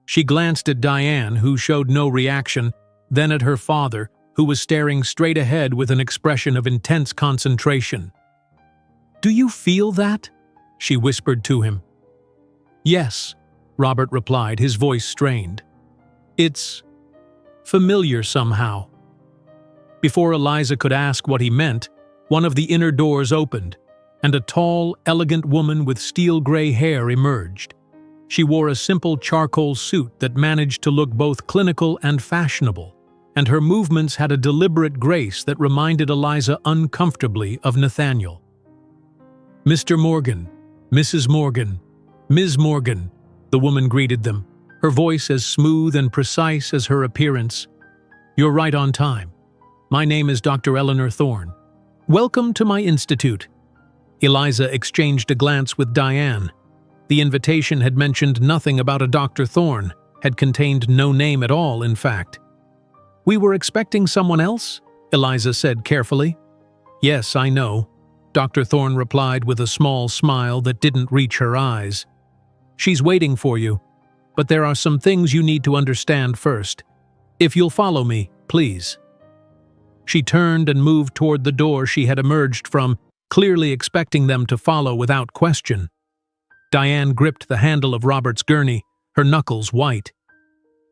She glanced at Diane, who showed no reaction, then at her father, who was staring straight ahead with an expression of intense concentration. "Do you feel that?" she whispered to him. "Yes," Robert replied, his voice strained. "It's familiar somehow." Before Eliza could ask what he meant, one of the inner doors opened, and a tall, elegant woman with steel-gray hair emerged. She wore a simple charcoal suit that managed to look both clinical and fashionable, and her movements had a deliberate grace that reminded Eliza uncomfortably of Nathaniel. "Mr. Morgan, Mrs. Morgan, Ms. Morgan," the woman greeted them, her voice as smooth and precise as her appearance. "You're right on time. My name is Dr. Eleanor Thorne. Welcome to my institute." Eliza exchanged a glance with Diane. The invitation had mentioned nothing about a Dr. Thorne, had contained no name at all, in fact. "We were expecting someone else?" Eliza said carefully. "Yes, I know," Dr. Thorne replied with a small smile that didn't reach her eyes. "She's waiting for you, but there are some things you need to understand first. If you'll follow me, please." She turned and moved toward the door she had emerged from, clearly expecting them to follow without question. Diane gripped the handle of Robert's gurney, her knuckles white.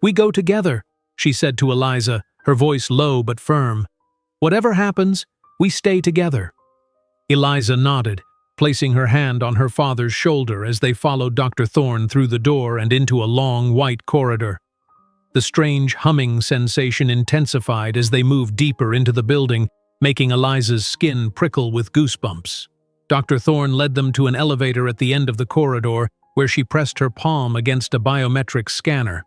"We go together," she said to Eliza, her voice low but firm. "Whatever happens, we stay together." Eliza nodded, placing her hand on her father's shoulder as they followed Dr. Thorne through the door and into a long white corridor. The strange humming sensation intensified as they moved deeper into the building, making Eliza's skin prickle with goosebumps. Dr. Thorne led them to an elevator at the end of the corridor, where she pressed her palm against a biometric scanner.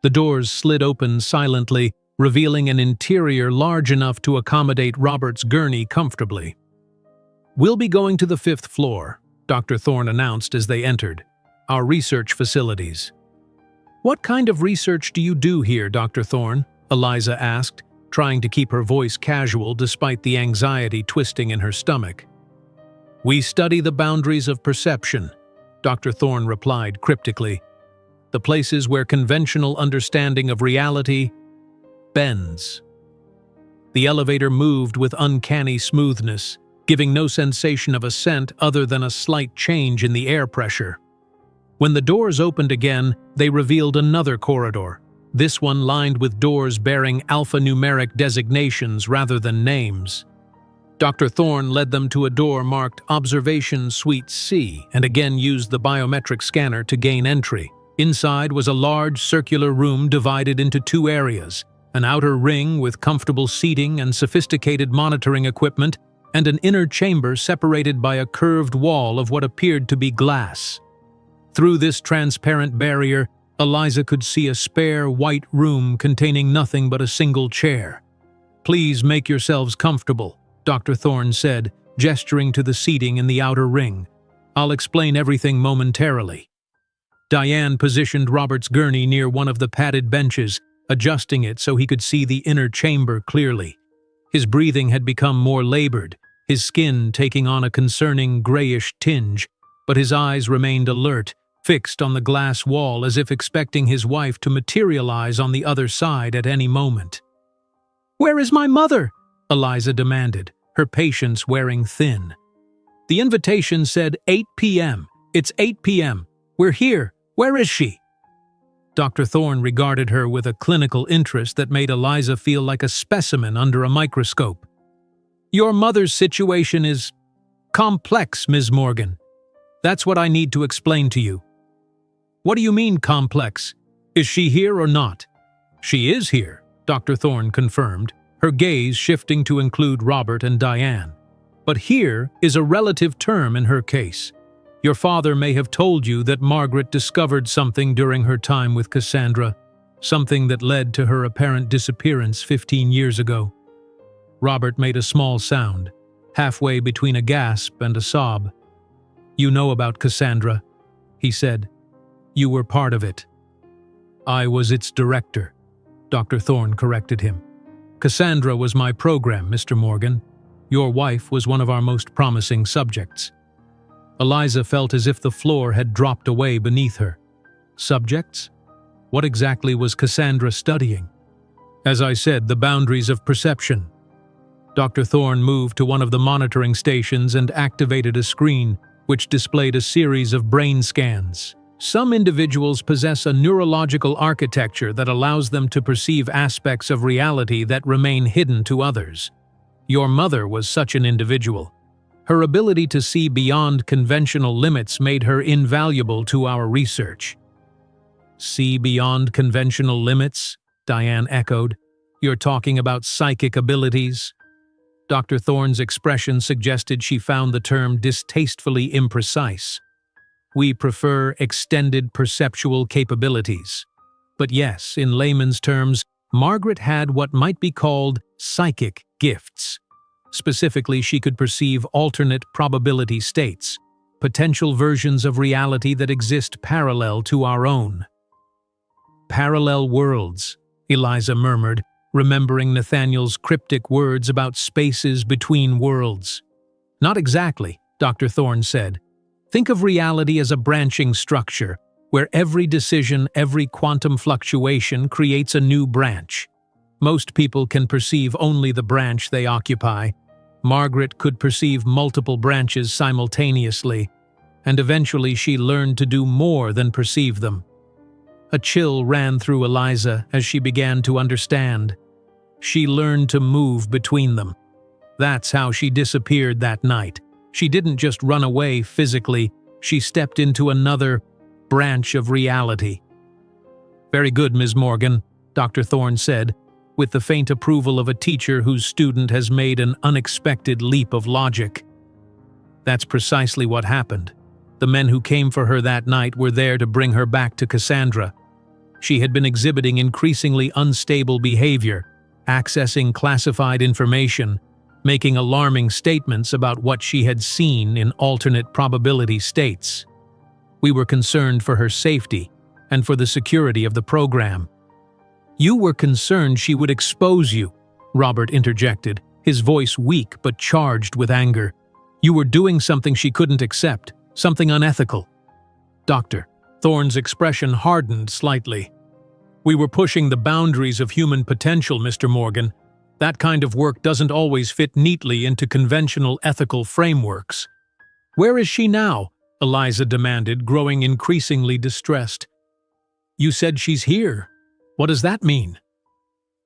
The doors slid open silently, revealing an interior large enough to accommodate Robert's gurney comfortably. "We'll be going to the 5th floor," Dr. Thorne announced as they entered. "Our research facilities." "What kind of research do you do here, Dr. Thorne?" Eliza asked, trying to keep her voice casual despite the anxiety twisting in her stomach. "We study the boundaries of perception," Dr. Thorne replied cryptically. "The places where conventional understanding of reality bends." The elevator moved with uncanny smoothness, giving no sensation of ascent other than a slight change in the air pressure. When the doors opened again, they revealed another corridor, this one lined with doors bearing alphanumeric designations rather than names. Dr. Thorne led them to a door marked Observation Suite C and again used the biometric scanner to gain entry. Inside was a large circular room divided into two areas, an outer ring with comfortable seating and sophisticated monitoring equipment, and an inner chamber separated by a curved wall of what appeared to be glass. Through this transparent barrier, Eliza could see a spare white room containing nothing but a single chair. "Please make yourselves comfortable," Dr. Thorne said, gesturing to the seating in the outer ring. "I'll explain everything momentarily." Diane positioned Robert's gurney near one of the padded benches, adjusting it so he could see the inner chamber clearly. His breathing had become more labored, his skin taking on a concerning grayish tinge, but his eyes remained alert, fixed on the glass wall as if expecting his wife to materialize on the other side at any moment. "Where is my mother?" Eliza demanded, her patience wearing thin. "The invitation said 8 p.m. It's 8 p.m. We're here. Where is she?" Dr. Thorne regarded her with a clinical interest that made Eliza feel like a specimen under a microscope. "Your mother's situation is complex, Ms. Morgan. That's what I need to explain to you." "What do you mean, complex? Is she here or not?" "She is here," Dr. Thorne confirmed, her gaze shifting to include Robert and Diane. "But here is a relative term in her case. Your father may have told you that Margaret discovered something during her time with Cassandra, something that led to her apparent disappearance 15 years ago. Robert made a small sound, halfway between a gasp and a sob. You know about Cassandra, he said. You were part of it. I was its director, Dr. Thorne corrected him. Cassandra was my program, Mr. Morgan. Your wife was one of our most promising subjects. Eliza felt as if the floor had dropped away beneath her. Subjects? What exactly was Cassandra studying? As I said, the boundaries of perception. Dr. Thorne moved to one of the monitoring stations and activated a screen which displayed a series of brain scans. Some individuals possess a neurological architecture that allows them to perceive aspects of reality that remain hidden to others. Your mother was such an individual. Her ability to see beyond conventional limits made her invaluable to our research. See beyond conventional limits? Diane echoed. You're talking about psychic abilities? Dr. Thorne's expression suggested she found the term distastefully imprecise. We prefer extended perceptual capabilities. But yes, in layman's terms, Margaret had what might be called psychic gifts. Specifically, she could perceive alternate probability states, potential versions of reality that exist parallel to our own. Parallel worlds, Eliza murmured, remembering Nathaniel's cryptic words about spaces between worlds. Not exactly, Dr. Thorne said. Think of reality as a branching structure, where every decision, every quantum fluctuation creates a new branch. Most people can perceive only the branch they occupy. Margaret could perceive multiple branches simultaneously, and eventually she learned to do more than perceive them. A chill ran through Eliza as she began to understand. She learned to move between them. That's how she disappeared that night. She didn't just run away physically, she stepped into another branch of reality. Very good, Ms. Morgan, Dr. Thorne said, with the faint approval of a teacher whose student has made an unexpected leap of logic. That's precisely what happened. The men who came for her that night were there to bring her back to Cassandra. She had been exhibiting increasingly unstable behavior, accessing classified information, making alarming statements about what she had seen in alternate probability states. We were concerned for her safety and for the security of the program. You were concerned she would expose you, Robert interjected, his voice weak but charged with anger. You were doing something she couldn't accept, something unethical. Dr. Thorne's expression hardened slightly. We were pushing the boundaries of human potential, Mr. Morgan. That kind of work doesn't always fit neatly into conventional ethical frameworks. Where is she now? Eliza demanded, growing increasingly distressed. You said she's here. What does that mean?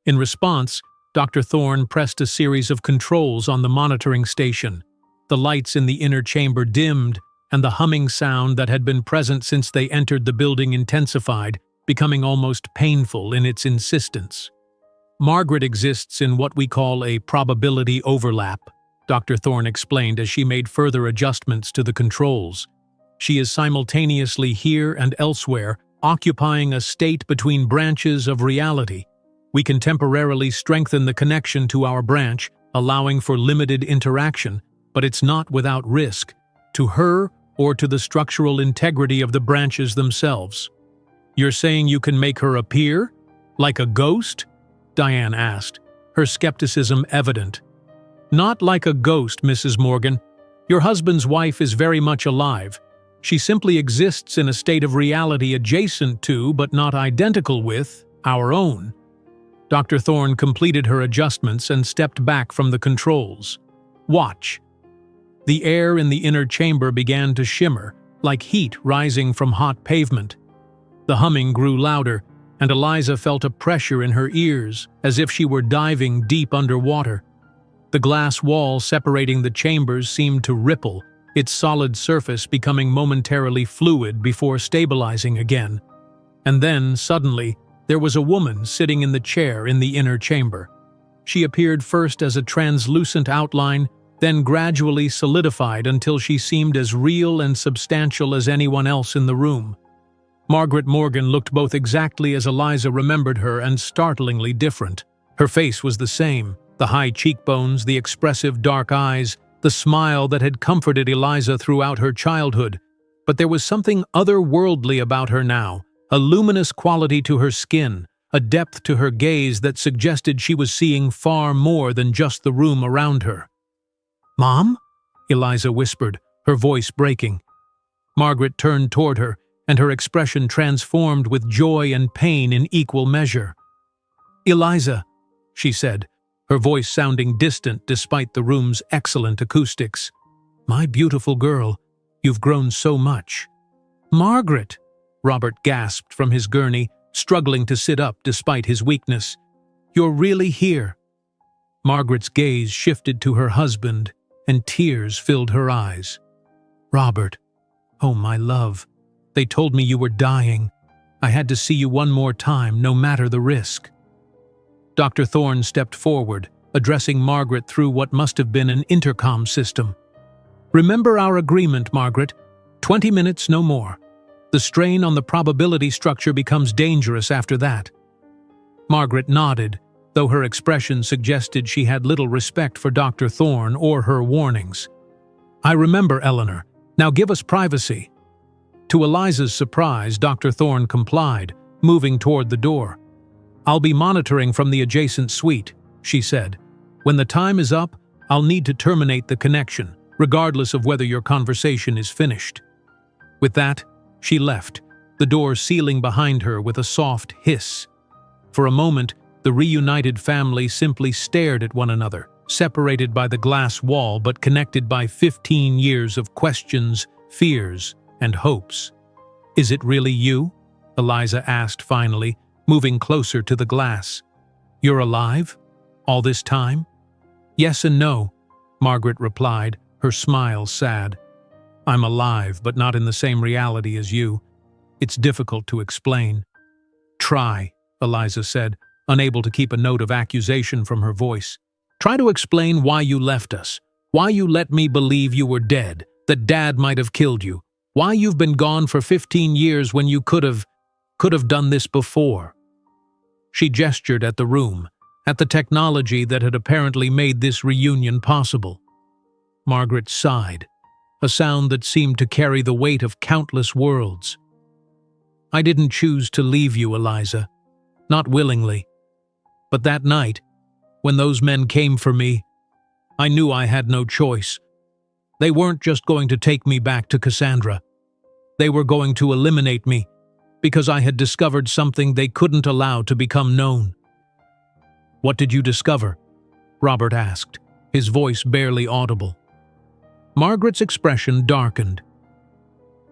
In response, Dr. Thorne pressed a series of controls on the monitoring station. The lights in the inner chamber dimmed, and the humming sound that had been present since they entered the building intensified, becoming almost painful in its insistence. Margaret exists in what we call a probability overlap, Dr. Thorne explained as she made further adjustments to the controls. She is simultaneously here and elsewhere, occupying a state between branches of reality. We can temporarily strengthen the connection to our branch, allowing for limited interaction, but it's not without risk, to her or to the structural integrity of the branches themselves. You're saying you can make her appear? Like a ghost? Diane asked, her skepticism evident. Not like a ghost, Mrs. Morgan. Your husband's wife is very much alive. She simply exists in a state of reality adjacent to, but not identical with, our own. Dr. Thorne completed her adjustments and stepped back from the controls. Watch. The air in the inner chamber began to shimmer, like heat rising from hot pavement. The humming grew louder, and Eliza felt a pressure in her ears, as if she were diving deep underwater. The glass wall separating the chambers seemed to ripple, its solid surface becoming momentarily fluid before stabilizing again. And then, suddenly, there was a woman sitting in the chair in the inner chamber. She appeared first as a translucent outline, then gradually solidified until she seemed as real and substantial as anyone else in the room. Margaret Morgan looked both exactly as Eliza remembered her and startlingly different. Her face was the same, the high cheekbones, the expressive dark eyes, the smile that had comforted Eliza throughout her childhood. But there was something otherworldly about her now, a luminous quality to her skin, a depth to her gaze that suggested she was seeing far more than just the room around her. "Mom?" Eliza whispered, her voice breaking. Margaret turned toward her, and her expression transformed with joy and pain in equal measure. "Eliza," she said, her voice sounding distant despite the room's excellent acoustics. "My beautiful girl, you've grown so much." "Margaret!" Robert gasped from his gurney, struggling to sit up despite his weakness. "You're really here." Margaret's gaze shifted to her husband, and tears filled her eyes. "Robert, oh my love, they told me you were dying. I had to see you one more time, no matter the risk." Dr. Thorne stepped forward, addressing Margaret through what must have been an intercom system. "Remember our agreement, Margaret. 20 minutes, no more. The strain on the probability structure becomes dangerous after that." Margaret nodded, though her expression suggested she had little respect for Dr. Thorne or her warnings. "I remember, Eleanor. Now give us privacy." To Eliza's surprise, Dr. Thorne complied, moving toward the door. "I'll be monitoring from the adjacent suite," she said. "When the time is up, I'll need to terminate the connection, regardless of whether your conversation is finished." With that, she left, the door sealing behind her with a soft hiss. For a moment, the reunited family simply stared at one another, separated by the glass wall but connected by 15 years of questions, fears, and hopes. "Is it really you?" Eliza asked finally, moving closer to the glass. "You're alive? All this time?" "Yes and no," Margaret replied, her smile sad. "I'm alive, but not in the same reality as you. It's difficult to explain." "Try," Eliza said, unable to keep a note of accusation from her voice. "Try to explain why you left us, why you let me believe you were dead, that Dad might have killed you, why you've been gone for 15 years when you could have done this before." She gestured at the room, at the technology that had apparently made this reunion possible. Margaret sighed, a sound that seemed to carry the weight of countless worlds. "I didn't choose to leave you, Eliza. Not willingly. But that night, when those men came for me, I knew I had no choice. They weren't just going to take me back to Cassandra. They were going to eliminate me, because I had discovered something they couldn't allow to become known." "What did you discover?" Robert asked, his voice barely audible. Margaret's expression darkened.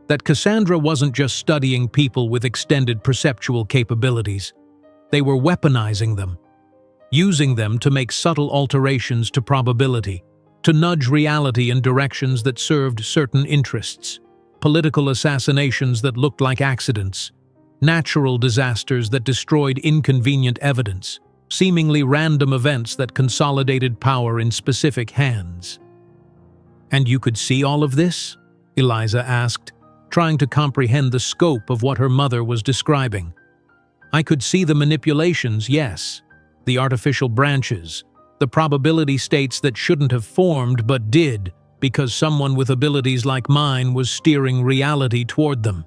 That Cassandra wasn't just studying people with extended perceptual capabilities. They were weaponizing them, using them to make subtle alterations to probability, to nudge reality in directions that served certain interests, political assassinations that looked like accidents, natural disasters that destroyed inconvenient evidence, seemingly random events that consolidated power in specific hands. "And you could see all of this?" Eliza asked, trying to comprehend the scope of what her mother was describing. "I could see the manipulations, yes, the artificial branches, the probability states that shouldn't have formed but did, because someone with abilities like mine was steering reality toward them."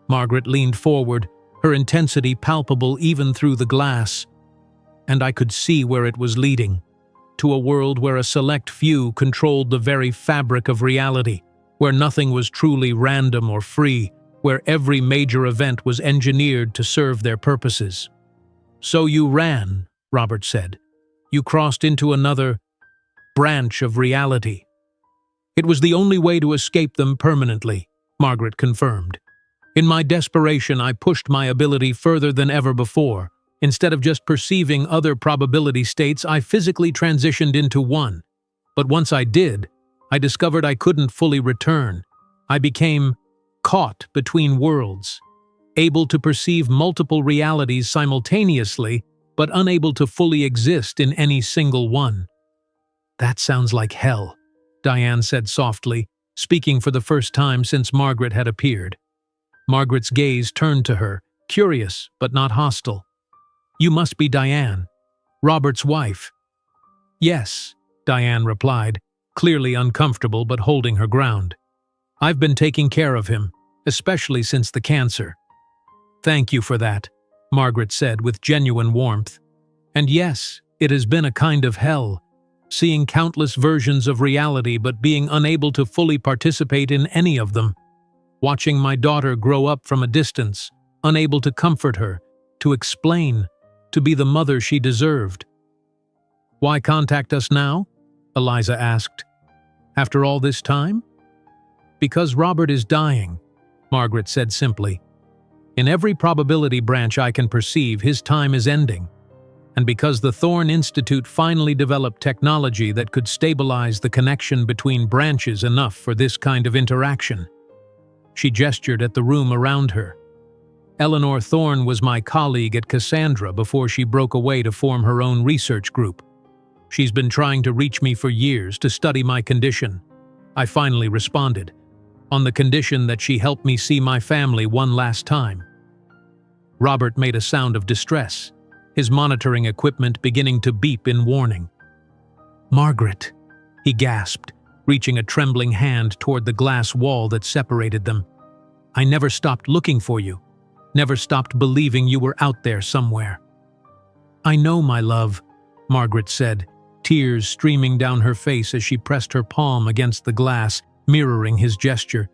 Margaret leaned forward, her intensity palpable even through the glass. "And I could see where it was leading, to a world where a select few controlled the very fabric of reality, where nothing was truly random or free, where every major event was engineered to serve their purposes." "So you ran," Robert said. "You crossed into another branch of reality." "It was the only way to escape them permanently," Margaret confirmed. "In my desperation, I pushed my ability further than ever before. Instead of just perceiving other probability states, I physically transitioned into one. But once I did, I discovered I couldn't fully return. I became caught between worlds, able to perceive multiple realities simultaneously, but unable to fully exist in any single one." That sounds like hell, Diane said softly, speaking for the first time since Margaret had appeared. Margaret's gaze turned to her, curious but not hostile. You must be Diane, Robert's wife. Yes, Diane replied, clearly uncomfortable but holding her ground. I've been taking care of him, especially since the cancer. Thank you for that, Margaret said with genuine warmth. And yes, it has been a kind of hell, seeing countless versions of reality but being unable to fully participate in any of them. Watching my daughter grow up from a distance, unable to comfort her, to explain, to be the mother she deserved. Why contact us now? Eliza asked. After all this time? Because Robert is dying, Margaret said simply. In every probability branch I can perceive, his time is ending. And because the Thorne Institute finally developed technology that could stabilize the connection between branches enough for this kind of interaction. She gestured at the room around her. Eleanor Thorne was my colleague at Cassandra before she broke away to form her own research group. She's been trying to reach me for years to study my condition. I finally responded, on the condition that she help me see my family one last time. Robert made a sound of distress, his monitoring equipment beginning to beep in warning. Margaret, he gasped, reaching a trembling hand toward the glass wall that separated them. I never stopped looking for you, never stopped believing you were out there somewhere. I know, my love, Margaret said, tears streaming down her face as she pressed her palm against the glass, mirroring his gesture.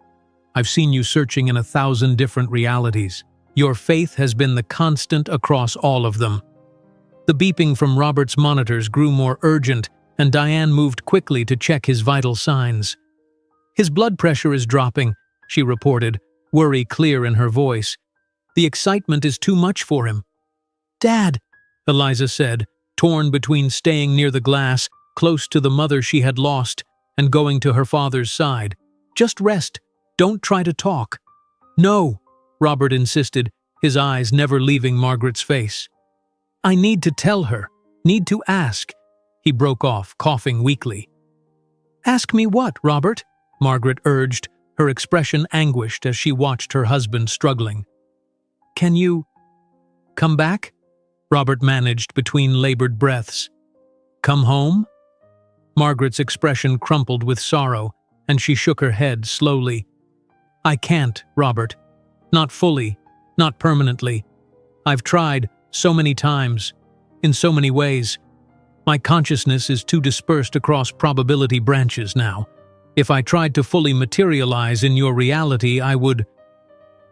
I've seen you searching in 1,000 different realities. Your faith has been the constant across all of them. The beeping from Robert's monitors grew more urgent, and Diane moved quickly to check his vital signs. His blood pressure is dropping, she reported, worry clear in her voice. The excitement is too much for him. Dad, Eliza said, torn between staying near the glass, close to the mother she had lost, and going to her father's side. Just rest. Don't try to talk. No, Robert insisted, his eyes never leaving Margaret's face. I need to tell her, need to ask. He broke off, coughing weakly. Ask me what, Robert? Margaret urged, her expression anguished as she watched her husband struggling. Can you come back? Robert managed between labored breaths. Come home? Margaret's expression crumpled with sorrow, and she shook her head slowly. I can't, Robert. Not fully, not permanently. I've tried so many times, in so many ways. My consciousness is too dispersed across probability branches now. If I tried to fully materialize in your reality, I would…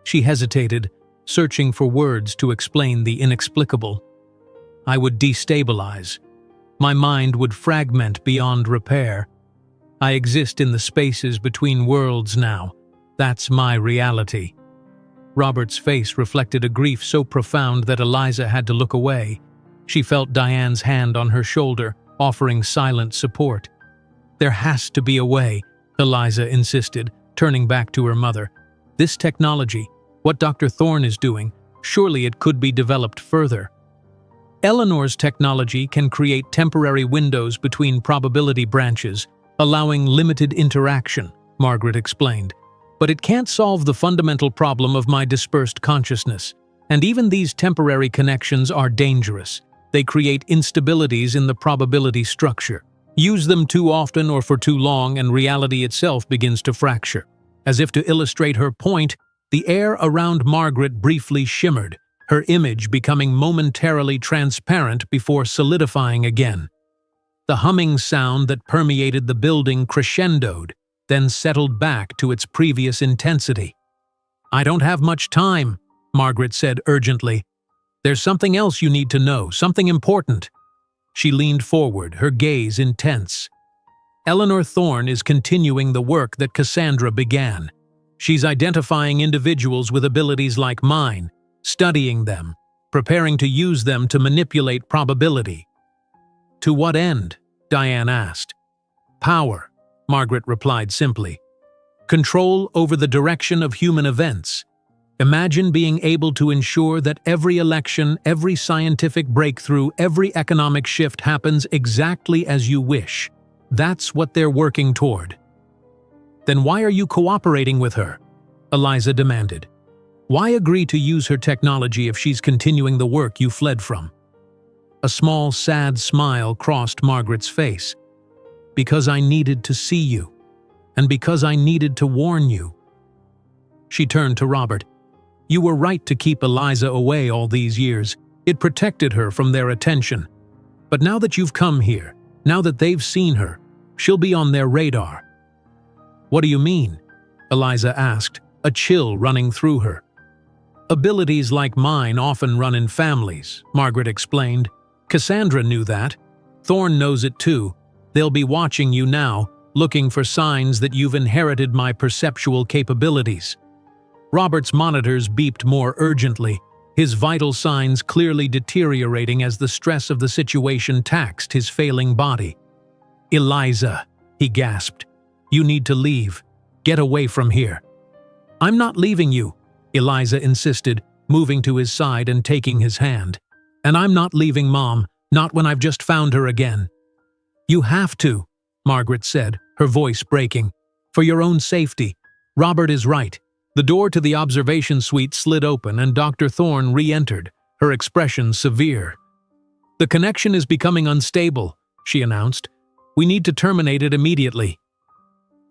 She hesitated, searching for words to explain the inexplicable. I would destabilize. My mind would fragment beyond repair. I exist in the spaces between worlds now. That's my reality. Robert's face reflected a grief so profound that Eliza had to look away. She felt Diane's hand on her shoulder, offering silent support. There has to be a way, Eliza insisted, turning back to her mother. This technology, what Dr. Thorne is doing, surely it could be developed further. Eleanor's technology can create temporary windows between probability branches, allowing limited interaction, Margaret explained. But it can't solve the fundamental problem of my dispersed consciousness. And even these temporary connections are dangerous. They create instabilities in the probability structure. Use them too often or for too long and reality itself begins to fracture. As if to illustrate her point, the air around Margaret briefly shimmered, her image becoming momentarily transparent before solidifying again. The humming sound that permeated the building crescendoed, then settled back to its previous intensity. I don't have much time, Margaret said urgently. There's something else you need to know, something important. She leaned forward, her gaze intense. Eleanor Thorne is continuing the work that Cassandra began. She's identifying individuals with abilities like mine, studying them, preparing to use them to manipulate probability. To what end? Diane asked. Power, Margaret replied simply. Control over the direction of human events. Imagine being able to ensure that every election, every scientific breakthrough, every economic shift happens exactly as you wish. That's what they're working toward. Then why are you cooperating with her? Eliza demanded. Why agree to use her technology if she's continuing the work you fled from? A small, sad smile crossed Margaret's face. Because I needed to see you, and because I needed to warn you. She turned to Robert. You were right to keep Eliza away all these years. It protected her from their attention. But now that you've come here, now that they've seen her, she'll be on their radar. What do you mean? Eliza asked, a chill running through her. Abilities like mine often run in families, Margaret explained. Cassandra knew that. Thorne knows it too. They'll be watching you now, looking for signs that you've inherited my perceptual capabilities. Robert's monitors beeped more urgently, his vital signs clearly deteriorating as the stress of the situation taxed his failing body. Eliza, he gasped. You need to leave. Get away from here. I'm not leaving you, Eliza insisted, moving to his side and taking his hand. And I'm not leaving Mom, not when I've just found her again. You have to, Margaret said, her voice breaking. For your own safety. Robert is right. The door to the observation suite slid open and Dr. Thorne re-entered, her expression severe. The connection is becoming unstable, she announced. We need to terminate it immediately.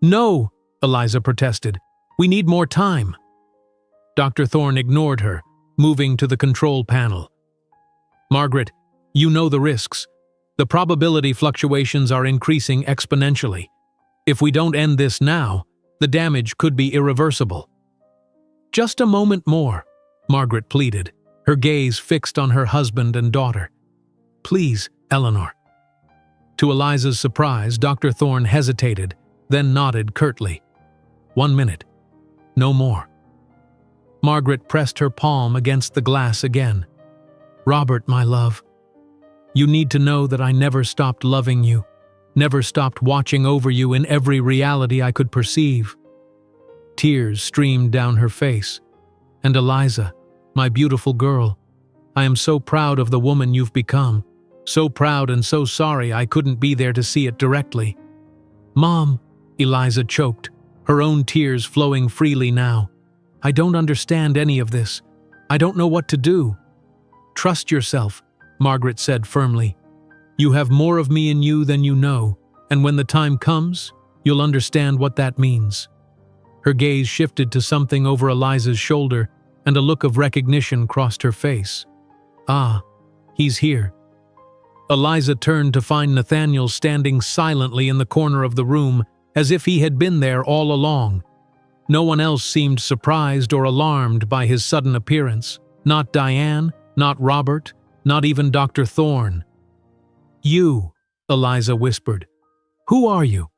No, Eliza protested. We need more time. Dr. Thorne ignored her, moving to the control panel. Margaret, you know the risks. The probability fluctuations are increasing exponentially. If we don't end this now, the damage could be irreversible. Just a moment more, Margaret pleaded, her gaze fixed on her husband and daughter. Please, Eleanor. To Eliza's surprise, Dr. Thorne hesitated, then nodded curtly. 1 minute. No more. Margaret pressed her palm against the glass again. Robert, my love. You need to know that I never stopped loving you, never stopped watching over you in every reality I could perceive. Tears streamed down her face. And Eliza, my beautiful girl, I am so proud of the woman you've become, so proud and so sorry I couldn't be there to see it directly. Mom, Eliza choked, her own tears flowing freely now. I don't understand any of this. I don't know what to do. Trust yourself, Margaret said firmly. You have more of me in you than you know, and when the time comes, you'll understand what that means. Her gaze shifted to something over Eliza's shoulder, and a look of recognition crossed her face. Ah, he's here. Eliza turned to find Nathaniel standing silently in the corner of the room, as if he had been there all along. No one else seemed surprised or alarmed by his sudden appearance. Not Diane, not Robert, not even Dr. Thorne. You, Eliza whispered. Who are you?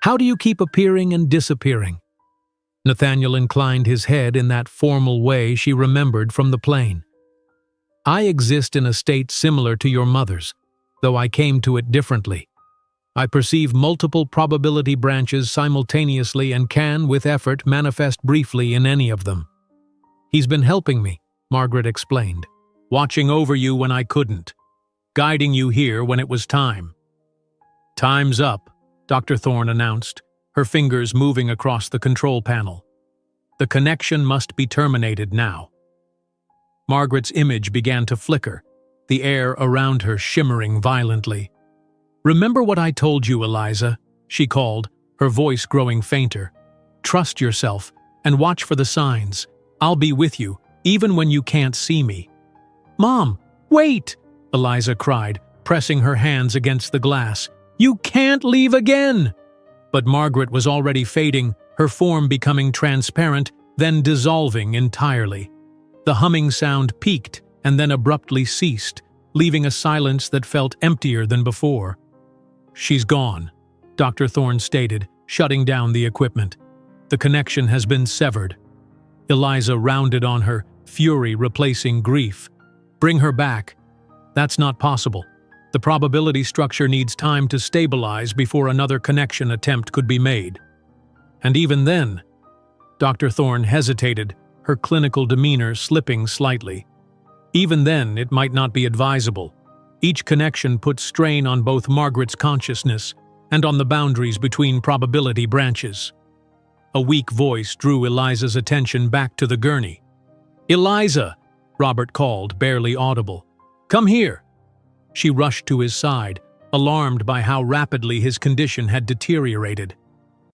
How do you keep appearing and disappearing? Nathaniel inclined his head in that formal way she remembered from the plane. I exist in a state similar to your mother's, though I came to it differently. I perceive multiple probability branches simultaneously and can, with effort, manifest briefly in any of them. He's been helping me, Margaret explained, watching over you when I couldn't, guiding you here when it was time. Time's up, Dr. Thorne announced, her fingers moving across the control panel. The connection must be terminated now. Margaret's image began to flicker, the air around her shimmering violently. Remember what I told you, Eliza, she called, her voice growing fainter. Trust yourself and watch for the signs. I'll be with you, even when you can't see me. Mom, wait! Eliza cried, pressing her hands against the glass. You can't leave again! But Margaret was already fading, her form becoming transparent, then dissolving entirely. The humming sound peaked and then abruptly ceased, leaving a silence that felt emptier than before. She's gone, Dr. Thorne stated, shutting down the equipment. The connection has been severed. Eliza rounded on her, fury replacing grief. Bring her back. That's not possible. The probability structure needs time to stabilize before another connection attempt could be made. And even then, Dr. Thorne hesitated, her clinical demeanor slipping slightly. Even then, it might not be advisable. Each connection put strain on both Margaret's consciousness, and on the boundaries between probability branches. A weak voice drew Eliza's attention back to the gurney. "Eliza!" Robert called, barely audible. "Come here!" She rushed to his side, alarmed by how rapidly his condition had deteriorated.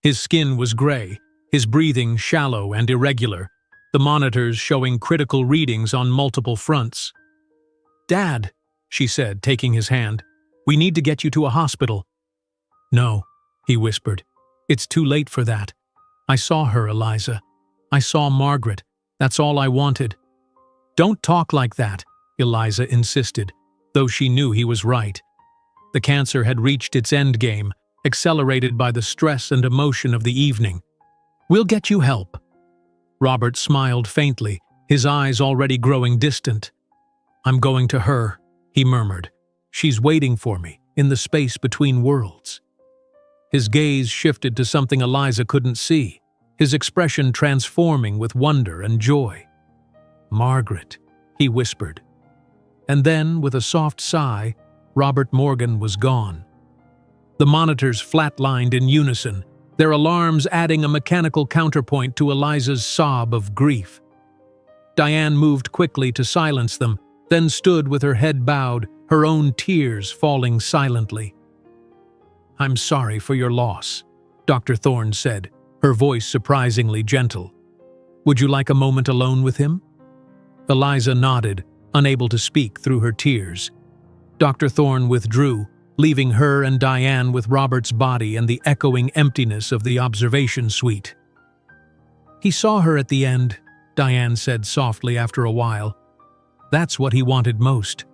His skin was gray, his breathing shallow and irregular, the monitors showing critical readings on multiple fronts. "Dad," she said, taking his hand, "we need to get you to a hospital." "No," he whispered. "It's too late for that. I saw her, Eliza. I saw Margaret. That's all I wanted." "Don't talk like that," Eliza insisted, though she knew he was right. The cancer had reached its endgame, accelerated by the stress and emotion of the evening. "We'll get you help." Robert smiled faintly, his eyes already growing distant. "I'm going to her," he murmured. "She's waiting for me, in the space between worlds." His gaze shifted to something Eliza couldn't see, his expression transforming with wonder and joy. "Margaret," he whispered. And then, with a soft sigh, Robert Morgan was gone. The monitors flatlined in unison, their alarms adding a mechanical counterpoint to Eliza's sob of grief. Diane moved quickly to silence them, then stood with her head bowed, her own tears falling silently. "I'm sorry for your loss," Dr. Thorne said, her voice surprisingly gentle. "Would you like a moment alone with him?" Eliza nodded, unable to speak through her tears. Dr. Thorne withdrew, leaving her and Diane with Robert's body and the echoing emptiness of the observation suite. "He saw her at the end," Diane said softly after a while. "That's what he wanted most."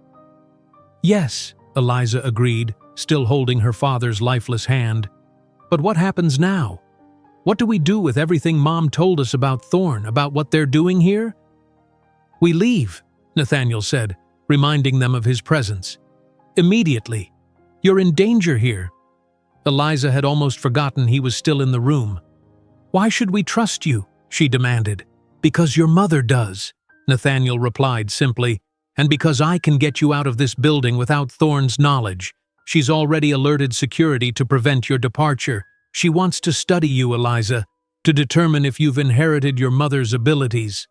"Yes," Eliza agreed, still holding her father's lifeless hand. "But what happens now? What do we do with everything Mom told us about Thorne, about what they're doing here?" "We leave," Nathaniel said, reminding them of his presence. "Immediately. You're in danger here." Eliza had almost forgotten he was still in the room. "Why should we trust you?" she demanded. "Because your mother does," Nathaniel replied simply, "and because I can get you out of this building without Thorne's knowledge. She's already alerted security to prevent your departure. She wants to study you, Eliza, to determine if you've inherited your mother's abilities."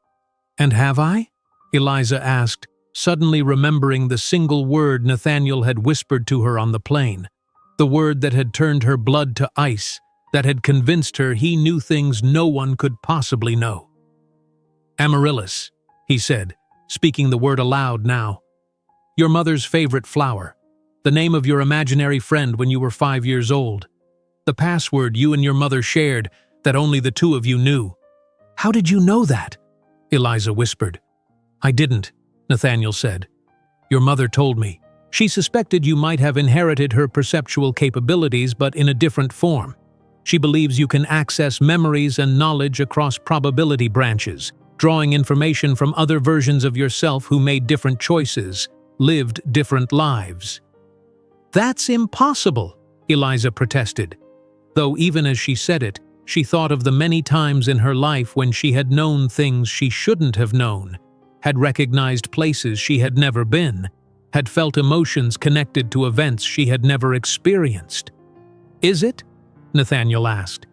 "And have I?" Eliza asked, suddenly remembering the single word Nathaniel had whispered to her on the plane, the word that had turned her blood to ice, that had convinced her he knew things no one could possibly know. "Amaryllis," he said, speaking the word aloud now. "Your mother's favorite flower. The name of your imaginary friend when you were 5 years old. The password you and your mother shared that only the two of you knew." "How did you know that?" Eliza whispered. "I didn't," Nathaniel said. "Your mother told me. She suspected you might have inherited her perceptual capabilities, but in a different form. She believes you can access memories and knowledge across probability branches, drawing information from other versions of yourself who made different choices, lived different lives." "That's impossible," Eliza protested, though even as she said it, she thought of the many times in her life when she had known things she shouldn't have known, had recognized places she had never been, had felt emotions connected to events she had never experienced. "Is it?" Nathaniel asked.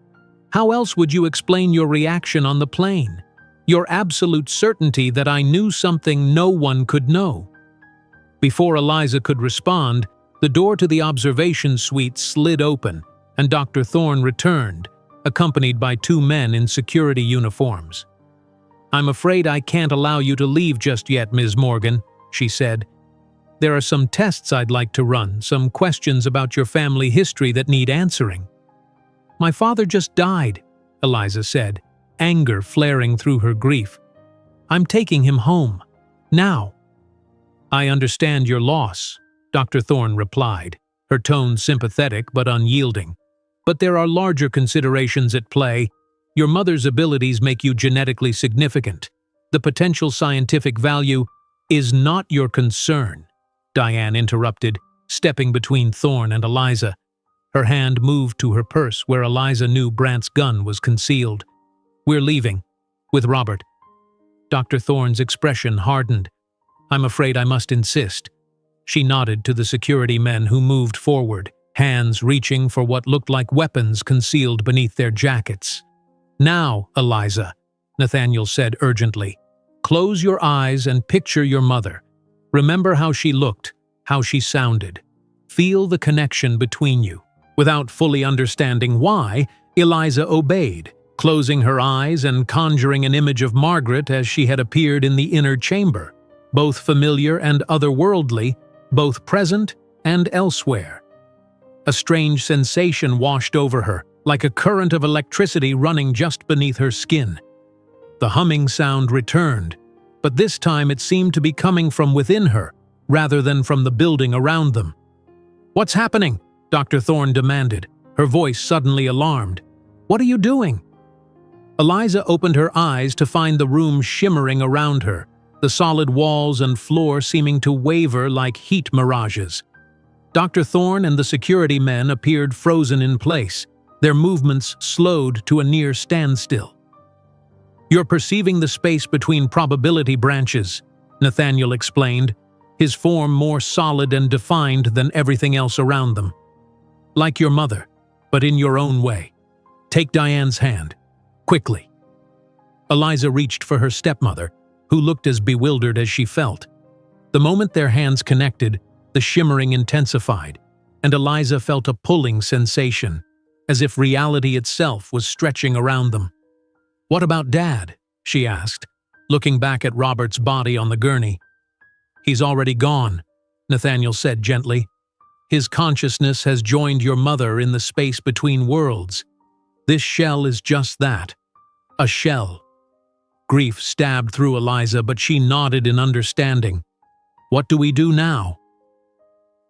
"How else would you explain your reaction on the plane? Your absolute certainty that I knew something no one could know?" Before Eliza could respond, the door to the observation suite slid open, and Dr. Thorne returned, accompanied by 2 men in security uniforms. "I'm afraid I can't allow you to leave just yet, Ms. Morgan," she said. "There are some tests I'd like to run, some questions about your family history that need answering." "My father just died," Eliza said, anger flaring through her grief. "I'm taking him home. Now." "I understand your loss," Dr. Thorne replied, her tone sympathetic but unyielding. "But there are larger considerations at play. Your mother's abilities make you genetically significant. The potential scientific value is not your concern," Diane interrupted, stepping between Thorne and Eliza. Her hand moved to her purse where Eliza knew Brant's gun was concealed. "We're leaving. With Robert." Dr. Thorne's expression hardened. "I'm afraid I must insist." She nodded to the security men who moved forward, hands reaching for what looked like weapons concealed beneath their jackets. "Now, Eliza," Nathaniel said urgently, "close your eyes and picture your mother. Remember how she looked, how she sounded. Feel the connection between you." Without fully understanding why, Eliza obeyed, closing her eyes and conjuring an image of Margaret as she had appeared in the inner chamber, both familiar and otherworldly, both present and elsewhere. A strange sensation washed over her, like a current of electricity running just beneath her skin. The humming sound returned, but this time it seemed to be coming from within her, rather than from the building around them. "What's happening?" Dr. Thorne demanded, her voice suddenly alarmed. "What are you doing?" Eliza opened her eyes to find the room shimmering around her, the solid walls and floor seeming to waver like heat mirages. Dr. Thorne and the security men appeared frozen in place, their movements slowed to a near standstill. "You're perceiving the space between probability branches," Nathaniel explained, his form more solid and defined than everything else around them. "Like your mother, but in your own way. Take Diane's hand. Quickly." Eliza reached for her stepmother, who looked as bewildered as she felt. The moment their hands connected, the shimmering intensified, and Eliza felt a pulling sensation, as if reality itself was stretching around them. "What about Dad?" she asked, looking back at Robert's body on the gurney. "He's already gone," Nathaniel said gently. "His consciousness has joined your mother in the space between worlds. This shell is just that, a shell." Grief stabbed through Eliza, but she nodded in understanding. "What do we do now?"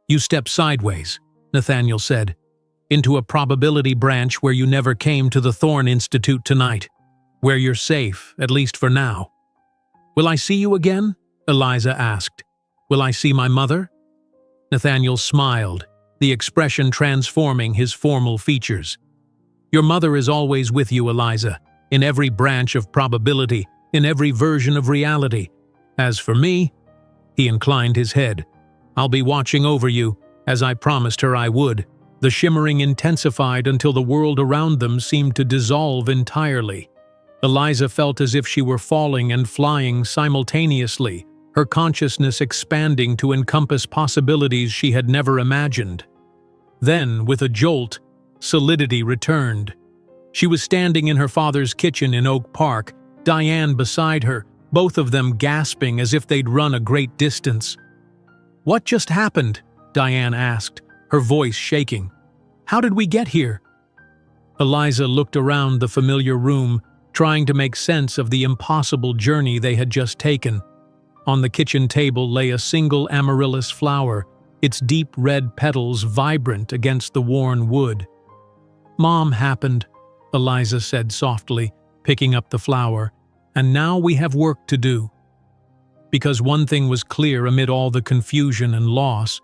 "You step sideways," Nathaniel said, "into a probability branch where you never came to the Thorne Institute tonight, where you're safe, at least for now." "Will I see you again?" Eliza asked. "Will I see my mother?" Nathaniel smiled, the expression transforming his formal features. "Your mother is always with you, Eliza, in every branch of probability, in every version of reality. As for me," he inclined his head, "I'll be watching over you, as I promised her I would." The shimmering intensified until the world around them seemed to dissolve entirely. Eliza felt as if she were falling and flying simultaneously, her consciousness expanding to encompass possibilities she had never imagined. Then, with a jolt, solidity returned. She was standing in her father's kitchen in Oak Park, Diane beside her, both of them gasping as if they'd run a great distance. "What just happened?" Diane asked, her voice shaking. "How did we get here?" Eliza looked around the familiar room, trying to make sense of the impossible journey they had just taken. On the kitchen table lay a single amaryllis flower, its deep red petals vibrant against the worn wood. "Mom happened," Eliza said softly, picking up the flower, "and now we have work to do." Because one thing was clear amid all the confusion and loss: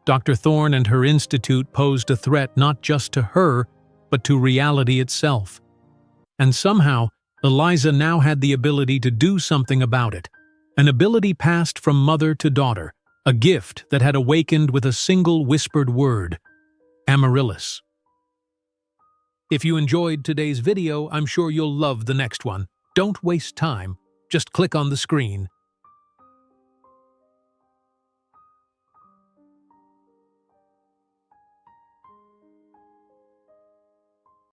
Dr. Thorne and her institute posed a threat not just to her, but to reality itself. And somehow, Eliza now had the ability to do something about it. An ability passed from mother to daughter, a gift that had awakened with a single whispered word: Amaryllis. If you enjoyed today's video, I'm sure you'll love the next one. Don't waste time. Just click on the screen.